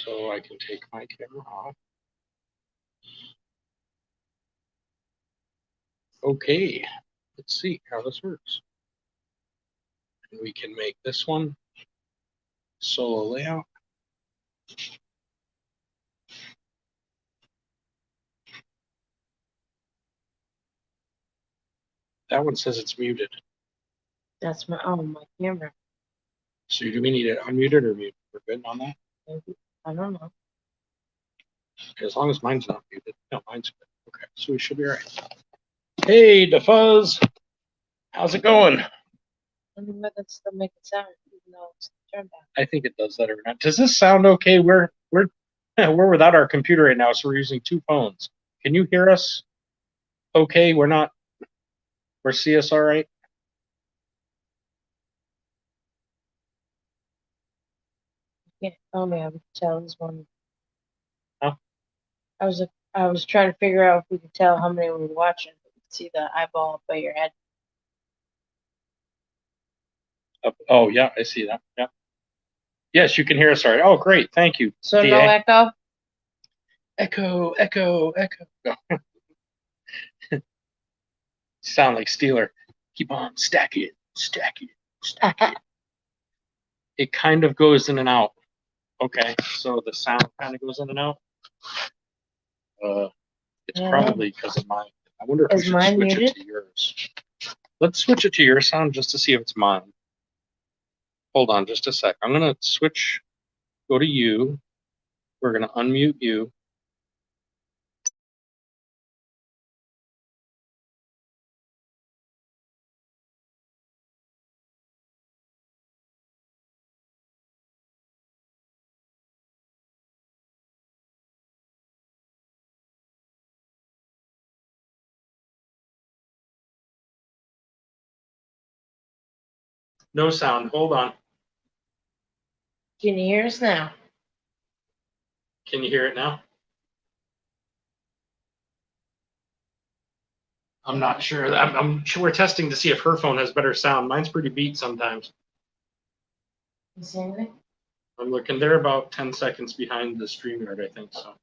So I can take my camera off. Okay, let's see how this works. And we can make this one solo layout. That one says it's muted. That's my my camera. So do we need it unmuted or muted? We're good on that? Maybe. I don't know. As long as mine's not muted. No, mine's good. Okay, so we should be all right. Hey, DeFuzz. How's it going? I don't know whether it's still making sound, even though it's turned down. I think it does that or not. Does this sound okay? We're without our computer right now, so we're using two phones. Can you hear us okay? We're see us all right? Yeah. Oh yeah, we can tell this one. Huh? I was trying to figure out if we could tell how many we were watching. We could see the eyeball up by your head. Oh yeah, I see that. Yeah. Yes, you can hear us all right. Oh great, thank you. So DA. no echo? Echo, echo, echo. Sound like Steeler. Keep on stack it, stack it, stack it. It kind of goes in and out. Okay, so the sound kind of goes in and out. It's probably because of mine. I wonder if we should switch it to yours. Let's switch it to your sound just to see if it's mine. Hold on just a sec. I'm going to switch, go to you. We're going to unmute you. No sound. Hold on. Can you hear us now? Can you hear it now? I'm not sure. I'm sure we're testing to see if her phone has better sound. Mine's pretty beat sometimes. You see anything? I'm looking. They're about 10 seconds behind the StreamYard, I think so.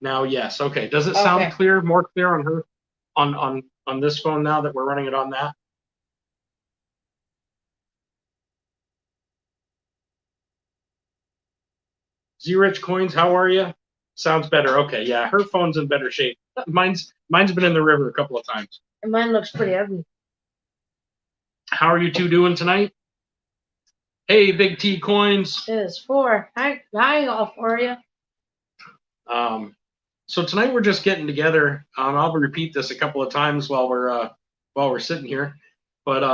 Now, yes. Okay. Does it sound clear? More clear on her, on this phone now that we're running it on that? Z-Rich Coins, how are you? Sounds better. Okay, yeah, her phone's in better shape. Mine's been in the river a couple of times. And mine looks pretty ugly. How are you two doing tonight? Hey, Big T Coins. It is 4. Hi, all for you. So tonight we're just getting together. I'll repeat this a couple of times while we're sitting here. But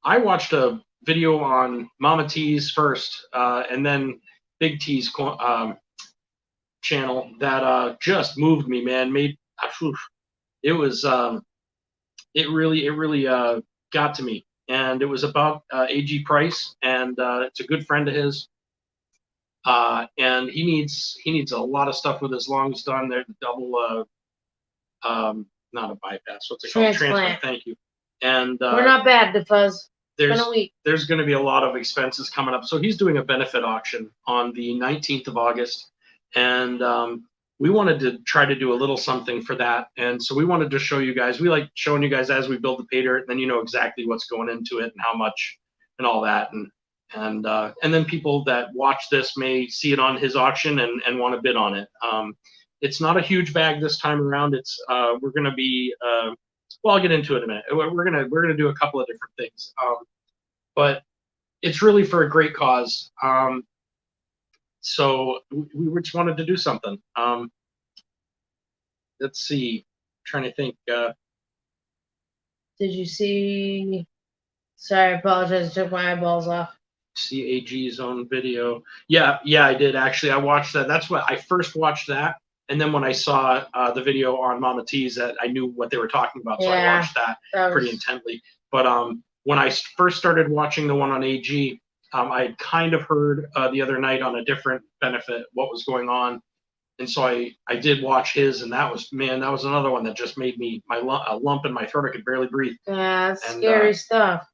I watched a video on Mama T's first, and then Big T's channel that just moved me, man. It was it really got to me, and it was about AG Price, and it's a good friend of his. And he needs a lot of stuff with his lungs done. They're double, not a bypass. What's it called? Transplant. Thank you. And we're not bad, DeFuzz. There's going to be a lot of expenses coming up. So he's doing a benefit auction on the 19th of August, and we wanted to try to do a little something for that. And so we wanted to show you guys. We like showing you guys as we build the pay dirt, and then you know exactly what's going into it and how much and all that. And then people that watch this may see it on his auction and want to bid on it. It's not a huge bag this time around. It's we're going to be well, I'll get into it in a minute. We're gonna do a couple of different things, but it's really for a great cause. So we just wanted to do something. Let's see. I'm trying to think. Did you see? Sorry, I apologize. I took my eyeballs off. CAG's own video. Yeah, I did actually. I watched that. That's what I first watched that, and then when I saw the video on Mama T's, that I knew what they were talking about, so I watched that pretty intently. But when I first started watching the one on AG, I had kind of heard the other night on a different benefit what was going on, and so I did watch his, and that was another one that just made me a lump in my throat. I could barely breathe. Yeah, that's scary stuff.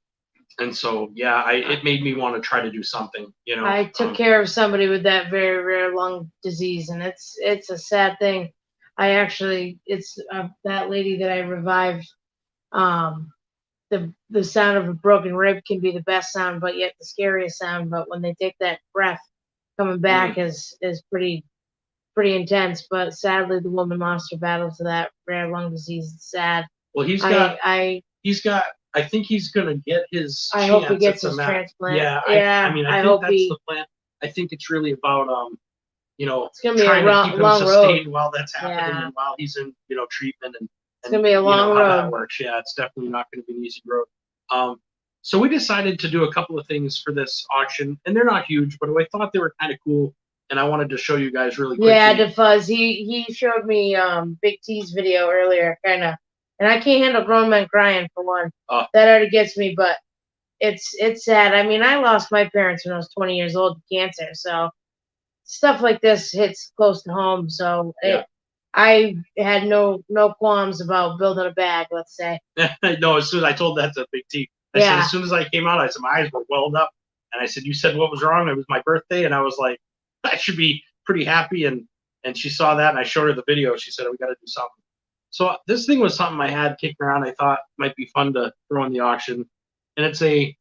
And so, yeah, it made me want to try to do something, you know. I took care of somebody with that very rare lung disease, and it's a sad thing. It's that lady that I revived. Um, the sound of a broken rib can be the best sound, but yet the scariest sound. But when they take that breath, coming back is pretty intense. But sadly, the woman lost her battle to that rare lung disease. It's sad. Well, I think he's gonna get his I chance. hope he gets his transplant. Yeah, Yeah, I mean, I think hope that's the plan. I think it's really about you know, it's gonna be trying to keep him long sustained road. while that's happening Yeah. and while he's in, you know, treatment and It's gonna be a long how that road. works. Yeah, it's definitely not going to be an easy road. So we decided to do a couple of things for this auction, and they're not huge, but I thought they were kind of cool, and I wanted to show you guys really quickly. Yeah, DeFuzz. He showed me Big T's video earlier, kind of, and I can't handle grown men crying for one. That already gets me, but it's sad. I mean, I lost my parents when I was 20 years old to cancer, so stuff like this hits close to home. So I had no qualms about building a bag. Let's say. No, as soon as I told that to Big T, I said as soon as I came out, I said my eyes were welled up, and I said, "You said what was wrong? It was my birthday," and I was like, "I should be pretty happy." And she saw that, and I showed her the video. She said, "We got to do something." So this thing was something I had kicking around. I thought might be fun to throw in the auction, and it's a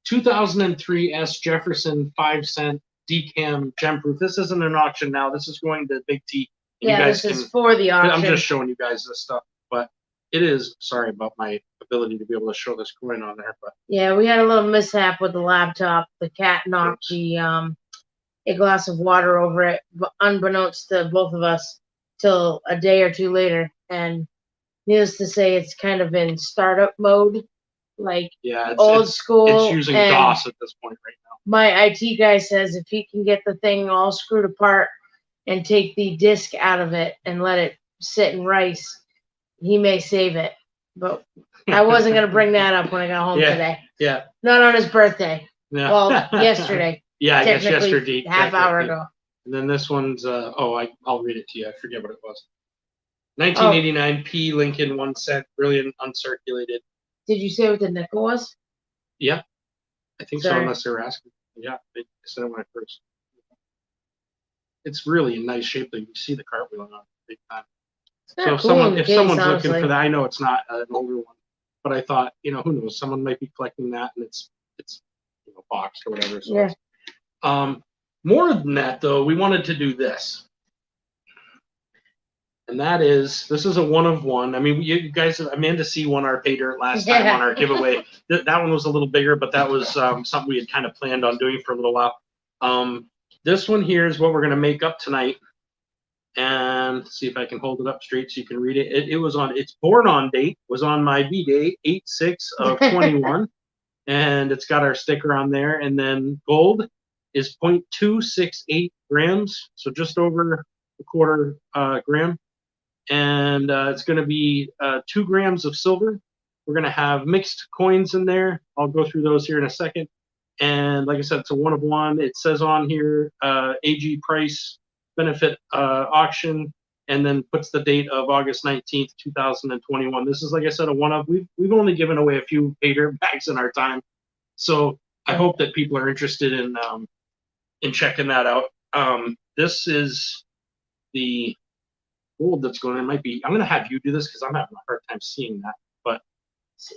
2003 S Jefferson 5-cent decam gem proof. This isn't an auction now. This is going to Big T. This is for the auction. I'm just showing you guys this stuff, but it is. Sorry about my ability to be able to show this coin on there, but yeah, we had a little mishap with the laptop. The cat knocked a glass of water over it, unbeknownst to both of us, till a day or two later. And needless to say, it's kind of in startup mode, like old school. It's using DOS at this point right now. My IT guy says if he can get the thing all screwed apart and take the disc out of it and let it sit in rice, he may save it. But I wasn't going to bring that up when I got home today. Yeah. Not on his birthday. Yeah. Well, yesterday. Yeah, I guess yesterday. Half hour ago. And then this one's, I'll read it to you. I forget what it was. 1989 P Lincoln 1 cent, brilliant uncirculated. Did you say what the nickel was? Yeah. I think so, unless they were asking. Yeah, they said it when I first. It's really in nice shape. Though. You see the cartwheel on it big time. So if someone's looking for that, I know it's not an older one, but I thought, who knows? Someone might be collecting that, and it's boxed or whatever. So yeah. More than that, though, we wanted to do this, and this is a 1 of 1. I mean, you guys, Amanda C won our paydirt last time on our giveaway. That one was a little bigger, but that was something we had kind of planned on doing for a little while. This one here is what we're going to make up tonight. And see if I can hold it up straight so you can read it. It was on its born on date, was on my B-Day, 8/6 of 21. And it's got our sticker on there. And then gold is 0.268 grams, so just over a quarter gram. And it's going to be 2 grams of silver. We're going to have mixed coins in there. I'll go through those here in a second. And like I said, it's a 1 of 1. It says on here AG price benefit auction, and then puts the date of August 19th, 2021. This is, like I said, a 1 of. We've only given away a few paydirt bags in our time, so I hope that people are interested in checking that out. This is the gold that's going. It might be. I'm going to have you do this because I'm having a hard time seeing that. But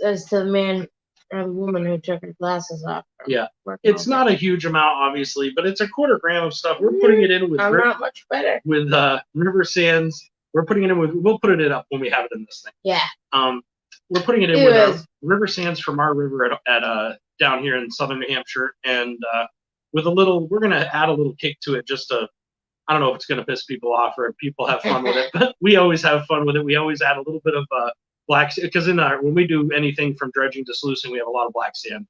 as to the man or the woman who took her glasses off. Yeah, it's not a huge amount, obviously, but it's a quarter gram of stuff. We're putting it in with not much better with River Sands. We're putting it in with. We'll put it up when we have it in this thing. Yeah. We're putting it in with our River Sands from our river at down here in southern New Hampshire, and with a little. We're gonna add a little kick to it, just to. I don't know if it's gonna piss people off or if people have fun with it, but we always have fun with it. We always add a little bit of black, because when we do anything from dredging to sluicing, we have a lot of black sand,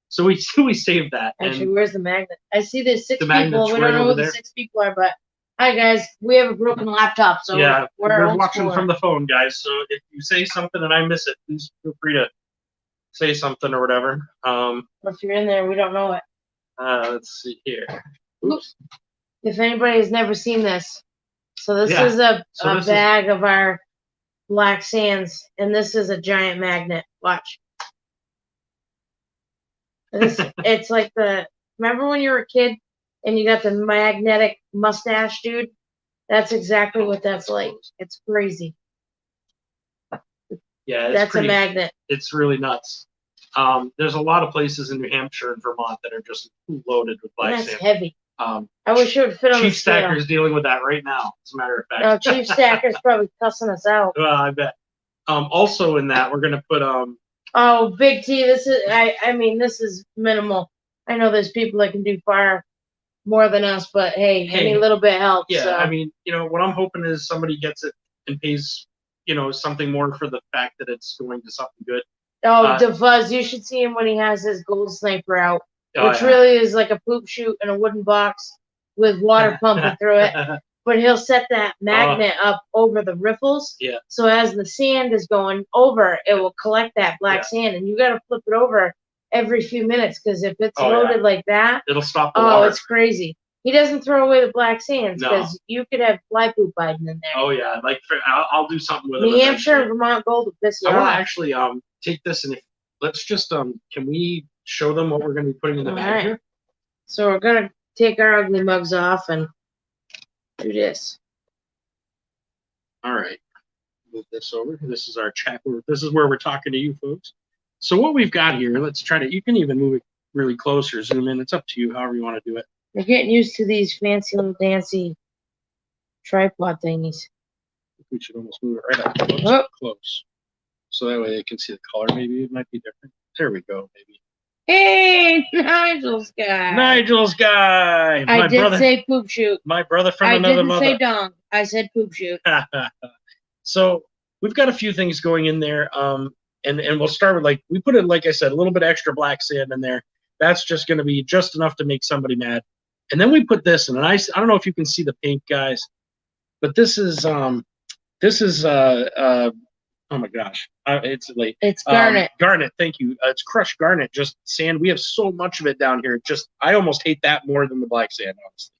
So we save that. Actually, where's the magnet? I see there's 6 people. We right don't know who the 6 people are, but hi guys, we have a broken laptop, so yeah, we're watching schooler. from the phone, guys. So if you say something and I miss it, please feel free to say something or whatever. If you're in there, we don't know it. Let's see here. Oops. If anybody has never seen this, so this is a bag of our black sands, and this is a giant magnet. Watch. It's like remember when you were a kid and you got the magnetic mustache, dude? That's exactly what that's like. It's crazy. Yeah, That's a magnet. It's really nuts. There's a lot of places in New Hampshire and Vermont that are just loaded with black And that's sand. heavy. I wish it would fit on the Chief scale. Stacker's dealing with that right now, as a matter of fact. No, Chief Stacker's probably cussing us out. Well, I bet. Also in that, we're gonna put Oh, Big T, this is I mean this is minimal. I know there's people that can do far more than us, but hey, any little bit helps. Yeah, so. I mean, what I'm hoping is somebody gets it and pays, something more for the fact that it's going to something good. Oh, DeFuzz, you should see him when he has his gold sniper out, which really is like a poop chute in a wooden box with water pumping through it. But he'll set that magnet up over the riffles. Yeah. So as the sand is going over, it will collect that black sand, and you got to flip it over every few minutes because if it's loaded like that, it'll stop the water. It's crazy. He doesn't throw away the black sands because you could have fly poop hiding in there. Oh yeah, I'll do something with it. New Hampshire and Vermont gold will piss you off. I want to actually take this and let's just can we show them what we're going to be putting in the bag here? So we're gonna take our ugly mugs off and do this. All right, move this over. This is our chat. This is where we're talking to you folks. So what we've got here, let's try to. You can even move it really close or zoom in. It's up to you, however you want to do it. We're getting used to these fancy little dancy tripod thingies. We should almost move it right up close. So that way they can see the color. Maybe it might be different. There we go, maybe. Hey, Nigel's guy. Nigel's guy. I did say poop shoot. My brother from another mother. I didn't say dong. I said poop shoot. So we've got a few things going in there. And we'll start with we put it, like I said, a little bit extra black sand in there. That's just going to be just enough to make somebody mad. And then we put this in, and I don't know if you can see the paint, guys, but this is oh my gosh, it's late. It's garnet. Garnet, thank you. It's crushed garnet, just sand. We have so much of it down here. I almost hate that more than the black sand, honestly.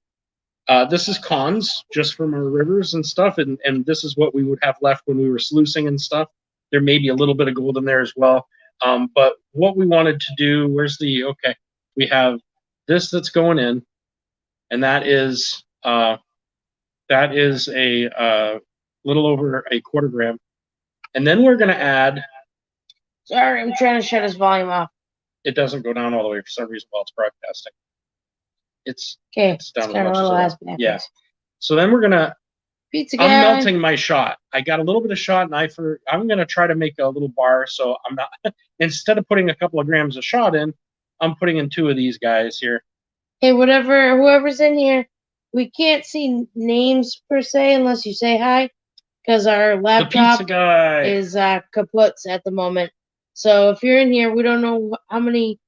This is cons, just from our rivers and stuff, and this is what we would have left when we were sluicing and stuff. There may be a little bit of gold in there as well. But what we wanted to do, we have this that's going in, and that is a little over a quarter gram. And then we're going to add. Sorry, I'm trying to shut his volume off. It doesn't go down all the way for some reason while it's broadcasting. It's down a little ass back. Yeah. So then we're going to. I'm melting my shot. I got a little bit of shot, and I'm going to try to make a little bar. So I'm not, instead of putting a couple of grams of shot in, I'm putting in 2 of these guys here. Hey, whoever's in here, we can't see names per se unless you say hi, because our laptop is kaput at the moment. So if you're in here, we don't know how many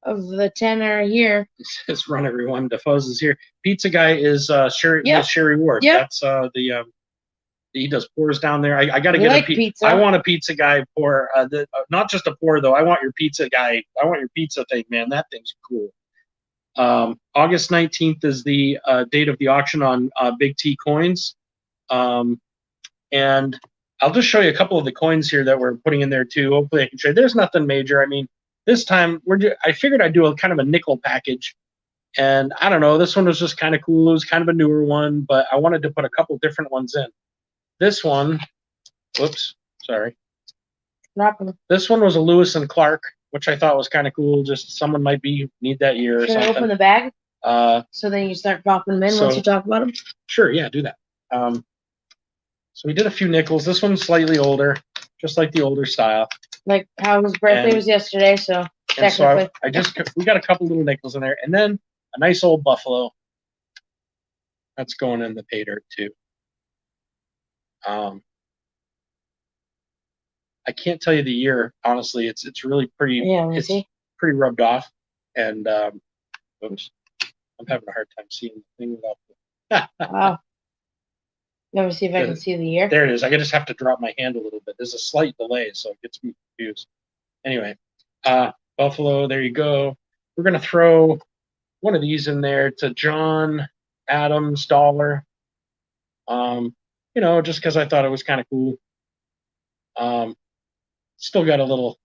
of the 10 are here. Let's run everyone. DeFuzz is here. Pizza Guy is Sherry Ward. Yep. That's he does pours down there. I got to get a pizza. I want a Pizza Guy pour. Not just a pour though. I want your Pizza Guy. I want your pizza thing, man. That thing's cool. August 19th is the date of the auction on Big T coins. And I'll just show you a couple of the coins here that we're putting in there too. Hopefully I can show you. There's nothing major. I mean, this time I figured I'd do a kind of a nickel package, and I don't know. This one was just kind of cool. It was kind of a newer one, but I wanted to put a couple different ones in. This one, whoops, sorry. This one was a Lewis and Clark, which I thought was kind of cool. Just someone might need that year or something. Should I open the bag? So then you start dropping them in once you talk about them? Sure, yeah, do that. So we did a few nickels. This one's slightly older, just like the older style. Like how his birthday was yesterday, so technically. So we got a couple little nickels in there, and then a nice old buffalo. That's going in the pay dirt too. I can't tell you the year, honestly. It's really pretty. Yeah, it's pretty rubbed off, and oops, I'm having a hard time seeing the thing without. Wow. Let me see if I can see the year. There it is. I just have to drop my hand a little bit. There's a slight delay, so it gets me confused. Anyway, buffalo. There you go. We're gonna throw one of these in there to John Adams dollar. Just because I thought it was kind of cool. Still got a little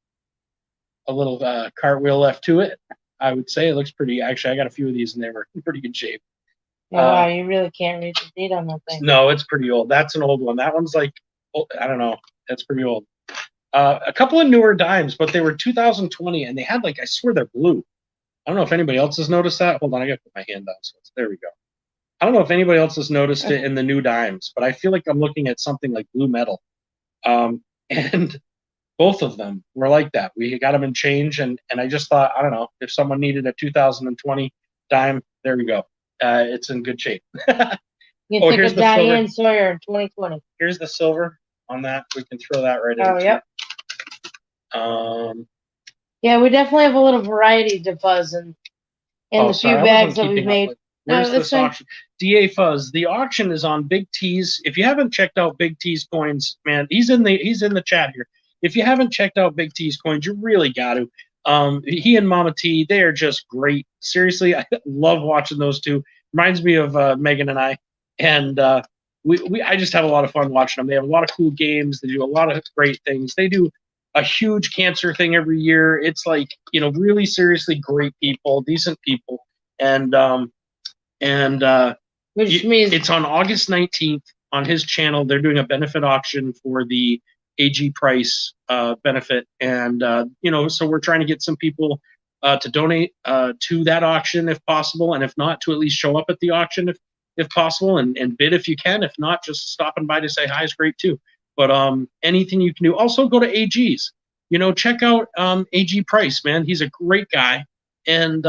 cartwheel left to it. I would say it looks pretty. Actually, I got a few of these and they were in pretty good shape. Oh, wow, you really can't read the date on that thing. No, it's pretty old. That's an old one. That one's like, I don't know. That's pretty old. A couple of newer dimes, but they were 2020 and they had like, I swear they're blue. I don't know if anybody else has noticed that. Hold on, I gotta put my hand down. So there we go. I don't know if anybody else has noticed it in the new dimes, but I feel like I'm looking at something like blue metal. And both of them were like that. We got them in change, and I just thought, I don't know, if someone needed a 2020 dime, there we go. It's in good shape. You can think of Diane Sawyer in 2020. Here's the silver on that. We can throw that right in. Oh, yep. Um, Yeah, we definitely have a little variety to fuzz in the few bags that we've made. Where's this auction? DA Fuzz. The auction is on Big T's. If you haven't checked out Big T's coins, man, he's in the chat here. If you haven't checked out Big T's coins, you really got to. He and Mama T, they are just great. Seriously, I love watching those two. Reminds me of Megan and I. And I just have a lot of fun watching them. They have a lot of cool games. They do a lot of great things. They do a huge cancer thing every year. It's like, really seriously great people, decent people. And which means it's on August 19th on his channel. They're doing a benefit auction for the AG Price benefit. And, so we're trying to get some people to donate to that auction if possible. And if not, to at least show up at the auction if possible and bid if you can. If not, just stopping by to say hi is great too. But anything you can do. Also go to AG's. Check out AG Price, man. He's a great guy. And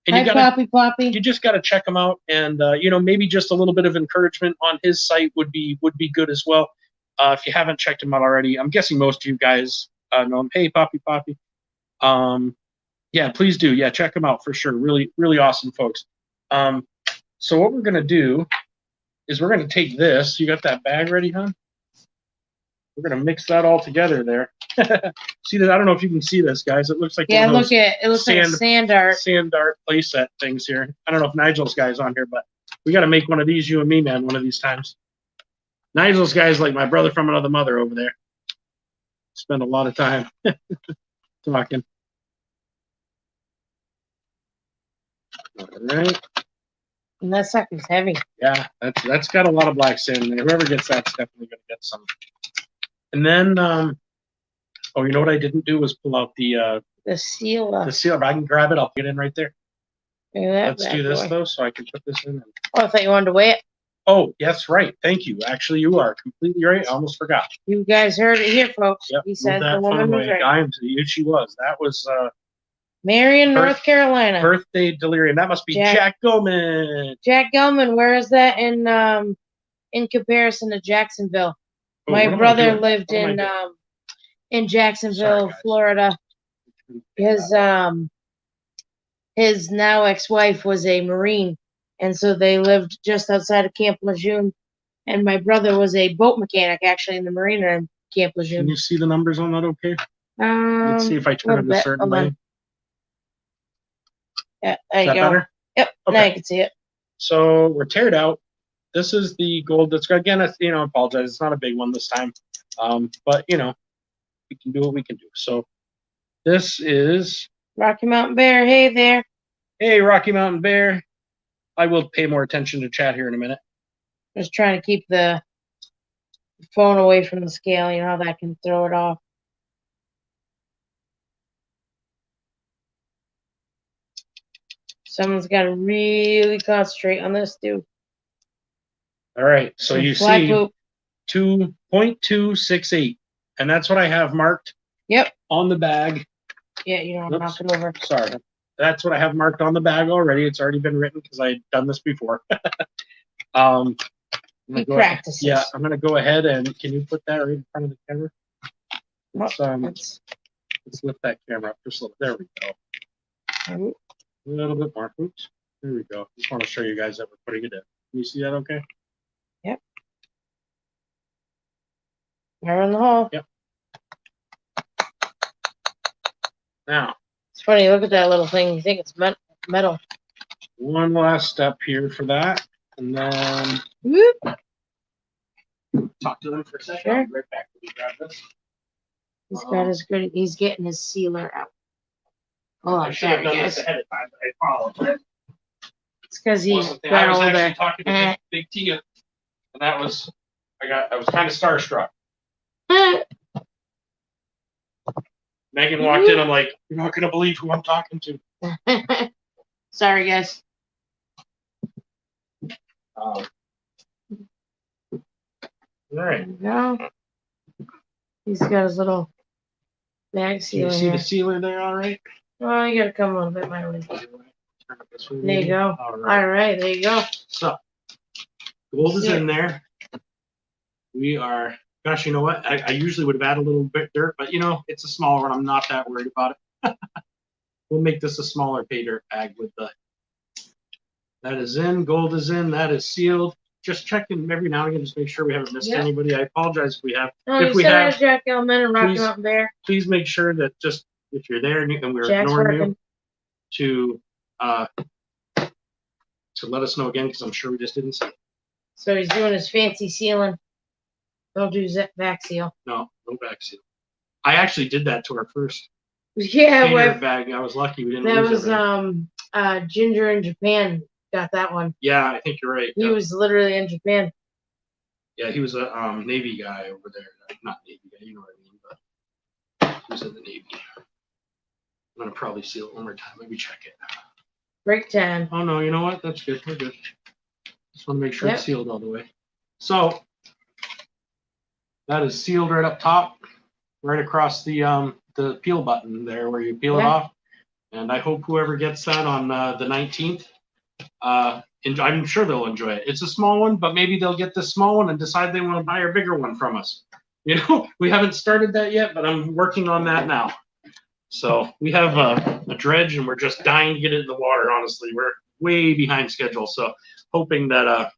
you just got to check him out. And, maybe just a little bit of encouragement on his site would be good as well. If you haven't checked him out already, I'm guessing most of you guys know him. Hey, Poppy. Yeah, please do. Yeah, check him out for sure. Really, really awesome folks. So what we're going to do is we're going to take this. You got that bag ready, huh? We're going to mix that all together there. See that? I don't know if you can see this, guys. It looks like it looks like a sand dart. Sand dart playset things here. I don't know if Nigel's guy's on here, but we got to make one of these, you and me, man, one of these times. Nigel's guy's like my brother from another mother over there. Spend a lot of time talking. All right. And that sucker's heavy. Yeah, that's got a lot of black sand in there. Whoever gets that's definitely going to get some. And then, you know what I didn't do was pull out the sealer. The sealer. I can grab it. I'll get in right there. Let's do this, though, so I can put this in. I thought you wanted to weigh it. Oh, yes, right. Thank you. Actually, you are completely right. I almost forgot. You guys heard it here, folks. Yep, he said the woman was right. She was. That was Marion, North Carolina. Birthday delirium. That must be Jack Gilman. Jack Gilman. Where is that in comparison to Jacksonville? Oh, my brother lived in Jacksonville, Florida. His now ex-wife was a Marine, and so they lived just outside of Camp Lejeune. And my brother was a boat mechanic, actually, in the marina in Camp Lejeune. Can you see the numbers on that? Okay. Let's see if I turn it a certain way. Yeah, there you go. Better? Yep. Okay. Now you can see it. So we're teared out. This is the gold that's again. I apologize. It's not a big one this time, but we can do what we can do. So this is Rocky Mountain Bear. Hey there. Hey, Rocky Mountain Bear. I will pay more attention to chat here in a minute. Just trying to keep the phone away from the scale. You know how that can throw it off. Someone's got to really concentrate on this, too. All right, so you see 2.268, and that's what I have marked. Yep. On the bag. Yeah, you don't knock it over. Sorry, that's what I have marked on the bag already. It's already been written because I've done this before. He practices. Yeah, I'm gonna go ahead and can you put that right in front of the camera? Let's lift that camera up just a little. There we go. A little bit more. Oops. There we go. Just want to show you guys that we're putting it in. Can you see that okay? Yep. We're in the hole. Yep. Now. It's funny, look at that little thing. You think it's metal. One last step here for that. And then whoop. Talk to them for a second. Sure. I'll be right back. Let me grab this. He's got his good. He's getting his sealer out. Oh, I I'm should have sorry, done guys. this ahead of time. I apologize. It's because he's Wasn't there. got I was older. actually talking to Big T, and that was I was kind of starstruck. Megan walked in. I'm like, you're not gonna believe who I'm talking to. Sorry, guys. All There right. you go. He's got his little bag Do sealer you see here. the sealer there? All right. Oh, you gotta come a little bit my way. Turn up this way, There you maybe? go. All right. All right, there you go. So, gold is Yeah. in there. We are, gosh, you know what? I usually would have added a little bit dirt, but you know, it's a smaller one. I'm not that worried about it. We'll make this a smaller pay dirt bag with the, that is in, gold is in, that is sealed. Just checking every now and again, just make sure we haven't missed anybody. I apologize if we have. No, if you we said have, there's Jack Elman and Rocky please- Mountain Bear. please make sure that just, if you're there and we're Jack's ignoring working. you, to let us know again, because I'm sure we just didn't see it. So he's doing his fancy sealing. Don't do back seal. No back seal. I actually did that to our first Yeah, pay well, dirt bag. I was lucky we didn't that lose was everything. Ginger in Japan got that one. Yeah, I think you're right. He Yeah. was literally in Japan. Yeah, he was a Navy guy over there. Not Navy guy, you know what I mean, but he was in the Navy. I'm gonna probably seal it one more time. Maybe check it. Break time. Oh no, you know what? That's good. We're good. Just want to make sure Yep. it's sealed all the way. So that is sealed right up top, right across the peel button there where you peel it Yeah. off. And I hope whoever gets that on the 19th, I'm sure they'll enjoy it. It's a small one, but maybe they'll get this small one and decide they want to buy a bigger one from us. You know, we haven't started that yet, but I'm working on that now. So we have a dredge, and we're just dying to get it in the water. Honestly, we're way behind schedule. So hoping that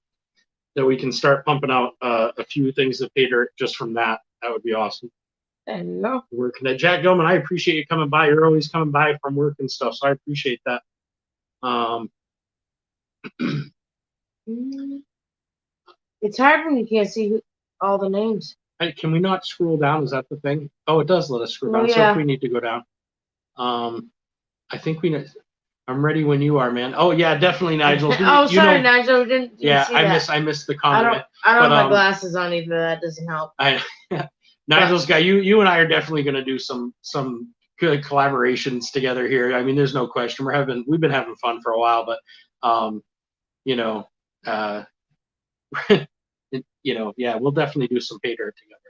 that we can start pumping out a few things of pay dirt just from that. That would be awesome. There you go. Working at Jack Gilman, I appreciate you coming by. You're always coming by from work and stuff, so I appreciate that. It's hard when you can't see all the names. Hey, can we not scroll down? Is that the thing? Oh, it does let us scroll Oh, down. So yeah. if we need to go down, I think we know. I'm ready when you are, man. Oh yeah, definitely, Nigel. Oh, sorry, Nigel. Didn't Yeah, see that. I missed the I comment. don't but, have my glasses on either. That doesn't help. Nigel's guy, you and I are definitely going to do some good collaborations together here. I mean, there's no question. We've been having fun for a while, but you know, yeah, we'll definitely do some pay dirt together.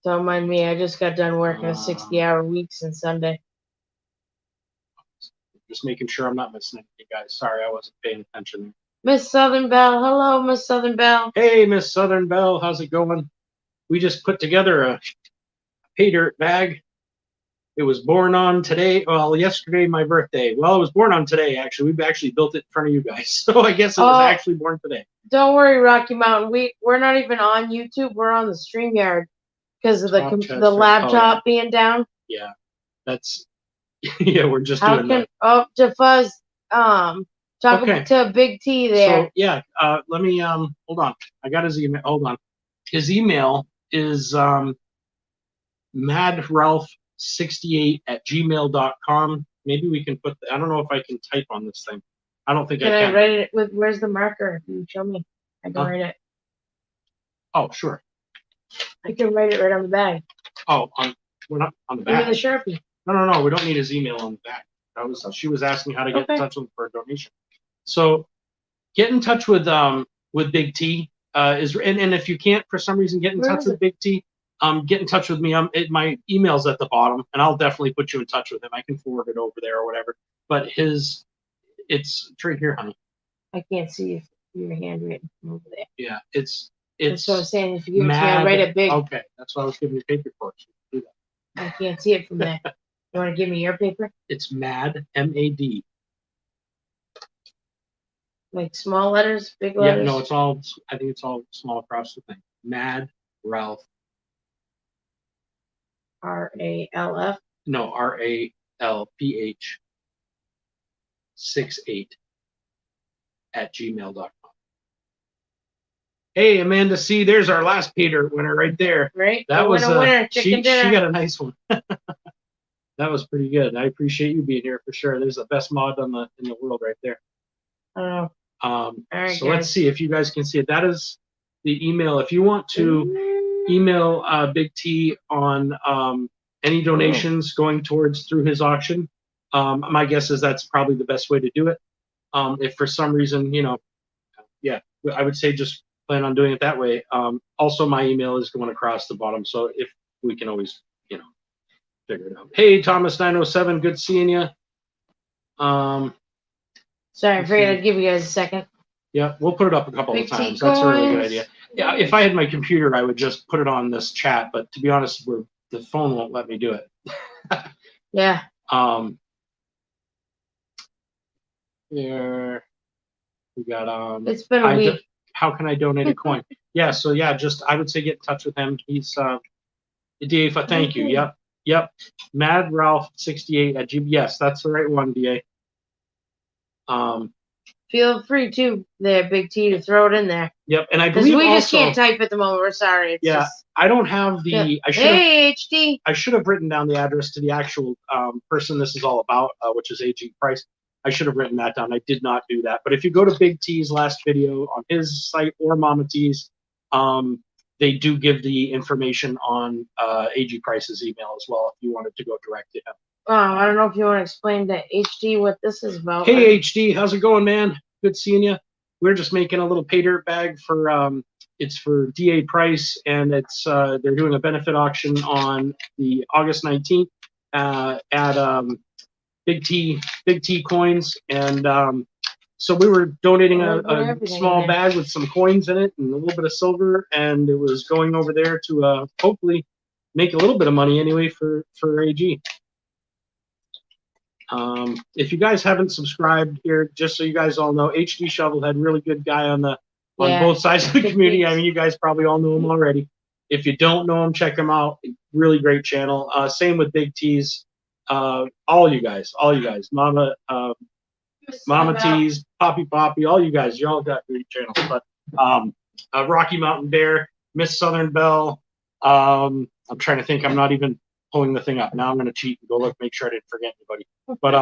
Don't mind me. I just got done working a 60-hour week since Sunday. Just making sure I'm not missing anything, guys. Sorry, I wasn't paying attention. Miss Southern Belle. Hello, Miss Southern Belle. Hey, Miss Southern Belle, how's it going? We just put together a pay dirt bag. It was born on today. Well, yesterday, my birthday. Well, it was born on today, actually. We actually built it in front of you guys. So I guess it was actually born today. Don't worry, Rocky Mountain. We're not even on YouTube. We're on the StreamYard because of the laptop being down. Yeah, that's yeah. We're just doing that. Oh, DeFuzz, talk to Big T there. So yeah, let me hold on. I got his email. Hold on. His email is madralph68@gmail.com. Maybe we can put. I don't know if I can type on this thing. I don't think I can. Can I write it with? Where's the marker? You show me. I can write it. Oh, sure. I can write it right on the bag. Oh, we're not on the back. Give me the Sharpie. No. We don't need his email on the back. She was asking how to get in touch with him for a donation. So get in touch with Big T. And if you can't for some reason get in touch with Big T, get in touch with me. My email's at the bottom, and I'll definitely put you in touch with him. I can forward it over there or whatever. But it's right here, honey. I can't see if your handwritten from over there. Yeah, it's. That's what I'm saying. If you give it to me, I write it big. Okay, that's why I was giving you paper for it. Do that. I can't see it from there. You want to give me your paper? It's MAD, M-A-D. Like small letters, big letters? Yeah, no, I think it's all small across the thing. Mad Ralph. R-A-L-F? No, R-A-L-P-H 68@gmail.com. Hey, Amanda C, there's our last pay dirt winner right there. Right? That was winner, she chicken dinner. She got a nice one. That was pretty good. I appreciate you being here for sure. There's the best mod in the world right there. All right, So let's guys. see if you guys can see it. That is the email. If you want to email Big T on any donations going towards through his auction, my guess is that's probably the best way to do it. If for some reason, yeah, I would say just plan on doing it that way. Also, my email is going across the bottom, so if we can always, figure it out. Hey, Thomas 907, good seeing you. Sorry, I figured I'd give you guys a second. Yeah, we'll put it up a couple Big of times. T That's a really good coins. idea. Yeah, if I had my computer, I would just put it on this chat. But to be honest, the phone won't let me do it. Yeah. Here we got It's been a week. How can I donate a coin? Yeah, so yeah, just I would say get in touch with him. He's Dave. Thank you. Yep. Mad Ralph 68 at GB. Yes, that's the right one, DA. Feel free to there, Big T, to throw it in there. Yep, and I believe we also, just can't type at the moment. We're sorry. It's just, I don't have the. Hey, HD. I should have written down the address to the actual person this is all about, which is AG Price. I should have written that down. I did not do that. But if you go to Big T's last video on his site or Mama T's, they do give the information on AG Price's email as well if you wanted to go direct to him. I don't know if you want to explain to HD what this is about. Hey, HD, how's it going, man? Good seeing you. We're just making a little pay dirt bag for it's for DA Price, and it's they're doing a benefit auction on the August 19th at Big T Coins, and so we were donating a small bag with some coins in it and a little bit of silver, and it was going over there to hopefully make a little bit of money anyway for AG. If you guys haven't subscribed here, just so you guys all know, HD Shovelhead, really good guy on both sides of the community. I mean, you guys probably all know him already. If you don't know him, check him out. Really great channel. Same with Big T's. All you guys, Mama T's, Poppy, all you guys, you all got great channels. But Rocky Mountain Bear, Miss Southern Belle. I'm trying to think. I'm not even pulling the thing up. Now I'm going to cheat and go look, make sure I didn't forget anybody. But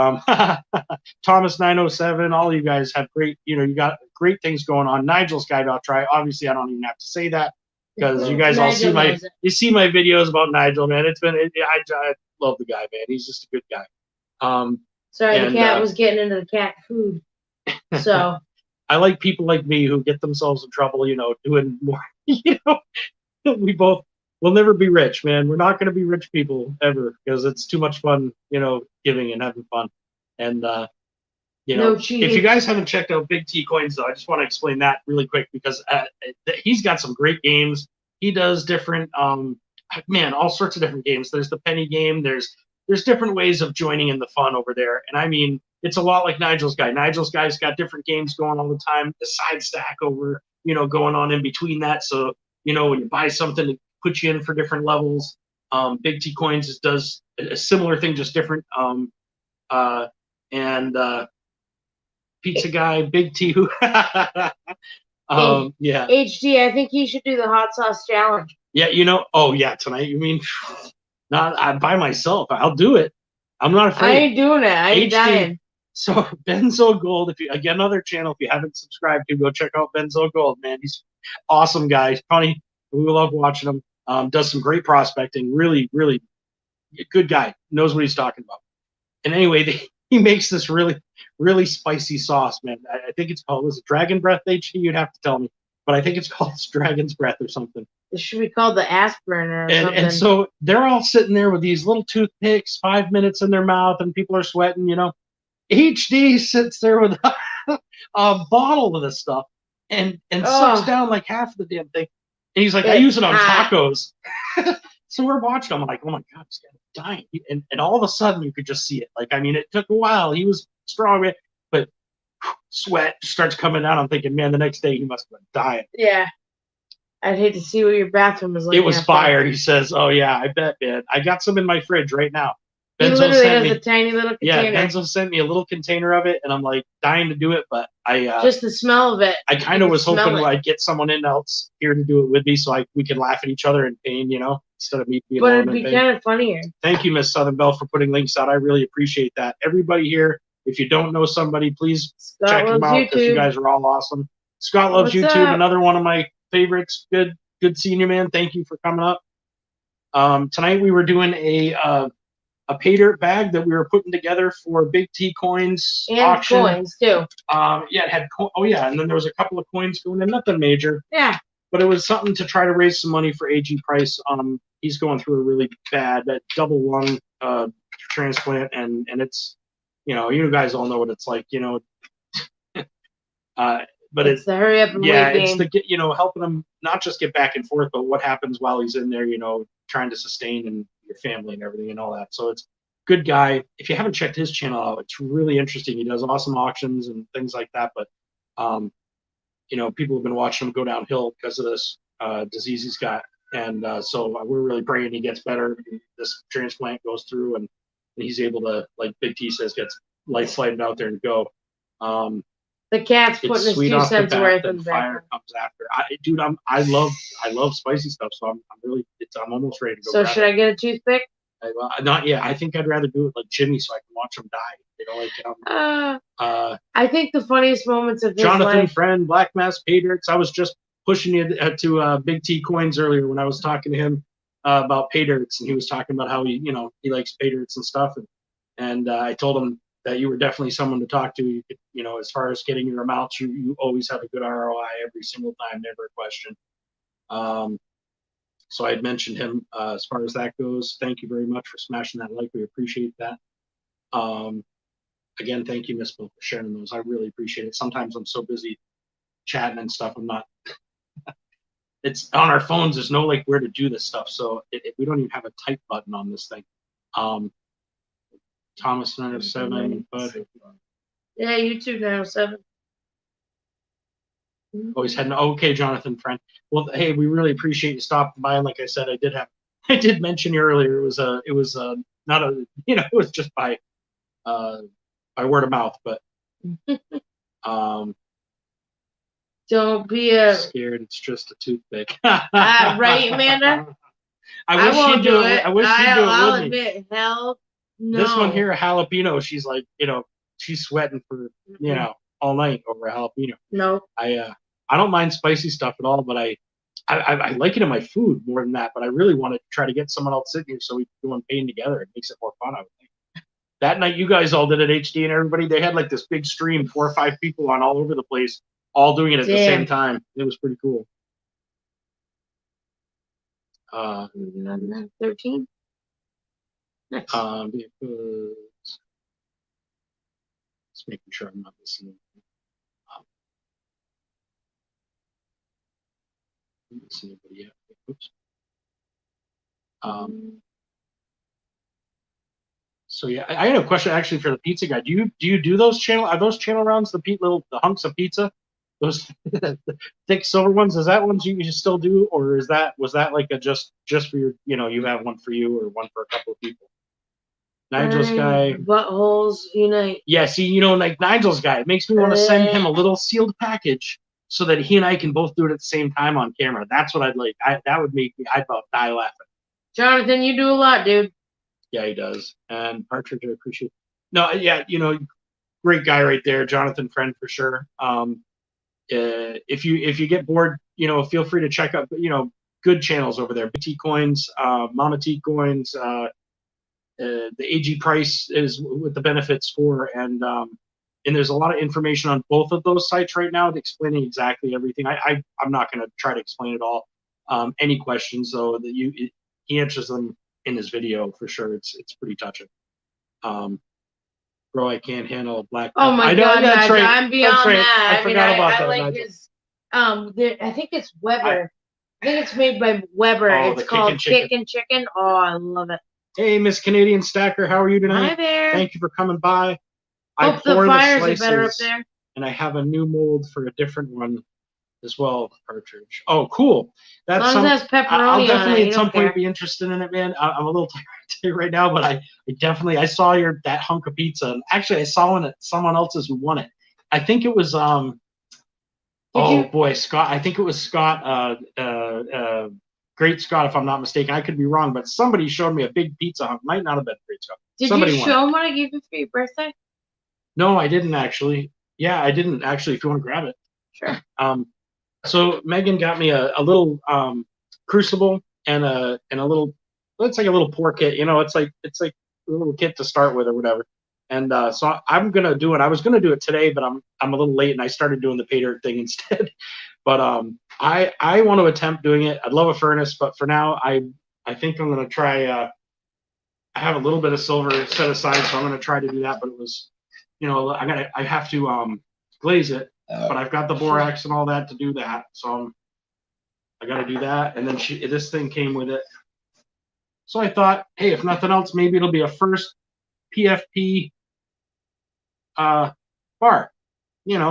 Thomas 907, all you guys have great, you got great things going on. Nigel's Guide I'll Try. Obviously, I don't even have to say that because you guys all see my videos about Nigel, man. I love the guy, man. He's just a good guy. Sorry, the cat was getting into the cat food. So I like people like me who get themselves in trouble, doing more. We'll never be rich, man. We're not going to be rich people ever because it's too much fun, giving and having fun. And, if you guys haven't checked out Big T Coins, though, I just want to explain that really quick because he's got some great games. He does different, all sorts of different games. There's the penny game. There's different ways of joining in the fun over there. And I mean, it's a lot like Nigel's Guy. Nigel's Guy's got different games going all the time. The side stack over, going on in between that. So, when you buy something, it puts you in for different levels. Big T Coins does a similar thing, just different. And Pizza Guy, Big T, who, yeah. HD, I think he should do the hot sauce challenge. Yeah, oh yeah, tonight. You mean, not by myself. I'll do it. I'm not afraid. I ain't doing it. I ain't dying. So Benzo Gold, again, another channel. If you haven't subscribed to, go check out Benzo Gold, man. He's awesome guy. Funny. We love watching him. Does some great prospecting. Really, really good guy. Knows what he's talking about. And anyway, he makes this really, really spicy sauce, man. I think it's called, was it Dragon Breath HD? You'd have to tell me. But I think it's called Dragon's Breath or something. It should be called the ass burner or something. And so they're all sitting there with these little toothpicks, 5 minutes in their mouth, and people are sweating, HD sits there with a bottle of this stuff and sucks down like half of the damn thing. And he's like, I use it on tacos. So we're watching him. I'm like, oh my God, this guy's dying. And all of a sudden you could just see it. Like, I mean, it took a while. He was strong, but sweat starts coming out. I'm thinking, man, the next day he must have been dying. Yeah. I'd hate to see what your bathroom was like. It was fire. He says, oh yeah, I bet, man. I got some in my fridge right now. He literally has a tiny little container. Yeah, Benzo sent me a little container of it, and I'm like dying to do it, but I just the smell of it. I kind of was hoping I'd get someone else here to do it with me, so we could laugh at each other in pain, instead of me being But on it'd be kind of funnier. Thank you, Miss Southern Belle, for putting links out. I really appreciate that. Everybody here, if you don't know somebody, please check them out because you guys are all awesome. Scott loves What's YouTube, up? another one of my favorites. Good seeing you, man. Thank you for coming up. Tonight we were doing a pay dirt bag that we were putting together for Big T Coins and auction. Coins too. Yeah, it had and then there was a couple of coins going in, nothing major. Yeah. But it was something to try to raise some money for AG Price. He's going through a really bad double lung transplant, and it's, you guys all know what it's like, but it's the hurry up and wait game. It's the helping him not just get back and forth, but what happens while he's in there, trying to sustain and your family and everything and all that. So it's good guy. If you haven't checked his channel out, it's really interesting. He does awesome auctions and things like that. But people have been watching him go downhill because of this disease he's got, and so we're really praying he gets better. This transplant goes through, and he's able to, like Big T says, gets life flighted out there and go. The cat's putting his 2 cents worth in fire comes after. I love spicy stuff, so I'm almost ready to go. So should I get a toothpick? Not yet. I think I'd rather do it like Jimmy, so I can watch him die. I think the funniest moments of his Jonathan life. Friend, Black Mass, paydirt. I was just pushing you to Big T Coins earlier when I was talking to him about paydirts, and he was talking about how he likes paydirts and stuff, and I told him that you were definitely someone to talk to. You could, as far as getting your amounts, you always have a good ROI every single time, never a question. So I had mentioned him as far as that goes. Thank you very much for smashing that like. We appreciate that. Again, thank you, Miss Bill, for sharing those. I really appreciate it. Sometimes I'm so busy chatting and stuff, I'm not. It's on our phones. There's no where to do this stuff, so we don't even have a type button on this thing. Thomas 907, but yeah, YouTube 907. Always had okay, Jonathan Friend. Well, hey, we really appreciate you stopping by. And like I said, I did mention you earlier. It was not a it was just by word of mouth, but don't be scared. It's just a toothpick. Right, Amanda? I won't do it. I wish you'd do it I'll with admit, me. hell no. This one here, a jalapeno. She's like, she's sweating for all night over a jalapeno. No. I don't mind spicy stuff at all, but I like it in my food more than that. But I really want to try to get someone else sitting here so we can go and pain together. It makes it more fun, I would think. That night you guys all did it, HD and everybody. They had this big stream, 4 or 5 people on all over the place, all doing it at the same time. It was pretty cool. 13. Next. Just making sure I'm not missing anything. See anybody yet. Oops. So yeah, I had a question actually for the pizza guy. Do you do those channel rounds, the hunks of pizza, those thick silver ones? Is that ones you still do, or was that like a just for your you have one for you or one for a couple of people? Nigel's guy. Buttholes unite. Yeah, see, like Nigel's guy, it makes me want to send him a little sealed package so that he and I can both do it at the same time on camera. That's what I'd like. That would make me, I'd about die laughing. Jonathan, you do a lot, dude. Yeah, he does. And Partridge, I appreciate it. No, yeah, great guy right there, Jonathan Friend for sure. If you get bored, feel free to check out, good channels over there. BT Coins, Mama T Coins, the AG Price is what the benefits for, and there's a lot of information on both of those sites right now explaining exactly everything. I'm not going to try to explain it all. Any questions though that he answers them in his video for sure. It's pretty touching. Bro, I can't handle a black. Oh my God, that's right. I'm beyond that. I forgot about that. I like his. I think it's Weber. I think it's made by Weber. It's called Kick and Chicken. Oh, I love it. Hey, Miss Canadian Stacker, how are you tonight? Hi there. Thank you for coming by. Hope the fires are better up there. And I have a new mold for a different one as well, Partridge. Oh, cool. That's as long as it has pepperoni I'll definitely on it, at some point be interested in it, man. I'm a little tired right now, but I saw that hunk of pizza. And actually, I saw someone else's who won it. I think it was Scott. I think it was Scott. Great Scott, if I'm not mistaken. I could be wrong, but somebody showed me a big pizza hut. Might not have been Great Scott. Did Somebody you won. show him what I gave you for your birthday? No, I didn't actually. Yeah, I didn't actually. If you want to grab it. Sure. So Megan got me a little crucible and a little. It's like a little pour kit. It's like a little kit to start with or whatever. And so I'm gonna do it. I was gonna do it today, but I'm a little late, and I started doing the pay dirt thing instead. But I want to attempt doing it. I'd love a furnace, but for now, I think I'm gonna try. I have a little bit of silver set aside, so I'm gonna try to do that. But it was, I have to glaze it, but I've got the borax and all that to do that. So I got to do that, and then this thing came with it. So I thought, hey, if nothing else, maybe it'll be a first PFP bar. I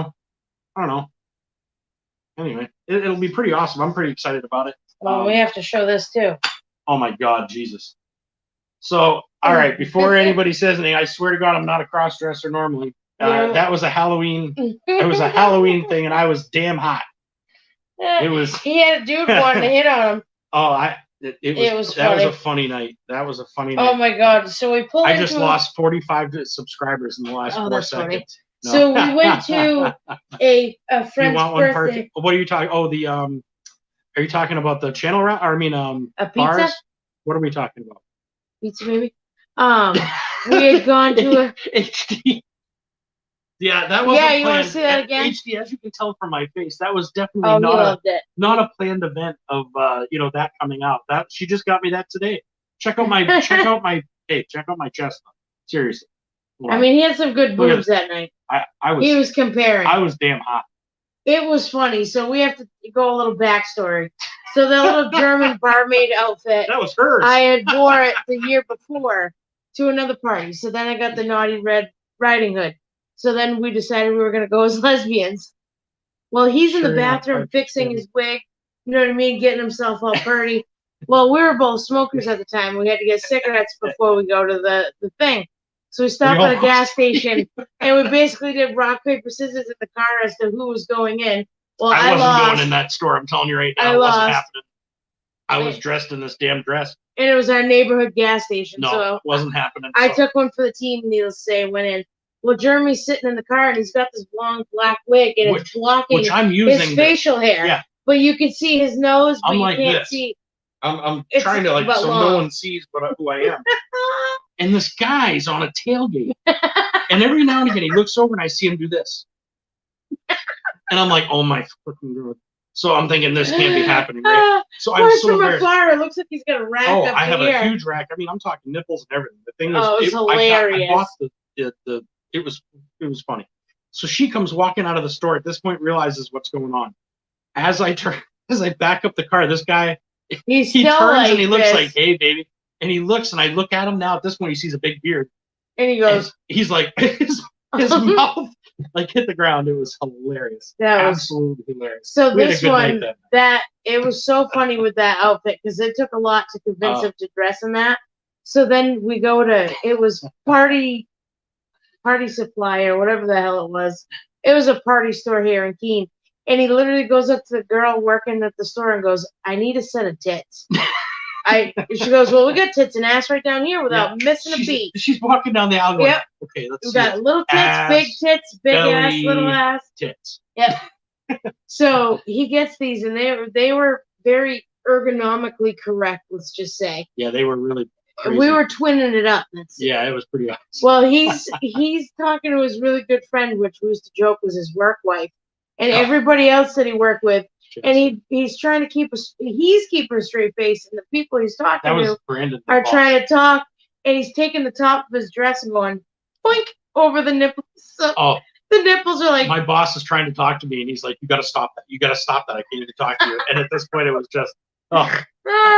don't know. Anyway, it'll be pretty awesome. I'm pretty excited about it. Well, we have to show this too. Oh my God, Jesus. So, all right, before anybody says anything, I swear to God, I'm not a cross-dresser normally. That was a Halloween. It was a Halloween thing, and I was damn hot. It was. He had a dude wanting to hit on him. Oh, that was a funny night. That was a funny night. Oh my God! So we pulled. I just lost 45 subscribers in the last 4 seconds. Funny. No. So we went to a friend's you want birthday. What are you talking? Oh, the Are you talking about the channel route? Or I mean, a pizza. Bars? What are we talking about? Pizza, maybe. We had gone to a HD. Yeah, that wasn't planned. You want to see that again? HD, as you can tell from my face, that was definitely not a planned event of that coming out. That she just got me that today. Check out my chest. Seriously. I mean, he had some good boobs that night. He was comparing. I was damn hot. It was funny. So we have to go a little backstory. So the little German barmaid outfit. That was hers. I had wore it the year before to another party. So then I got the naughty red riding hood. So then we decided we were going to go as lesbians. Well, he's in the bathroom fixing his wig. You know what I mean? Getting himself all pretty. Well, we were both smokers at the time. We had to get cigarettes before we go to the thing. So we stopped at a gas station, and we basically did rock, paper, scissors in the car as to who was going in. Well, I wasn't going in that store. I'm telling you right now, it wasn't happening. I was dressed in this damn dress. And it was our neighborhood gas station. No, so it wasn't happening. I took one for the team, needless to say, went in. Well, Jeremy's sitting in the car, and he's got this long black wig, and it's blocking his facial hair. Yeah. But you can see his nose, but you can't see. I'm trying to so no one sees who I am. And this guy's on a tailgate, and every now and again he looks over, and I see him do this, and I'm like, "Oh my fucking God!" So I'm thinking this can't be happening, right? So I'm so embarrassed. From afar, it looks like he's got a rack. I have a huge rack. I mean, I'm talking nipples and everything. The thing was, it was hilarious. I bought it was funny. So she comes walking out of the store. At this point, realizes what's going on. As I back up the car, this guy he turns and he looks like, "Hey, baby," and he looks, and I look at him now. At this point, he sees a big beard, and he goes, and he's like, his mouth like hit the ground. It was hilarious. That was absolutely hilarious. So this one, it was so funny with that outfit because it took a lot to convince him to dress in that. So then we go to it was party supply or whatever the hell it was. It was a party store here in Keene. And he literally goes up to the girl working at the store and goes, "I need a set of tits." She goes, "Well, we got tits and ass right down here without missing a beat." She's walking down the aisle. Yep. Okay, let's we see. We got little tits, ass, big tits, big belly, ass, little ass. Tits. Yep. So he gets these, and they were very ergonomically correct. Let's just say. Yeah, they were really. Crazy. We were twinning it up. Yeah, it was pretty awesome. Well, he's talking to his really good friend, which we used to joke was his work wife, and everybody else that he worked with, and he's trying to keep keeping a straight face, and the people he's talking to are trying to talk, and he's taking the top of his dress and going boink over the nipples. So the nipples are like. My boss is trying to talk to me, and he's like, "You got to stop that! You got to stop that! I can't even talk to you." And at this point, it was just.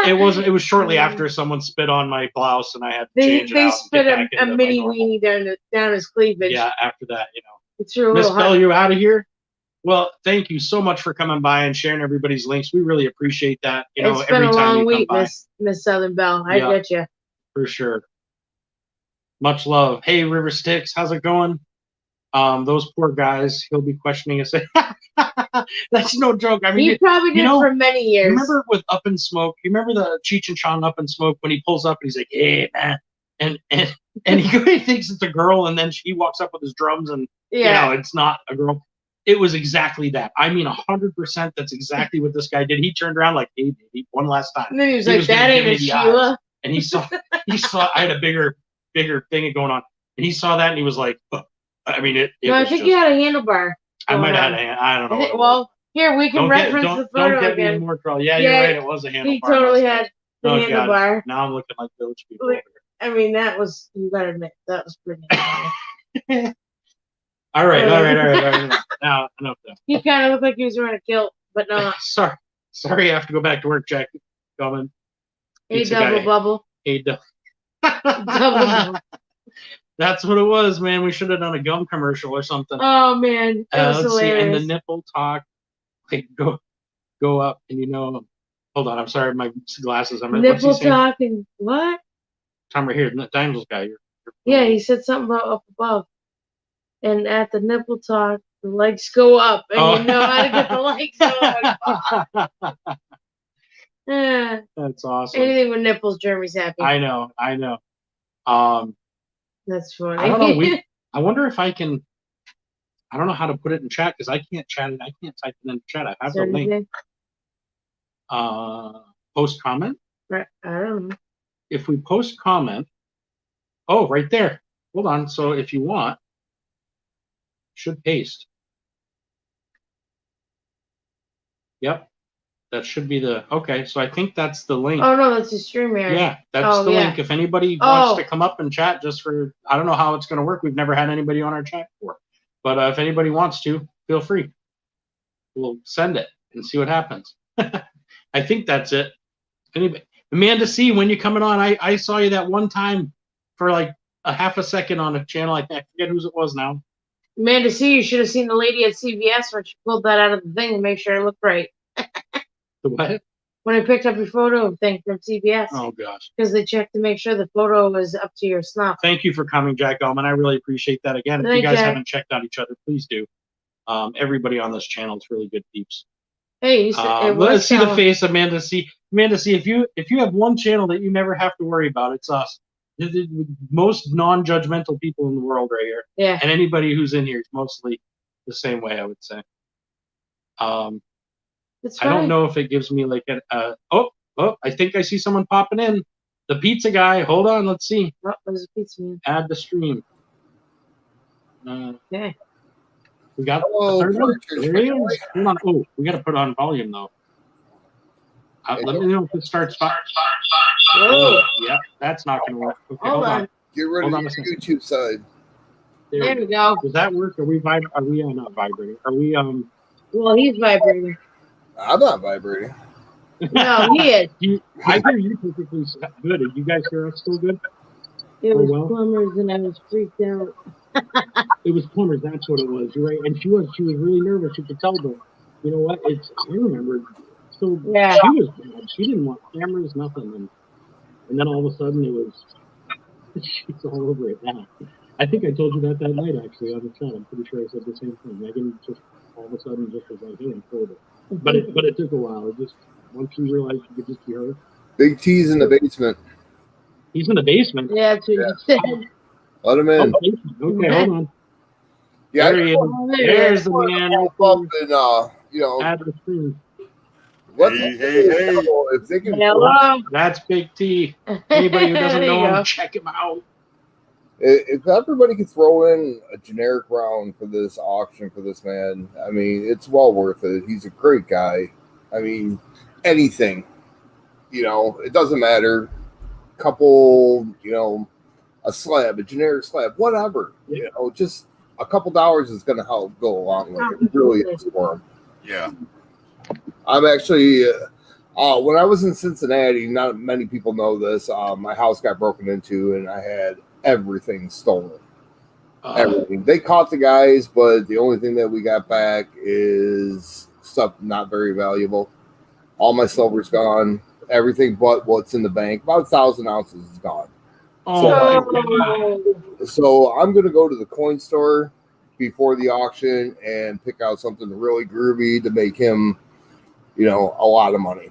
It was shortly after someone spit on my blouse, and I had to change it out. They spit a mini weenie down his cleavage. Yeah, after that, It's real. Miss Bell, you out of here? Well, thank you so much for coming by and sharing everybody's links. We really appreciate that. It's been a long week, Miss Southern Belle. I get you. For sure. Much love. Hey, River Sticks, how's it going? Those poor guys. He'll be questioning us. That's no joke. I mean, He probably did for many years. You remember with Up in Smoke? You remember the Cheech and Chong Up in Smoke when he pulls up and he's like, "Hey man," and he thinks it's a girl, and then he walks up with his drums, and it's not a girl. It was exactly that. I mean, 100%. That's exactly what this guy did. He turned around like, "Hey, baby," one last time. And then he was like, "That ain't a Sheila." And he saw. I had a bigger thing going on, and he saw that, and he was like, I mean, it. No, I think you had a handlebar. I might have had I don't know. Well, here we can reference the photo don't get again. Me in more trouble. Yeah, you're right. It was a handlebar. He totally had the handlebar. God. Now I'm looking like Village People over here. I mean, that was, you gotta admit, that was pretty funny. All right. Now, enough of that. He kind of looked like he was wearing a kilt, but not. Sorry, I have to go back to work, Jack. Coming. A double bubble. Double bubble. That's what it was, man. We should have done a gum commercial or something. Oh man, that was hilarious. And the nipple talk, like go up, and hold on, I'm sorry, my glasses. Nipple talk and what? Tom, right here, Daniel's guy. Yeah, he said something about up above, and at the nipple talk, the legs go up, and you know how to get the legs going. That's awesome. Anything with nipples, Jeremy's happy. I know. That's funny. I don't know. I wonder if I can. I don't know how to put it in chat because I can't chat it. I can't type it in chat. I have the link. Post comment. Right. I don't know. If we post comment, right there. Hold on. So if you want, should paste. Yep. That should be okay. So I think that's the link. Oh no, that's the stream area. Yeah, that's the link. If anybody wants to come up and chat, just for, I don't know how it's going to work. We've never had anybody on our chat before, but if anybody wants to, feel free. We'll send it and see what happens. I think that's it. Anybody, Amanda C, when you coming on? I saw you that one time for like a half a second on a channel. I forget whose it was now. Amanda C, you should have seen the lady at CVS when she pulled that out of the thing to make sure it looked right. The what? When I picked up your photo thing from CBS. Oh gosh. Because they checked to make sure the photo was up to your snuff. Thank you for coming, Jack Elman. I really appreciate that. Again, if you guys haven't checked out each other, please do. Everybody on this channel is really good peeps. Hey, let's see the face of Amanda C. Amanda C, if you have one channel that you never have to worry about, it's us. The most non-judgmental people in the world right here. Yeah. And anybody who's in here is mostly the same way, I would say. I don't know if it gives me like I think I see someone popping in. The pizza guy. Hold on, let's see. Oh, there's a pizza man. Add the stream. Okay. We got the third one. There he is. Hold on. Oh, we got to put on volume though. Let me know if it starts. Oh, yeah, that's not going to work. Okay, hold on. Get rid of the YouTube side. There we go. Does that work? Are we not vibrating? Are we Well, he's vibrating. I'm not vibrating. No, he is. I hear you perfectly good. You guys hear us still good? It was plumbers, and I was freaked out. It was plumbers. That's what it was. You're right. And she was really nervous. You could tell, but you know what? I remember. So yeah. She was bad. She didn't want cameras, nothing. And then all of a sudden it was. She's all over it now. I think I told you that night actually on the chat. I'm pretty sure I said the same thing. Megan just all of a sudden just was like, "Hey, I'm for it." But it took a while. It just once you realized you could just be heard. Big T's in the basement. He's in the basement. Yeah, that's what you said. Let him in. Okay, hold on. Yeah, there he is. There's the man. Add the stream. Hey. If they can, hello. That's Big T. Anybody who doesn't know him, check him out. If everybody could throw in a generic round for this auction for this man, I mean, it's well worth it. He's a great guy. I mean, anything, it doesn't matter. Couple, a slab, a generic slab, whatever, just a couple dollars is going to help go a long way. It really is for him. Yeah. I'm actually, when I was in Cincinnati, not many people know this, my house got broken into and I had everything stolen. Everything. They caught the guys, but the only thing that we got back is stuff not very valuable. All my silver's gone. Everything but what's in the bank. About 1,000 ounces is gone. So I'm going to go to the coin store before the auction and pick out something really groovy to make him, a lot of money.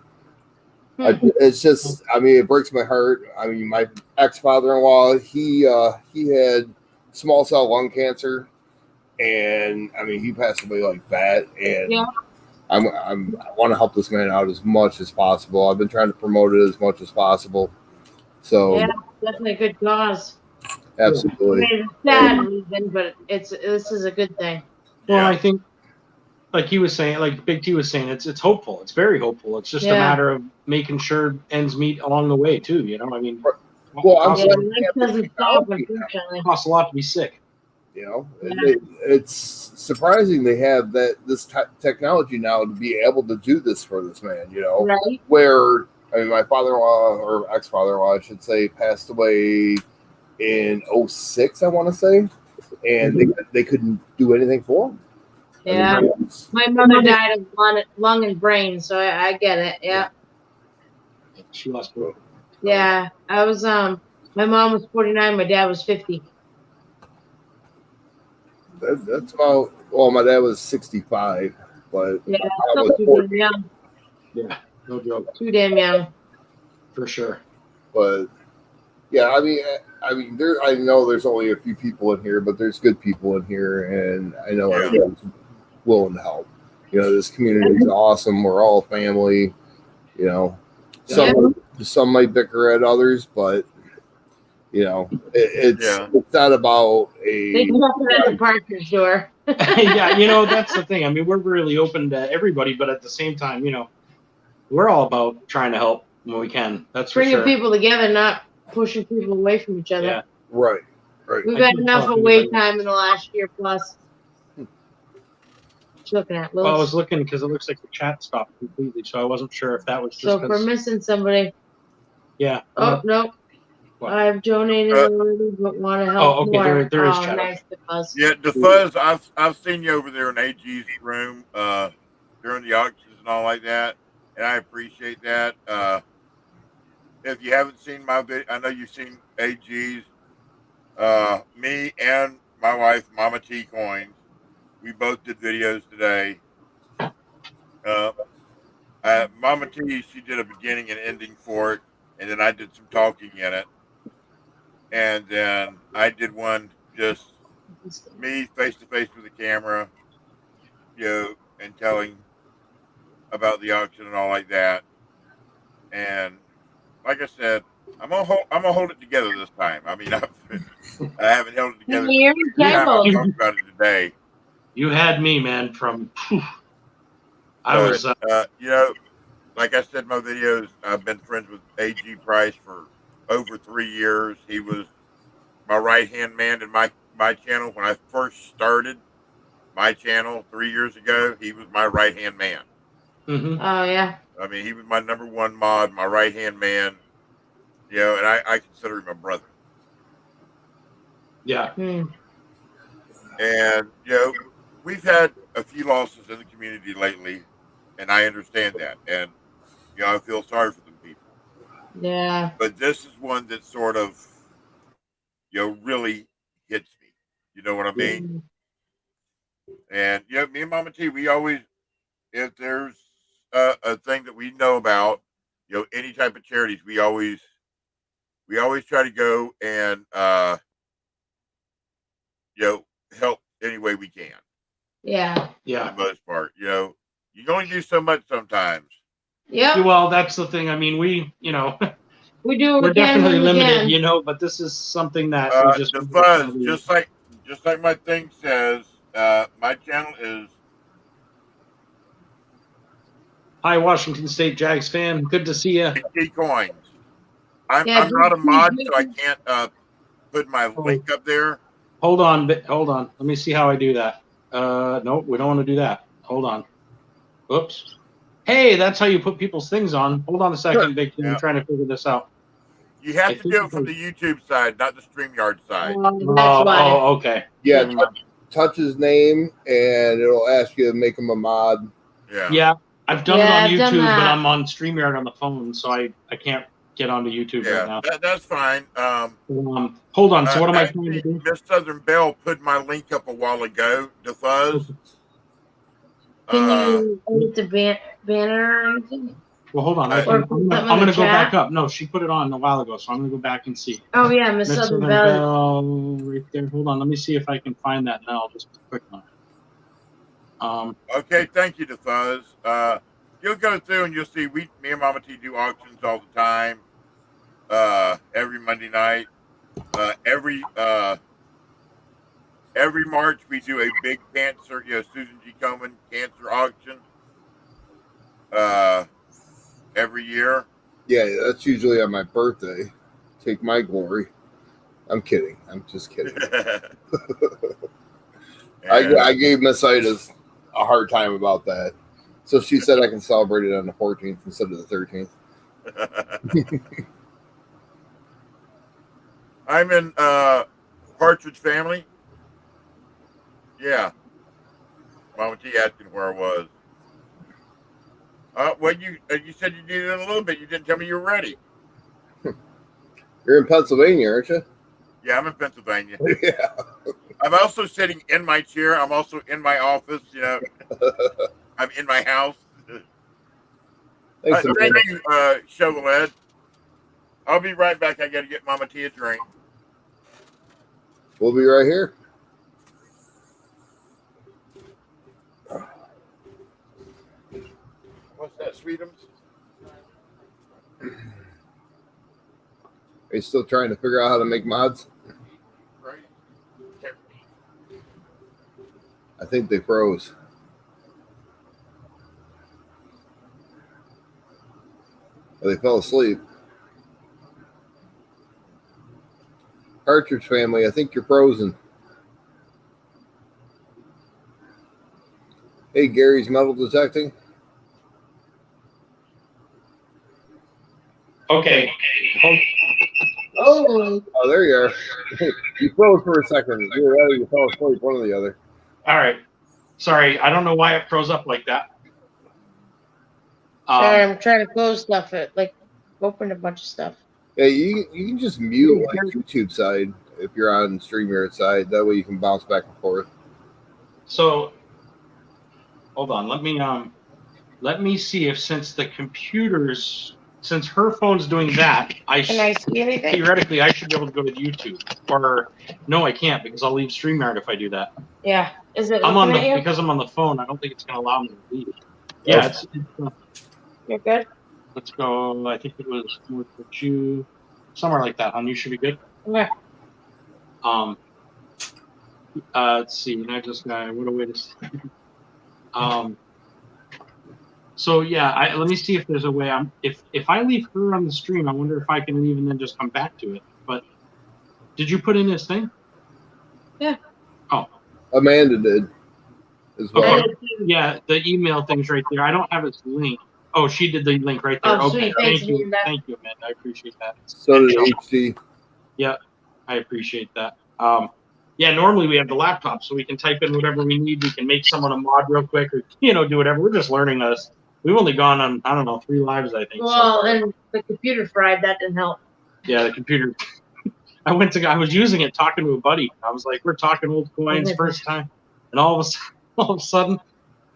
It's just, I mean, it breaks my heart. I mean, my ex-father-in-law, he had small cell lung cancer, and I mean, he passed away like that. And Yeah. I want to help this man out as much as possible. I've been trying to promote it as much as possible. So Yeah, definitely a good cause. absolutely. I mean, it's a sad reason, but this is a good thing. Well, Yeah. I think, like he was saying, like Big T was saying, it's hopeful. It's very hopeful. It's just a matter of making sure ends meet along the way too. I mean, Well, I'm it Life doesn't stop, unfortunately. costs a lot to be sick. It's surprising they have this technology now to be able to do this for this man. Right. Where I mean, my father-in-law or ex-father-in-law, I should say, passed away in 2006, I want to say, and they couldn't do anything for him. Yeah. I mean, My mother died of lung and brain, so I get it. Yeah. She lost both. Yeah. I was my mom was 49, my dad was 50. that's about. Well, my dad was 65, but Yeah, I was too 40. damn young. Yeah, no joke, Too damn young. for sure. But yeah, I mean, I know there's only a few people in here, but there's good people in here, and I know everyone's willing to help. This community is awesome. We're all family. Some might bicker at others, but it's not about a. They come up at the partner's door. Yeah, that's the thing. I mean, we're really open to everybody, but at the same time, we're all about trying to help when we can. That's for Bringing sure. people together, not pushing people away from each other. Yeah. Right. We've had enough away time in the last year plus. What you looking at, Lewis? Well, I was looking because it looks like the chat stopped completely, so I wasn't sure if that was just So if we're missing somebody. Yeah. Oh, no. What? I've donated already, but want to help okay, more. there is chat. Nice, the fuzz. Yeah, the fuzz. I've seen you over there in AG's room during the auctions and all like that, and I appreciate that. If you haven't seen my video, I know you've seen AG's. Me and my wife, Mama T Coins, we both did videos today. Mama T, she did a beginning and ending for it, and then I did some talking in it. And then I did one just me face to face with the camera, and telling about the auction and all like that. And like I said, I'm gonna hold it together this time. I mean, I haven't held it together. I talked about it today. You had me, man. Like I said in my videos, I've been friends with AG Price for over 3 years. He was my right-hand man in my channel. When I first started my channel 3 years ago, he was my right-hand man. Mm-hmm. Oh, yeah. I mean, he was my number one mod, my right-hand man, and I consider him a brother. Yeah. And, we've had a few losses in the community lately, and I understand that. And, I feel sorry for them people. Yeah. But this is one that sort of, really hits me. You know what I mean? And, me and Mama T, we always, if there's a thing that we know about, any type of charities, we always try to go and, help any way we can. Yeah. Yeah. For the most part, you can only do so much sometimes. Yeah. Well, that's the thing. I mean, we do. We're definitely limited, but this is something that we just the fuzz, just like my thing says, my channel is. Hi, Washington State Jags fan. Good to see you. Coins. I'm not a mod, so I can't put my link up there. Hold on. Let me see how I do that. No, we don't want to do that. Hold on. Oops. Hey, that's how you put people's things on. Hold on a second, Big Tim. I'm trying to figure this out. You have to do it from the YouTube side, not the StreamYard side. Okay. Yeah, touch his name, and it'll ask you to make him a mod. Yeah. Yeah, I've done it on YouTube, but I'm on StreamYard on the phone, so I can't get onto YouTube right now. That's fine. Hold on. So what am I trying actually, to do? Miss Southern Belle put my link up a while ago. The fuzz. Can you edit the banner or anything? Well, hold on. Or I'm put something gonna in the go back chat? up. No, she put it on a while ago, so I'm gonna go back and see. Oh yeah, Miss Miss Southern Southern Belle. Belle, right there. Hold on. Let me see if I can find that now. I'll just click on it. Okay, thank you, the fuzz. You'll go through and you'll see me and Mama T do auctions all the time. Every Monday night. Every March we do a big cancer, Susan G. Komen cancer auction. Every year. Yeah, that's usually on my birthday. Take my glory. I'm kidding. I'm just kidding. I gave Miss Ida's a hard time about that. So she said I can celebrate it on the 14th instead of the 13th. I'm in Partridge Family. Yeah. Mama T asking where I was. Well, you said you needed it a little bit. You didn't tell me you were ready. You're in Pennsylvania, aren't you? Yeah, I'm in Pennsylvania. Yeah. I'm also sitting in my chair. I'm also in my office. I'm in my house. Thanks, Thank you, Chevrolet. I'll be right back. I got to get Mama T a drink. We'll be right here. What's that, Sweetums? Are you still trying to figure out how to make mods? Right. I think they froze. Or they fell asleep. Partridge Family, I think you're frozen. Hey, Gary's metal detecting. Okay. Oh, Oh, there you are. You froze for a second. You were ready, you fell asleep, one or the other. All right. Sorry, I don't know why it froze up like that. sorry, I'm trying to close stuff. Open a bunch of stuff. Yeah, you can just mute like YouTube side if you're on StreamYard side. That way you can bounce back and forth. So, hold on. Let me see if since her phone's doing that, Can I see anything? theoretically I should be able to go to YouTube. Or no, I can't because I'll leave StreamYard if I do that. Yeah. Is it I'm on looking at you? because I'm on the phone. I don't think it's going to allow me to leave. Yeah, it's You're good? let's go. I think it was you, somewhere like that. You should be good. Yeah. Let's see. I just got what a way to. So yeah, let me see if there's a way. If I leave her on the stream, I wonder if I can leave and then just come back to it. But did you put in this thing? Yeah. Oh. Amanda did as well. Okay. Yeah, the email thing's right there. I don't have its link. Oh, she did the link right there. Oh, okay. sweet. Thanks, Thank you. Amanda. Thank you, Amanda. I appreciate that. So did HD. Yeah, I appreciate that. Yeah, normally we have the laptop, so we can type in whatever we need. We can make someone a mod real quick, or do whatever. We're just learning this. We've only gone on, I don't know, 3 lives, I think. Well, and the computer fried. That didn't help. Yeah, the computer. I was using it talking to a buddy. I was like, we're talking old coins first time, and all of a sudden,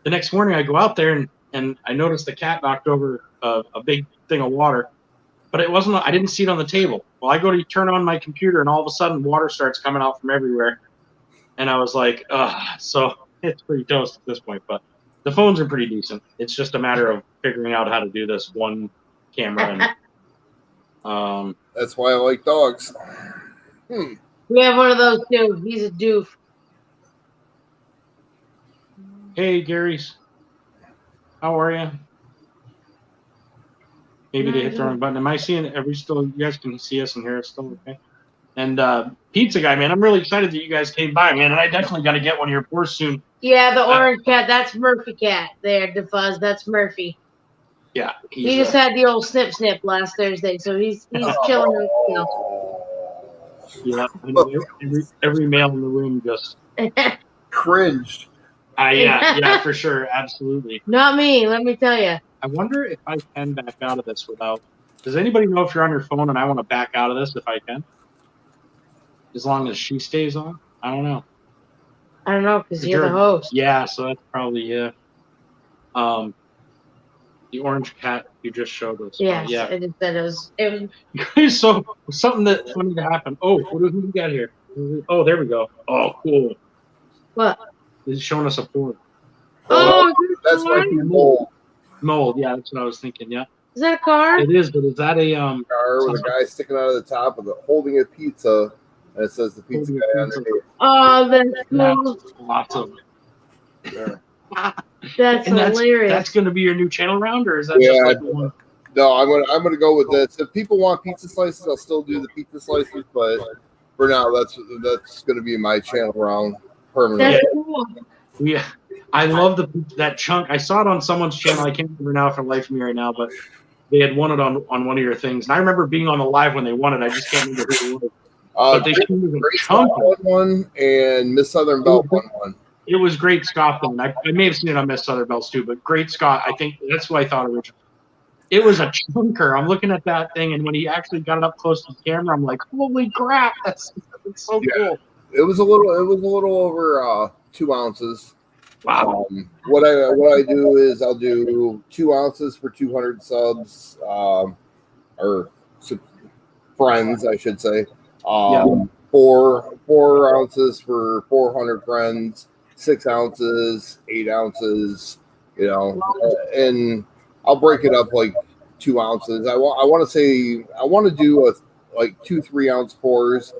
the next morning I go out there and I noticed the cat knocked over a big thing of water, but it wasn't. I didn't see it on the table. Well, I go to turn on my computer, and all of a sudden, water starts coming out from everywhere, and I was like, ugh. So it's pretty toast at this point, but the phones are pretty decent. It's just a matter of figuring out how to do this one camera. And, That's why I like dogs. We have one of those too. He's a doof. hey, Gary's. How are you? Maybe they hit the wrong button. Am I seeing it? Are we still? You guys can see us and hear us still okay? And Pizza Guy, man, I'm really excited that you guys came by, man. And I definitely got to get one of your pours soon. Yeah, the orange cat. That's Murphy cat. There, DeFuzz. That's Murphy. Yeah, He just had the old snip last Thursday, so he's chilling. Yeah, every male in the room just Cringed. yeah, for sure, absolutely. Not me, let me tell you. I wonder if I can back out of this without. Does anybody know if you're on your phone and I want to back out of this if I can? As long as she stays on? I don't know. I don't know because you're the host. Yeah, so that's probably yeah. The orange cat you just showed us. Yes, Yeah. I just said it was. So something that funny to happen. Oh, what do we got here? Oh, there we go. Oh, cool. What? He's showing us a form. Oh, That's like mold Mold. Yeah, that's what I was thinking. Yeah. is that a car? It is, but is that a car with a guy sticking out of the top of the holding a pizza, and it says the pizza guy underneath. Oh, that's cool. Lots of. That's hilarious. That's going to be your new channel round, or is that Yeah, just like one? No, I'm gonna go with this. If people want pizza slices, I'll still do the pizza slices, but for now, that's gonna be my channel round permanently. That's cool. Yeah, I love that chunk. I saw it on someone's channel. I can't remember now for the life of me right now, but they had won it on one of your things. And I remember being on the live when they won it. I just can't remember who it was. But they showed me the chunk. One and Miss Southern Belle won one. It was Great Scott one. I may have seen it on Miss Southern Bells too, but Great Scott, I think that's what I thought originally. It was a chunker. I'm looking at that thing, and when he actually got it up close to the camera, I'm like, "Holy crap! That's so cool." It was a little over 2 ounces. Wow. What I do is I'll do 2 ounces for 200 subs, or friends, I should say. 4 ounces for 400 friends, 6 ounces, 8 ounces, and I'll break it up like 2 ounces. I want to do like 2 3-ounce pours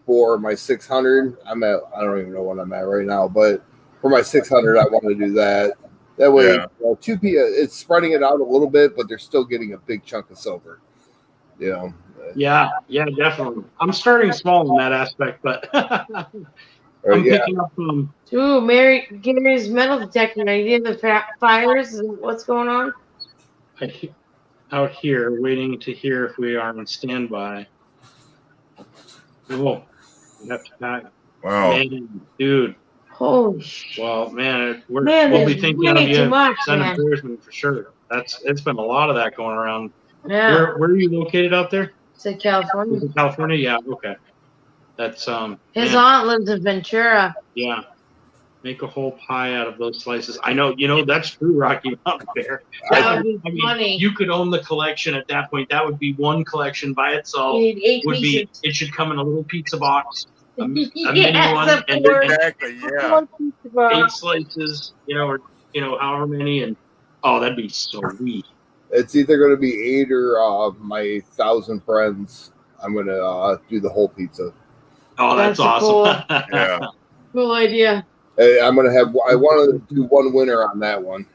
for my 600. I don't even know what I'm at right now, but for my 600, I want to do that. That way, it's spreading it out a little bit, but they're still getting a big chunk of silver. Yeah, definitely. I'm starting small in that aspect, but I'm picking up some. Ooh, Gary's metal detector. Are you in the fires? What's going on? Out here, waiting to hear if we are on standby. Oh, we have to pack. Wow, man, dude. Holy shit. Well, man, we'll be thinking way of you. too much, Sending prayers for sure. It's been a lot of that going around. Yeah. Where are you located out there? It's in California. Is it California? Yeah. Okay. That's His aunt lives in Ventura. Yeah. Make a whole pie out of those slices. I know, that's true, Rocky Mountain Bear. That would be funny. You could own the collection at that point. That would be one collection by itself. You need 8 pieces. It should come in a little pizza box. A mini Yes, one, and exactly, yeah. 8 slices, or however many, and that'd be sweet. It's either going to be 8 or my 1,000 friends. I'm going to do the whole pizza. Oh, that's awesome. Cool. Yeah. Cool idea. I'm going to have. I want to do one winner on that one.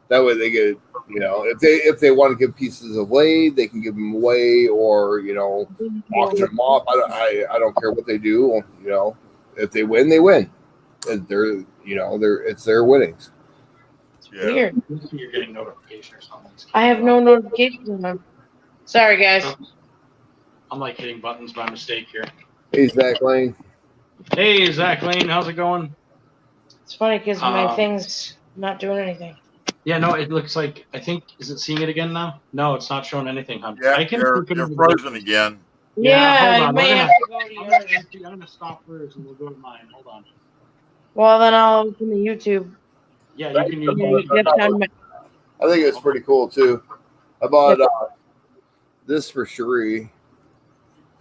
That way they get. If they want to give pieces away, they can give them away, or auction them off. I don't care what they do. If they win, they win. They're it's their winnings. Yeah. Weird. You're getting notification or something. I have no notifications on. Sorry, guys. I'm like hitting buttons by mistake here. Hey, Zach Lane. Hey, Zach Lane. How's it going? It's funny because my thing's not doing anything. Yeah, no, it looks like, is it seeing it again now? No, it's not showing anything, huh? Yeah, you're frozen again. Yeah, hold on. you may have to go to yours. I'm going to stop hers and we'll go to mine. Hold on. Well, then I'll open the YouTube. Yeah, you can use I think it's pretty cool too. I bought this for Cherie.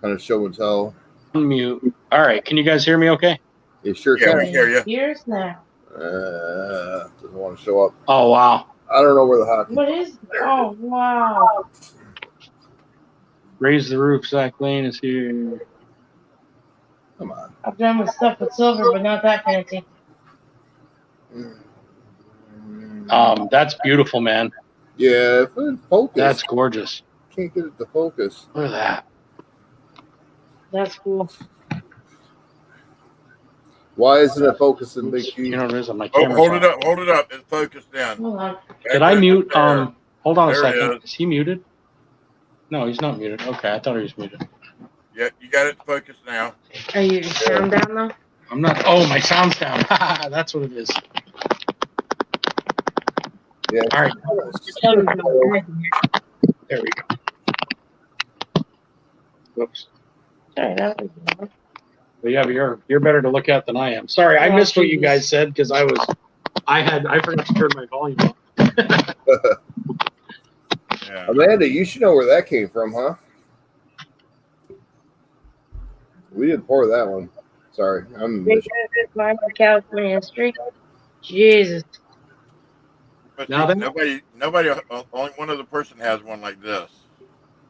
Kind of show and tell. Unmute. All right, can you guys hear me okay? You sure Yeah, can. we hear you. Here's now. Doesn't want to show up. Oh, wow. I don't know where the hockey. What is? Oh, wow. Raise the roof. Zach Lane is here. Come on. I've done with stuff with silver, but not that fancy. That's beautiful, man. Yeah, focus. That's gorgeous. Can't get it to focus. Look at that. That's cool. Why isn't it focusing, Big G? You know what it is on my Oh, camera. hold it up. It's focused in. Hold on. Did I mute? There. Hold on a There second. it is. Is he muted? No, he's not muted. Okay, I thought he was muted. Yeah, you got it focused now. Are you sound down though? I'm not. Oh, my sound's down. That's what it is. Yeah. All right. There we go. Whoops. Sorry, that was But yeah, but you're better to look at than I am. Sorry, I Oh, missed what you Jesus. guys said because I forgot to turn my volume up. Yeah. Amanda, you should know where that came from, huh? We didn't pour that one. Sorry, I'm Big California history. Jesus. But Now see, then- nobody, only one other person has one like this.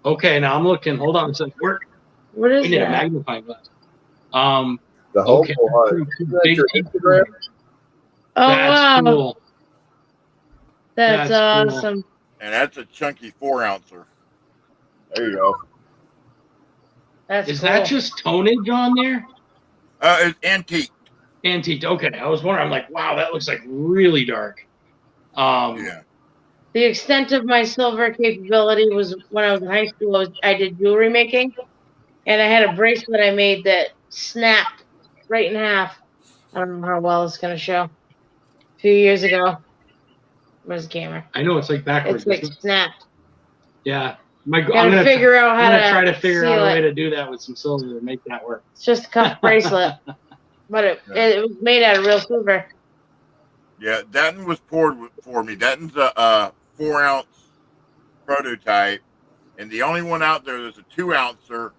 Okay, now I'm looking. Hold on a second. What We is need a that? magnifying glass. the Okay. hopeful hut. Pretty Isn't cool. that your Big Instagram? Oh, That's wow. cool. That's That's cool. awesome. And that's a chunky 4-ouncer. There you go. That's Is cool. that just tonnage on there? It's antique. Antique. Okay, I was wondering. I'm like, wow, that looks like really dark. Yeah. The extent of my silver capability was when I was in high school. I did jewelry making, and I had a bracelet I made that snapped right in half. I don't know how well it's gonna show. A few years ago. Where's the camera? I know it's like backwards. It's like isn't it? snapped. Yeah. I'm Gotta gonna figure out how I'm gonna to try to figure out seal a way it. to do that with some silver to make that work. It's just a cuff bracelet, but it was made out of real silver. Yeah, that one was poured for me. That one's a 4-ounce prototype. And the only one out there is a 2-ouncer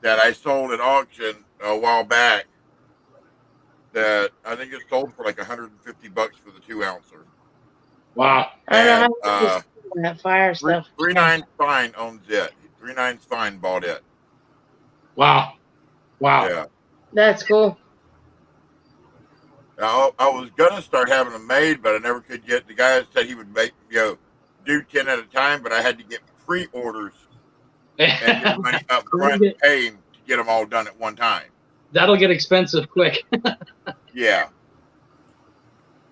that I sold at auction a while back. That I think it sold for like $150 for the 2-ouncer. Wow. I don't know how And, that fire stuff. 39 Fine owns it. 39 Fine bought it. Wow. Wow. Yeah. That's cool. I was gonna start having them made, but I never could get. The guy said he would make, do 10 at a time, but I had to get pre-orders and get money up front and pay him to get them all done at one time. That'll get expensive quick. Yeah.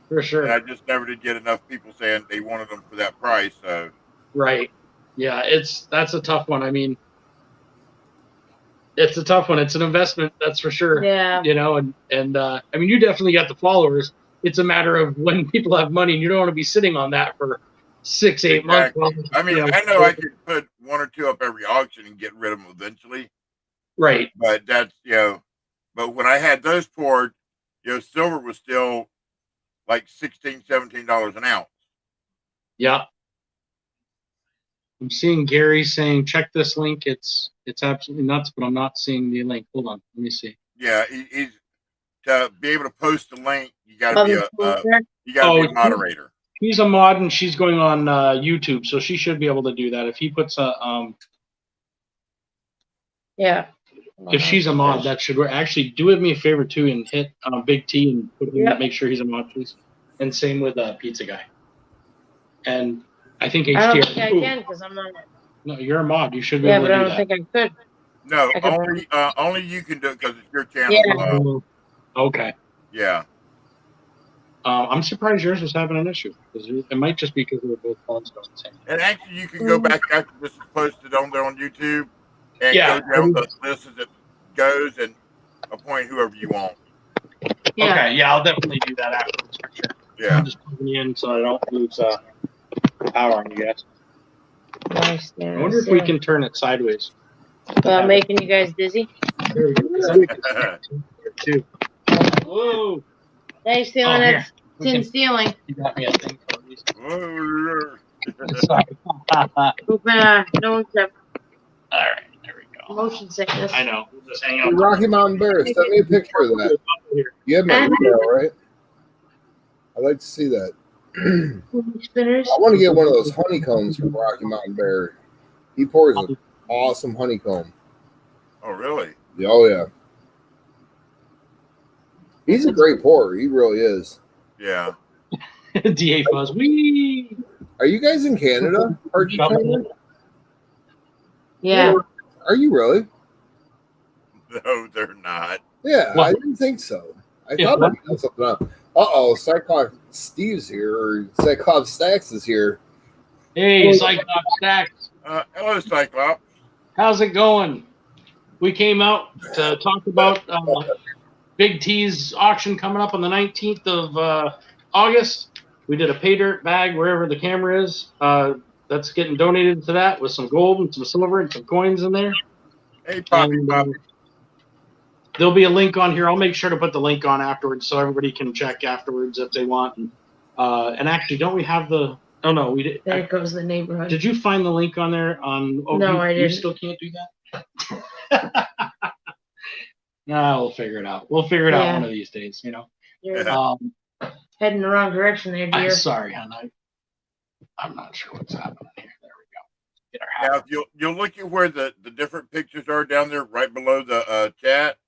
For sure. And I just never did get enough people saying they wanted them for that price. So Right. Yeah, that's a tough one. I mean, it's a tough one. It's an investment, that's for sure. Yeah. You know, and I mean, you definitely got the followers. It's a matter of when people have money, and you don't want to be sitting on that for 6-8 months. I mean, I know I could put 1 or 2 up every auction and get rid of them eventually. Right. But that's, but when I had those poured, silver was still like $16, $17 an ounce. Yeah. I'm seeing Gary saying, check this link. It's absolutely nuts, but I'm not seeing the link. Hold on. Let me see. Yeah, he's to be able to post the link. You got to be a moderator. He's a mod, and she's going on YouTube, so she should be able to do that. If he puts a Yeah. if she's a mod, that should work. Actually, do me a favor too, and hit Big T and put him, make sure he's a mod, please. And same with Pizza Guy. And I think HTR. I don't think I can because I'm not. No, you're a mod. You should be able to do that. Yeah, but I don't think I could. No, only you can do it because it's your channel. Yeah. Okay. Yeah. I'm surprised yours was having an issue. It might just be because we were both phones going the same. And actually, you can go back after this is posted on there on YouTube and go down the list as it goes and appoint whoever you want. Yeah. Okay, yeah, I'll definitely do that afterwards for sure. Yeah. I'm just plugging in so I don't lose power on you guys. Nice. I wonder if we can turn it sideways. Well, making you guys dizzy. There we go. Too. Whoa! Hey, stealing it. Tin stealing. You got me a thing for these. Sorry. No one's got All right, there we go. motion sickness. I know. We'll just hang Hey, out. Rocky Mountain Bear, send me a picture of that. You have my email, right? I'd like to see that. Spinners. I want to get one of those honeycombs from Rocky Mountain Bear. He pours an awesome honeycomb. Oh, really? Oh, yeah. He's a great pourer. He really is. Yeah. DA Fuzz. Wee! Are you guys in Canada? Yeah. Are you really? No, they're not. Yeah, What? I didn't think so. I thought maybe that's something up. Uh-oh, Cyclops Steve's here, or Cyclops Stacks is here. Hey, Cyclops Stacks. Hello, Cyclops. How's it going? We came out to talk about Big T's auction coming up on the 19th of August. We did a pay dirt bag wherever the camera is. That's getting donated to that with some gold and some silver and some coins in there. Hey, Poppy, And, Poppy. there'll be a link on here. I'll make sure to put the link on afterwards so everybody can check afterwards if they want. And actually, don't we have the? Oh no, we did. There goes the neighborhood. Did you find the link on there? No, I You didn't. still can't do that. Nah, we'll figure it out. We'll figure it out Yeah. one of these days. You know. You're Um, heading the wrong direction there, I'm dear. sorry, hon. I'm not sure what's happening here. There we go. Get our Now, hat. if you'll look at where the different pictures are down there, right below the chat.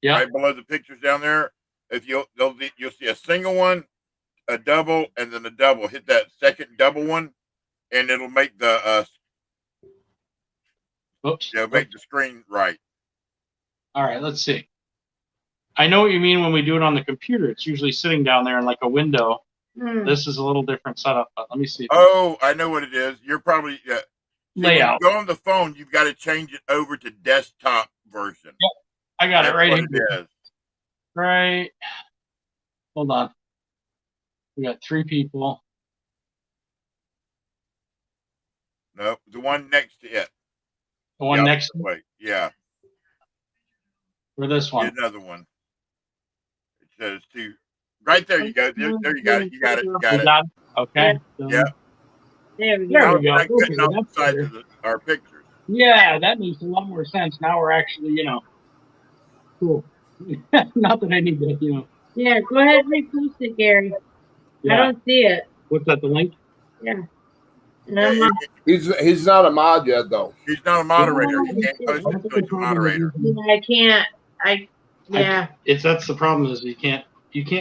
Yeah. Right below the pictures down there. If you'll see a single one, a double, and then a double. Hit that second double one, and it'll make the Oops. make the screen right. All right. Let's see. I know what you mean when we do it on the computer. It's usually sitting down there in like a window. This is a little different setup, but let me see. Oh, I know what it is. You're probably see, Layout. When you go on the phone, you've got to change it over to desktop version. Yep. I got it right What here. it is. Right. Hold on. We got 3 people. No, the one next to it. The one next to Wait, yeah. or this one. Get another one. It says 2. Right there you go. There you got it. You got it. You got it. Okay. Yeah. There we There go. we go. Like cutting Okay, off the sides of our pictures. Yeah, that makes a lot more sense. Now we're actually, cool. Not that I need to, Yeah, go ahead and repost it, Gary. Yeah. I don't see it. What's that, the link? Yeah. And I'm not, He's not a mod yet, though. He's not a moderator. He can't post it until he's a moderator. I can't. Yeah. That's the problem is you can't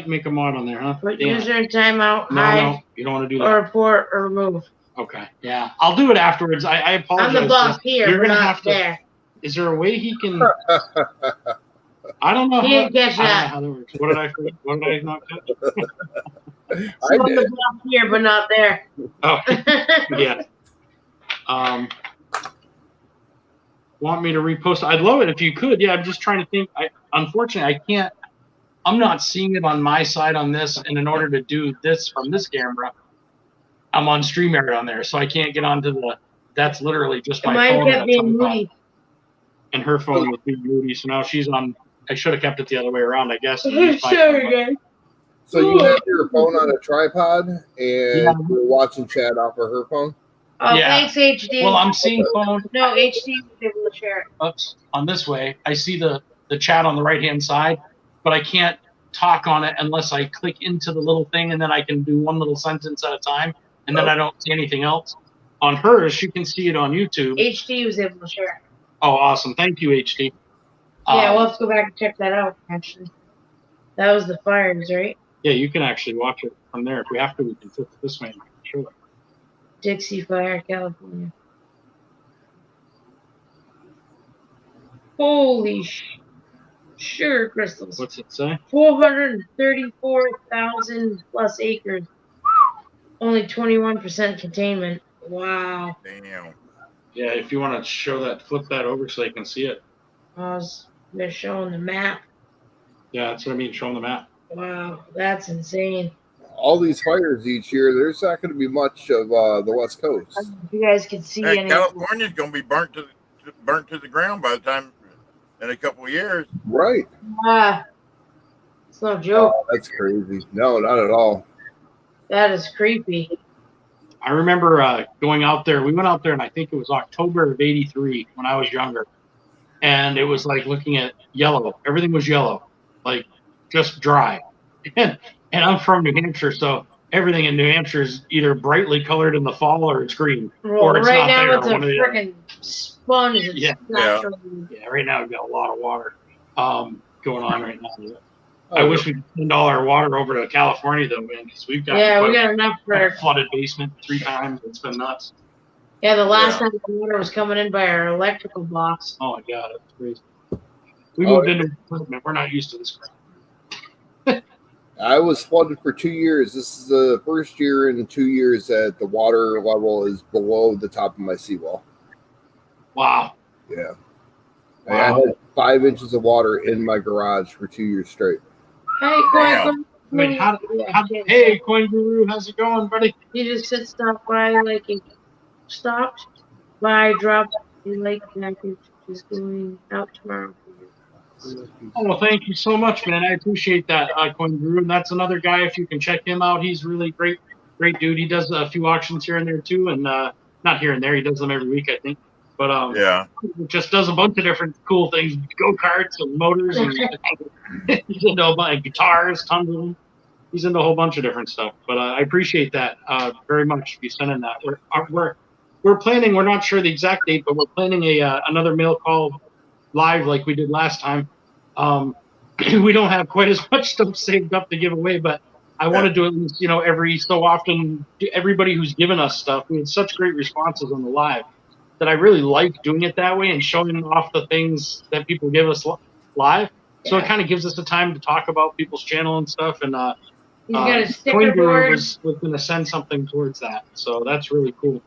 make a mod on there, huh? Put Damn. user in timeout, No, hide, you don't want to do or that. report, or remove. Okay, yeah. I'll do it afterwards. I apologize. I'm the boss here, You're but gonna not have to. there. Is there a way he can? I don't know. He didn't catch I don't know that. how that works. What did I forget? What did I not catch? I I'm did. the boss here, but not there. Oh, yeah. Want me to repost? I'd love it if you could. Yeah, I'm just trying to think. Unfortunately, I can't. I'm not seeing it on my side on this, and in order to do this from this camera, I'm on StreamYard on there, so I can't get onto the. That's literally just my Mine phone. kept being moody. And her phone was being moody, so now she's on. I should have kept it the other way around, I guess. Sorry, guys. So you have your phone on a tripod, and Yeah. you're watching chat off of her phone? Oh, Yeah. thanks, HD. Well, I'm seeing phone. No, HD was able to share it. Oops, on this way, I see the chat on the right hand side, but I can't talk on it unless I click into the little thing, and then I can do one little sentence at a time, and then I don't see anything else. On hers, you can see it on YouTube. HD was able to share it. Oh, awesome! Thank you, HD. Yeah, we'll have to go back and check that out, actually. That was the fires, right? Yeah, you can actually watch it from there. If we have to, we can flip it this way. Sure. Dixie Fire, California. Holy sugar crystals. What's it say? 434,000 plus acres. Only 21% containment. Wow. Damn. Yeah, if you want to show that, flip that over so they can see it. They're showing the map. Yeah, that's what I mean. Show them the map. Wow, that's insane. All these fires each year, there's not going to be much of the West Coast. If you guys can see Hey, any. California's going to be burnt to the ground by the time in a couple of years. Right. It's no joke. Oh, that's crazy. No, not at all. That is creepy. I remember going out there. We went out there, and I think it was October of '83 when I was younger. And it was like looking at yellow. Everything was yellow, like just dry. And I'm from New Hampshire, so everything in New Hampshire is either brightly colored in the fall or it's green. Well, or it's right not now there, it's a one or the other. freaking sponge. It's Yeah. natural. Yeah, right now we've got a lot of water going on right now. I wish we could send all our water over to California, though, man, because we've got Yeah, we got enough for. a flooded basement 3 times. It's been nuts. Yeah, the last time the water was coming in by our electrical box. Oh, my God, it's crazy. We moved into an apartment. We're not used to this crap. I was flooded for 2 years. This is the first year in 2 years that the water level is below the top of my seawall. Wow. Yeah. Wow. I had 5 inches of water in my garage for 2 years straight. Hey, Coin. I mean, hey, Coin Guru, how's it going, buddy? He just said stop by, like, he stopped by, dropped in Lake Package. is going out tomorrow. Oh, well, thank you so much, man. I appreciate that, Coin Guru. And that's another guy, if you can check him out, he's really great dude. He does a few auctions here and there too, and not here and there, he does them every week, I think. But Yeah. just does a bunch of different cool things, go-karts and motors, and he's into a bunch of guitars, tons of them. He's into a whole bunch of different stuff. But I appreciate that very much. If you sending that, we're planning. We're not sure the exact date, but we're planning another mail call live like we did last time. We don't have quite as much stuff saved up to give away, but I want to do at least, every so often. Everybody who's given us stuff, we had such great responses on the live that I really like doing it that way and showing off the things that people give us live. So it kind of gives us the time to talk about people's channel and stuff. And He's got a Coin sticker Guru board. was going to send something towards that. So that's really cool.